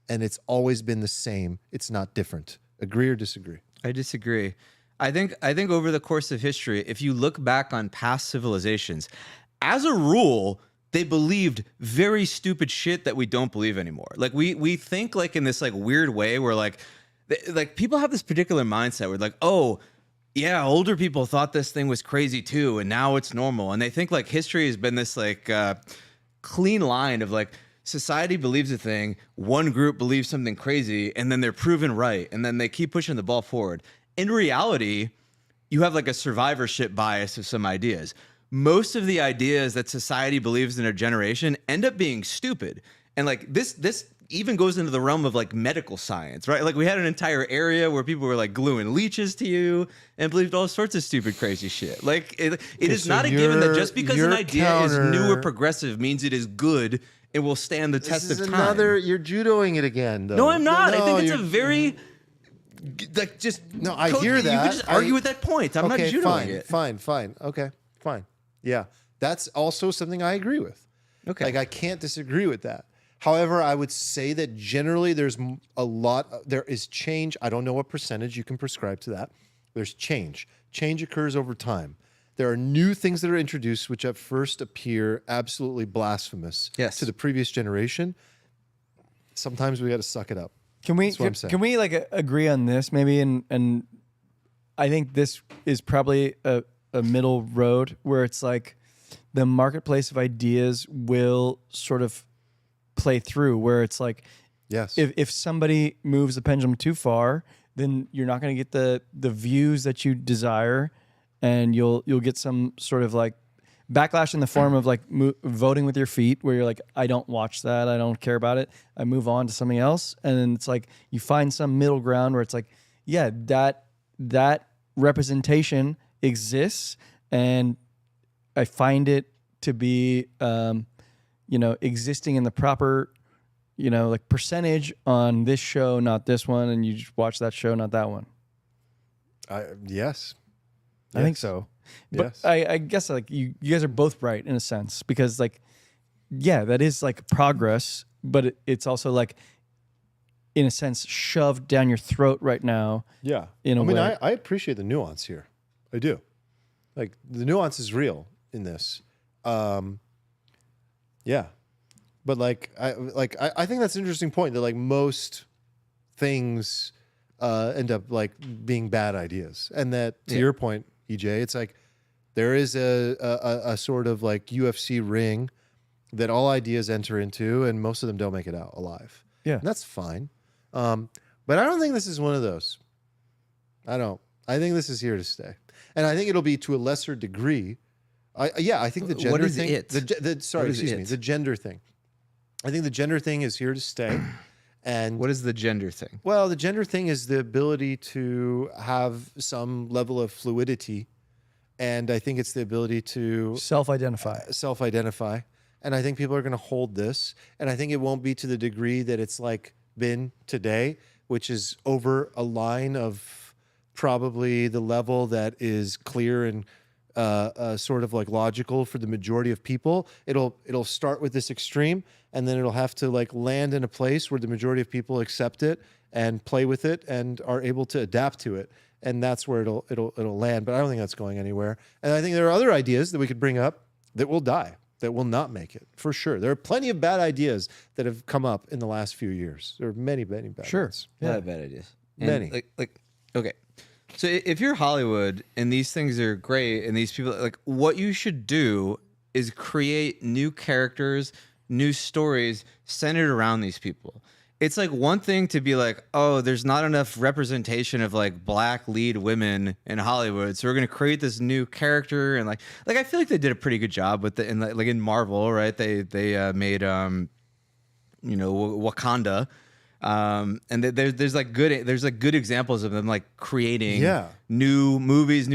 S1: and it's always been the same. It's not different. Agree or disagree?
S3: I disagree. I think over the course of history, if you look back on past civilizations, as a rule, they believed very stupid shit that we don't believe anymore. Like we think like in this like weird way where like people have this particular mindset where like, oh, yeah, older people thought this thing was crazy too, and now it's normal. And they think like history has been this like clean line of like society believes a thing, one group believes something crazy, and then they're proven right, and then they keep pushing the ball forward. In reality, you have like a survivorship bias of some ideas. Most of the ideas that society believes in a generation end up being stupid. And like this even goes into the realm of like medical science, right? Like we had an entire area where people were like gluing leeches to you and believed all sorts of stupid, crazy shit. Like it is not a given that just because an idea is new or progressive means it is good and will stand the test of time.
S1: You're judoing it again, though.
S3: No, I'm not.
S1: No,
S3: I think it's a very like just
S1: no. I hear that.
S3: You could just argue with that point. I'm not judoing it.
S1: Fine. Okay, fine. Yeah, that's also something I agree with.
S3: Okay,
S1: like I can't disagree with that. However, I would say that generally there is change. I don't know what percentage you can prescribe to that. There's change. Change occurs over time. There are new things that are introduced which at first appear absolutely blasphemous to the previous generation. Sometimes we got to suck it up.
S2: Can we like agree on this maybe? And I think this is probably a middle road where it's like the marketplace of ideas will sort of play through where it's like,
S1: yes,
S2: if somebody moves the pendulum too far, then you're not going to get the views that you desire, and you'll get some sort of like backlash in the form of like voting with your feet, where you're like, I don't watch that, I don't care about it, I move on to something else, and then it's like you find some middle ground where it's like, yeah, that representation exists, and I find it to be existing in the proper, like percentage on this show, not this one, and you just watch that show, not that one.
S1: Yes.
S2: I think so. But
S1: Yes.
S2: I guess like you guys are both right in a sense, because like, yeah, that is like progress, but it's also like, in a sense, shoved down your throat right now.
S1: Yeah.
S2: In a way.
S1: I appreciate the nuance here. I do. Like the nuance is real in this. Yeah. But I think that's an interesting point that like most things end up like being bad ideas. And that to your point, EJ, it's like there is a sort of like UFC ring that all ideas enter into, and most of them don't make it out alive.
S2: Yeah.
S1: And that's fine. But I don't think this is one of those. I don't. I think this is here to stay. And I think it'll be to a lesser degree. I think the gender
S3: what is
S1: thing.
S3: It?
S1: The gender thing. I think the gender thing is here to stay. And
S3: what is the gender thing?
S1: Well, the gender thing is the ability to have some level of fluidity, and I think it's the ability to
S2: self-identify.
S1: And I think people are going to hold this, and I think it won't be to the degree that it's like been today, which is over a line of probably the level that is clear and sort of like logical for the majority of people. It'll start with this extreme, and then it'll have to like land in a place where the majority of people accept it and play with it and are able to adapt to it. And that's where it'll land. But I don't think that's going anywhere. And I think there are other ideas that we could bring up that will die, that will not make it, for sure. There are plenty of bad ideas that have come up in the last few years. There are many bad ones.
S3: A lot of bad ideas. And
S1: Many.
S3: Okay. So if you're Hollywood and these things are great and these people, like, what you should do is create new characters, new stories centered around these people. It's like one thing to be like, oh, there's not enough representation of like black lead women in Hollywood, so we're gonna create this new character, and like I feel like they did a pretty good job with it. Like in Marvel, right? They made Wakanda, and there's good examples of them like creating new movies,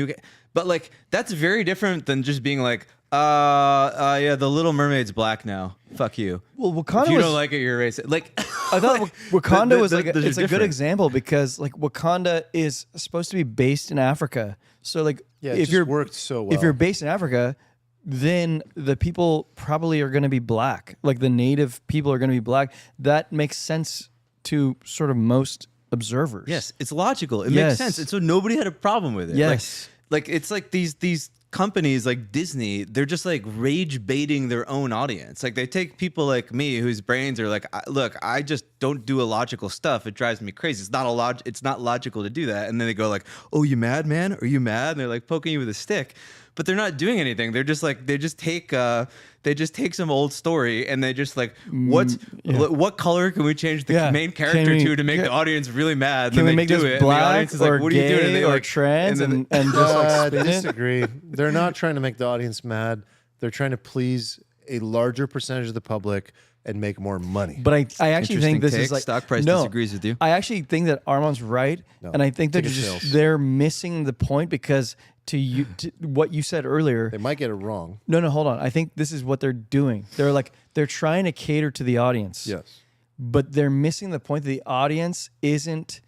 S3: but like that's very different than just being like, yeah, the Little Mermaid's black now. Fuck you.
S2: Well, Wakanda
S3: if you don't like it, you're racist. Like,
S2: I thought Wakanda was like it's a good
S3: different.
S2: example because like Wakanda is supposed to be based in Africa. So like
S1: If you're worked so well.
S2: if you're based in Africa, then the people probably are going to be black. Like the native people are going to be black. That makes sense to sort of most observers.
S3: Yes, it's logical. It makes sense. And so nobody had a problem with it.
S2: Yes.
S3: Like it's like these companies like Disney, they're just like rage baiting their own audience. Like they take people like me whose brains are like, look, I just don't do illogical stuff. It drives me crazy. It's not logical to do that. And then they go like, oh, you mad, man? Are you mad? And they're like poking you with a stick. But they're not doing anything. They're just like they just take some old story and they just like what color can we change the main character to make the audience really mad? And
S2: Can
S3: then
S2: we
S3: they
S2: make
S3: do
S2: this
S3: it. And the
S2: black
S3: audience is
S2: or
S3: like, what are you doing? And
S2: gay
S3: they
S2: or
S3: like
S2: trans
S3: and
S2: and just like spin it?
S1: Disagree. They're not trying to make the audience mad. They're trying to please a larger percentage of the public and make more money.
S2: But I actually think this
S3: Interesting
S2: is
S3: take.
S2: like
S3: Stock price disagrees with you.
S2: I actually think that Armand's right, and I think that
S1: Ticket sales.
S2: they're missing the point because to what you said earlier.
S1: They might get it wrong.
S2: No, hold on. I think this is what they're doing. They're trying to cater to the audience.
S1: Yes.
S2: But they're missing the point that the audience isn't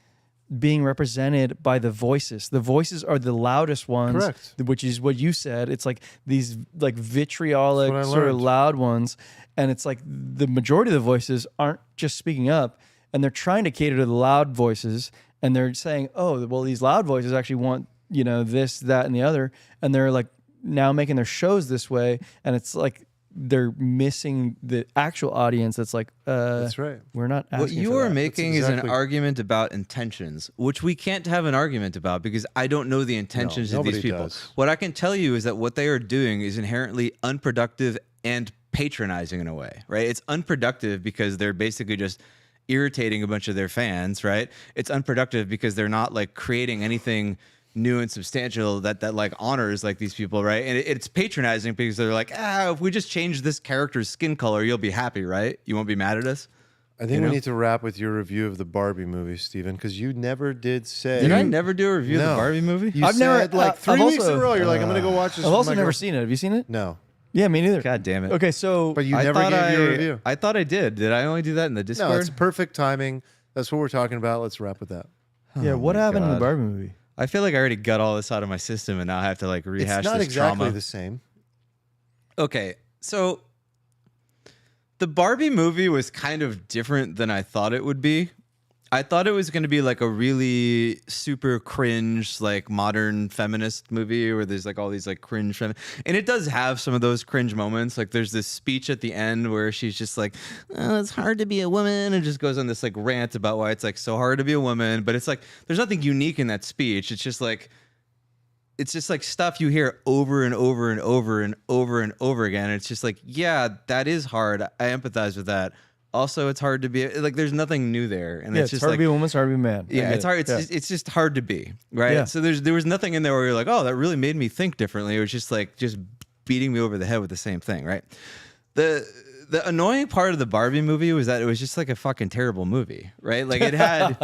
S2: being represented by the voices. The voices are the loudest ones,
S1: Correct.
S2: which is what you said. It's like these like vitriolic
S1: That's what I
S2: sort of
S1: learned.
S2: loud ones, and it's like the majority of the voices aren't just speaking up, and they're trying to cater to the loud voices, and they're saying, oh, well, these loud voices actually want this, that, and the other, and they're like now making their shows this way, and it's like they're missing the actual audience. That's like,
S1: That's right.
S2: we're not asking
S3: What you
S2: for
S3: are
S2: that.
S3: making is an
S1: exactly-
S3: argument about intentions, which we can't have an argument about because I don't know the intentions of these
S1: nobody
S3: people.
S1: does.
S3: What I can tell you is that what they are doing is inherently unproductive and patronizing in a way, right? It's unproductive because they're basically just irritating a bunch of their fans, right? It's unproductive because they're not like creating anything new and substantial that like honors like these people, right? And it's patronizing because they're like, if we just change this character's skin color, you'll be happy, right? You won't be mad at us.
S1: I think we need to wrap with your review of the Barbie movie, Steven, because you never did say.
S3: Did I never do a review of
S1: No.
S3: the Barbie movie?
S1: You
S2: I've
S1: said
S2: never-
S1: like 3
S2: I've
S1: weeks in
S2: also-
S1: a row. You're like, I'm gonna go watch this.
S2: I've
S1: with
S2: also
S1: my
S2: never
S1: girl."
S2: seen it. Have you seen it?
S1: No,
S2: Yeah, me neither.
S3: God damn it.
S2: Okay, so
S1: but you
S3: I
S1: never
S3: thought
S1: gave your review.
S3: I thought I did. Did I only do that in the Discord?
S1: No, it's perfect timing. That's what we're talking about. Let's wrap with that.
S2: yeah, what happened in the
S3: God.
S2: Barbie movie?
S3: I feel like I already got all this out of my system and now I have to like rehash
S1: It's not
S3: this
S1: exactly
S3: trauma.
S1: the same.
S3: Okay, so the Barbie movie was kind of different than I thought it would be. I thought it was going to be like a really super cringe, like modern feminist movie where there's like all these like cringe, and it does have some of those cringe moments. Like there's this speech at the end where she's just like, oh, it's hard to be a woman, and just goes on this like rant about why it's like so hard to be a woman. But it's like there's nothing unique in that speech. It's just like stuff you hear over and over and over and over and over again. And it's just like, yeah, that is hard. I empathize with that. Also, it's hard to be like. There's nothing new there, and
S2: Yeah,
S3: it's just
S2: hard
S3: like
S2: to be a woman, it's hard to be a man. I
S3: yeah,
S2: get
S3: it's
S2: it.
S3: hard.
S2: Yeah.
S3: It's just hard to be, right?
S2: Yeah.
S3: So there was nothing in there where you're like, oh, that really made me think differently. It was just like just beating me over the head with the same thing, right? The annoying part of the Barbie movie was that it was just like a fucking terrible movie, right? Like it had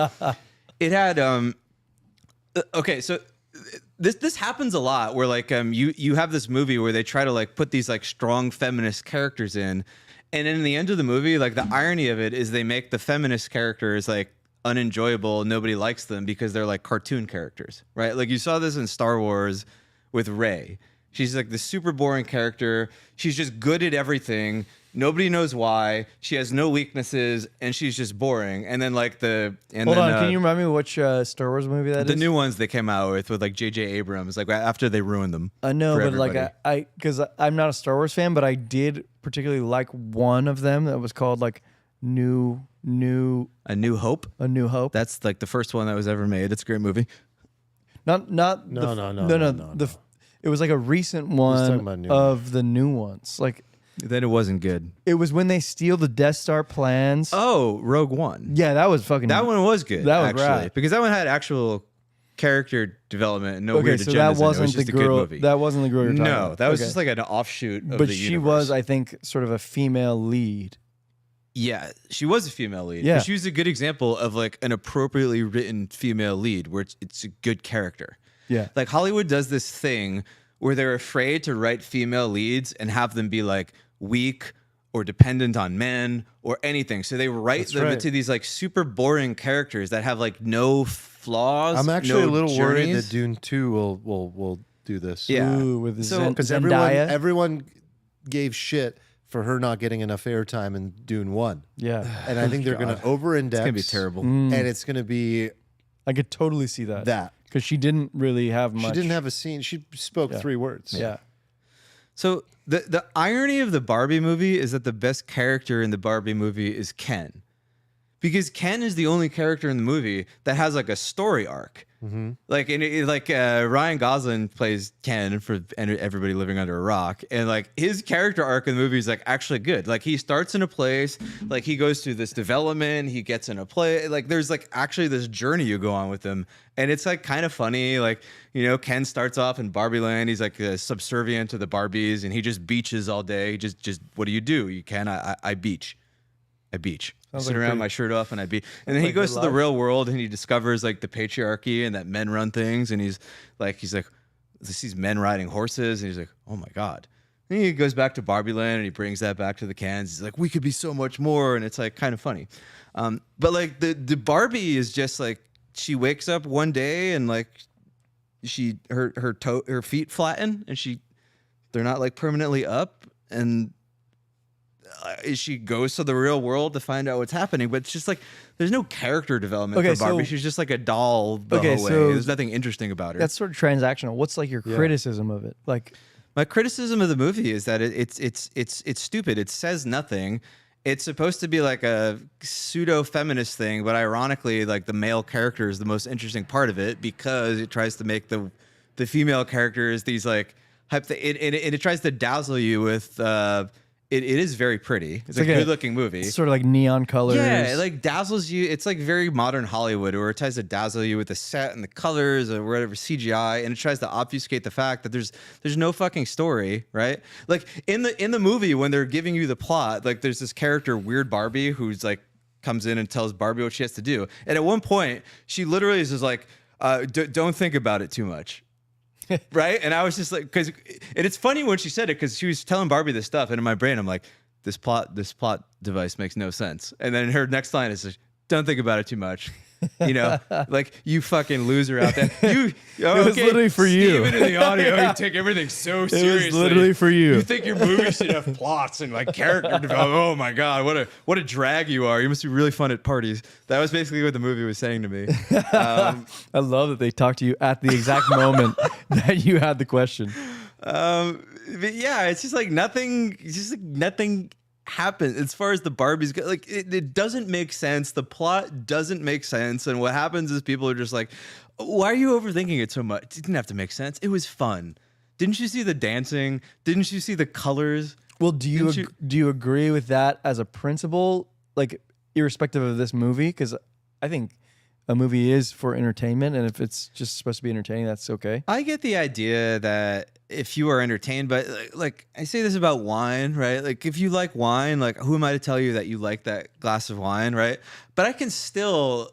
S3: okay, so this happens a lot where like you have this movie where they try to like put these like strong feminist characters in. And in the end of the movie, like the irony of it is they make the feminist characters like unenjoyable. Nobody likes them because they're like cartoon characters, right? Like you saw this in Star Wars with Rey. She's like the super boring character. She's just good at everything. Nobody knows why. She has no weaknesses, and she's just boring. And then like
S2: Hold on, can you remind me which Star Wars movie that is?
S3: The new ones they came out with like J.J. Abrams, like after they ruined them.
S2: I know,
S3: for
S2: but like
S3: everybody.
S2: because I'm not a Star Wars fan, but I did particularly like one of them that was called like
S3: A New Hope.
S2: A New Hope.
S3: That's like the first one that was ever made. It's a great movie.
S1: No.
S2: It was like a recent
S1: talking
S2: one
S1: about new
S2: of the new ones. Like
S3: Then it wasn't good.
S2: it was when they steal the Death Star plans.
S3: Oh, Rogue One.
S2: Yeah, that was fucking.
S3: That one was good.
S2: That was
S3: actually,
S2: rad.
S3: because that one had actual character development and no
S2: Okay,
S3: weird
S2: so
S3: agendas.
S2: that
S3: in it. It was
S2: wasn't the
S3: just a good
S2: girl.
S3: movie.
S2: That wasn't the girl you're talking
S3: No,
S2: about.
S3: that was
S2: Okay.
S3: just like an offshoot of
S2: But
S3: the
S2: she
S3: universe.
S2: was, I think, sort of a female lead.
S3: Yeah, she was a female lead.
S2: Yeah.
S3: But she was a good example of like an appropriately written female lead where it's a good character.
S2: Yeah.
S3: Like Hollywood does this thing where they're afraid to write female leads and have them be like weak or dependent on men or anything. So they write them
S2: right.
S3: into these like super boring characters that have like no flaws.
S1: I'm actually
S3: no
S1: a little worried
S3: journeys.
S1: that Dune 2 will do this.
S3: Yeah.
S2: Ooh, with
S3: So-
S1: Because
S2: Zendaya.
S1: everyone gave shit for her not getting enough airtime in Dune 1.
S2: Yeah.
S1: And I think they're going to over-index.
S3: It's gonna be terrible.
S1: And it's going to be
S2: I could totally see that.
S1: that.
S2: Because she didn't really have much.
S1: She didn't have a scene. She spoke
S2: Yeah.
S1: 3 words.
S2: Yeah.
S3: So the irony of the Barbie movie is that the best character in the Barbie movie is Ken. Because Ken is the only character in the movie that has like a story arc. Like Ryan Gosling plays Ken for Everybody Living Under a Rock, and like his character arc in the movie is like actually good. Like he starts in a place, like he goes through this development, he gets in a play, like there's like actually this journey you go on with him, and it's like kind of funny. Like Ken starts off in Barbie Land, he's like subservient to the Barbies, and he just beaches all day. Just what do? You Ken? I beach. I beach. I sit
S2: like
S3: around
S2: pretty-
S3: my shirt off and I beach. And then he
S2: like
S3: goes
S2: good
S3: to the
S2: life.
S3: real world and he discovers like the patriarchy and that men run things. And he's like, he sees men riding horses and he's like, oh my God. And he goes back to Barbie Land and he brings that back to the cans. He's like, we could be so much more. And it's like kind of funny. But like the Barbie is just like, she wakes up one day and like her feet flatten and they're not like permanently up, and she goes to the real world to find out what's happening. But it's just like there's no character development
S2: Okay,
S3: for Barbie.
S2: so-
S3: She's just like a doll the
S2: Okay,
S3: whole way.
S2: so
S3: There's nothing interesting about her.
S2: That's sort of transactional. What's like your criticism of it? Like,
S3: My criticism of the movie is that it's stupid. It says nothing. It's supposed to be like a pseudo feminist thing, but ironically, like the male character is the most interesting part of it because it tries to make the female characters these like it tries to dazzle you with. It is very pretty. It's
S2: like
S3: a
S2: a-
S3: good-looking movie.
S2: it's sort of like neon colors.
S3: Yeah, it like dazzles you. It's like very modern Hollywood, where it tries to dazzle you with the set and the colors or whatever CGI, and it tries to obfuscate the fact that there's no fucking story, right? Like in the movie when they're giving you the plot, like there's this character Weird Barbie who's like comes in and tells Barbie what she has to do, and at one point she literally is just like, "Don't think about it too much." Right? And I was just like, and it's funny when she said it because she was telling Barbie this stuff, and in my brain I'm like, this plot device makes no sense. And then her next line is like, don't think about it too much. Like you fucking loser out there. It
S2: was literally for you.
S3: Steven in the audio, you take everything so seriously.
S2: literally for you.
S3: You think your movie should have plots and like character development. Oh my God, what a drag you are. You must be really fun at parties. That was basically what the movie was saying to me.
S2: I love that they talked to you at the exact moment that you had the question.
S3: But yeah, it's just like nothing. It's just like nothing happened as far as the Barbies go. Like it doesn't make sense. The plot doesn't make sense, and what happens is people are just like, "Why are you overthinking it so much? It didn't have to make sense. It was fun. Didn't you see the dancing? Didn't you see the colors?"
S2: Well, do you agree with that as a principle, like irrespective of this movie? Because I think a movie is for entertainment, and if it's just supposed to be entertaining, that's okay.
S3: I get the idea that if you are entertained, but like I say this about wine, right? Like if you like wine, like who am I to tell you that you like that glass of wine, right? But I can still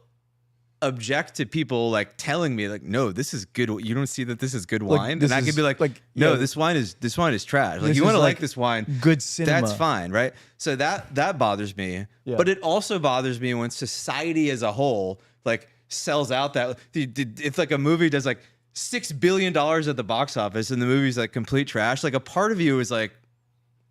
S3: object to people like telling me like, no, this is good. You don't see that this is good wine,
S2: this
S3: and I could
S2: is,
S3: be like,
S2: like,
S3: no,
S2: yeah,
S3: this wine is trash. Like
S2: this
S3: you want to
S2: is,
S3: like
S2: like,
S3: this wine,
S2: good cinema.
S3: that's fine, right? So that bothers me.
S2: Yeah.
S3: But it also bothers me when society as a whole like sells out that if like a movie does like $6 billion at the box office and the movie's like complete trash. Like a part of you is like,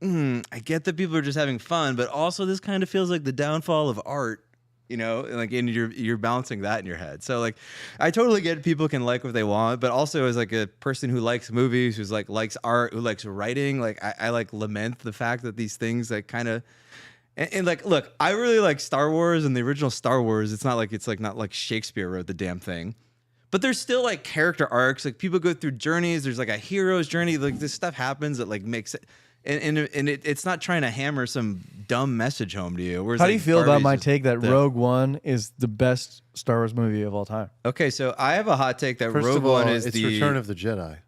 S3: I get that people are just having fun, but also this kind of feels like the downfall of art, you know, like, and you're balancing that in your head. So like, I totally get people can like what they want, but also as like a person who likes movies, who's like likes art, who likes writing, like I like lament the fact that these things like kind of, and like, look, I really like Star Wars and the original Star Wars. It's not like Shakespeare wrote the damn thing. But there's still like character arcs, like people go through journeys. There's like a hero's journey. Like this stuff happens that like makes it, and it's not trying to hammer some dumb message home to you. Whereas,
S2: How do you
S3: like,
S2: feel about
S3: Barbie's
S2: my
S3: just
S2: take that
S3: the-
S2: Rogue One is the best Star Wars movie of all time?
S3: Okay, so I have a hot take that
S1: First
S3: Rogue
S1: of all,
S3: One is
S1: it's
S3: the
S1: Return of the Jedi.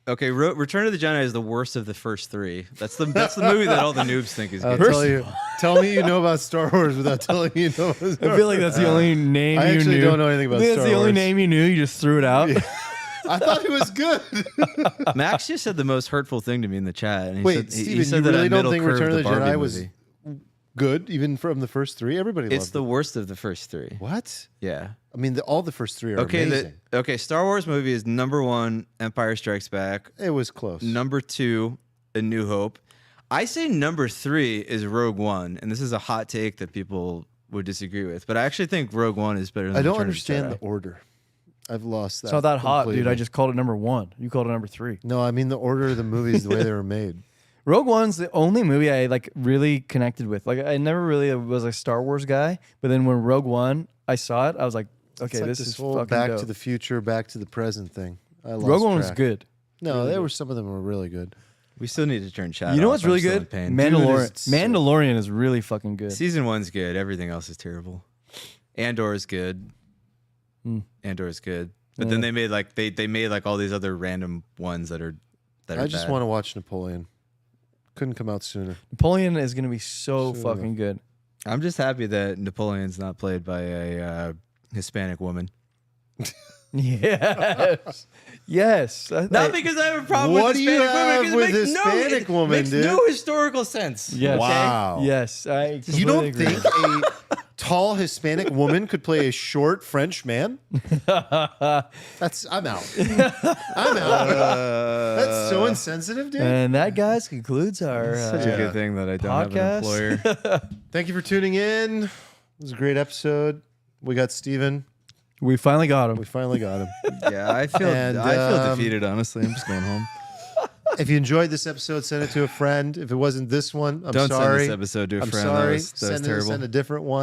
S3: Okay, Return of the Jedi is the worst of the first three. That's the movie that all the noobs think is
S1: I'll
S3: good.
S1: tell me you know about Star Wars without telling me you know about Star
S2: I feel like that's the only name
S1: I
S2: you
S1: actually
S2: knew.
S1: don't know anything about
S2: I think
S1: Star
S2: that's the only
S1: Wars.
S2: name you knew. You just threw it out.
S1: I thought it was good.
S3: Max just said the most hurtful thing to me in the chat. And he
S1: Wait,
S3: said,
S1: Steven,
S3: said
S1: you
S3: that
S1: really
S3: I
S1: don't
S3: middle
S1: think
S3: curved
S1: Return of the
S3: Barbie
S1: Jedi was
S3: movie.
S1: good, even from the first three? Everybody loved
S3: It's the
S1: it.
S3: worst of the first three.
S1: What?
S3: Yeah.
S1: I mean, all the first three are
S3: Okay.
S1: amazing.
S3: Okay. Star Wars movie is number 1, Empire Strikes Back.
S1: It was close.
S3: Number 2, A New Hope. I say number 3 is Rogue One, and this is a hot take that people would disagree with, but I actually think Rogue One is better than
S1: I don't
S3: Return of the
S1: understand
S3: Jedi.
S1: the order. I've lost that.
S2: It's not that hot, dude.
S1: completely.
S2: I just called it number 1. You called it number 3.
S1: No, I mean the order of the movies, the way they were made.
S2: Rogue One's the only movie I like really connected with. Like I never really was a Star Wars guy, but then when Rogue One, I saw it, I was like, okay,
S1: It's like
S2: this is
S1: whole
S2: fucking
S1: Back
S2: dope.
S1: to the Future, Back to the Present thing. I lost
S2: Rogue One was
S1: track.
S2: good.
S1: No,
S2: Really
S1: there
S2: good.
S1: were some of them were really good.
S3: We still need to turn chat
S2: You know
S3: off.
S2: what's
S3: I'm
S2: really
S3: still in
S2: good?
S3: pain.
S2: Mandalorian.
S1: Dude, it's sick.
S2: Mandalorian is really fucking good.
S3: Season 1's good. Everything else is terrible. Andor is good. Andor is good. But then they made like they made like all these other random ones that are
S1: I just
S3: bad.
S1: want to watch Napoleon. Couldn't come out sooner.
S2: Napoleon is gonna be so
S1: Soon
S2: fucking
S1: enough.
S2: good.
S3: I'm just happy that Napoleon's not played by a Hispanic woman.
S2: Yes, yes.
S3: Not because I have a problem
S1: What
S3: with
S1: do you
S3: Hispanic women.
S1: have
S3: because
S1: with
S3: it makes
S1: Hispanic woman,
S3: makes
S1: dude?
S3: no historical sense.
S2: Yes.
S1: Wow.
S2: Yes, I.
S1: You
S2: completely
S1: don't
S2: agree.
S1: think a tall Hispanic woman could play a short French man? I'm out. I'm out. That's so insensitive, dude.
S2: And that, guys, concludes our
S3: Such a good thing that I don't have an
S2: podcast.
S3: employer.
S1: Thank you for tuning in. It was a great episode. We got Steven.
S2: We finally got him.
S1: We finally got him.
S3: Yeah, I feel
S1: And,
S3: defeated. Honestly, I'm just going home.
S1: If you enjoyed this episode, send it to a friend. If it wasn't this one, I'm
S3: Don't
S1: sorry.
S3: send this episode to a
S1: I'm
S3: friend.
S1: sorry.
S3: That was
S1: Send
S3: terrible.
S1: a different one.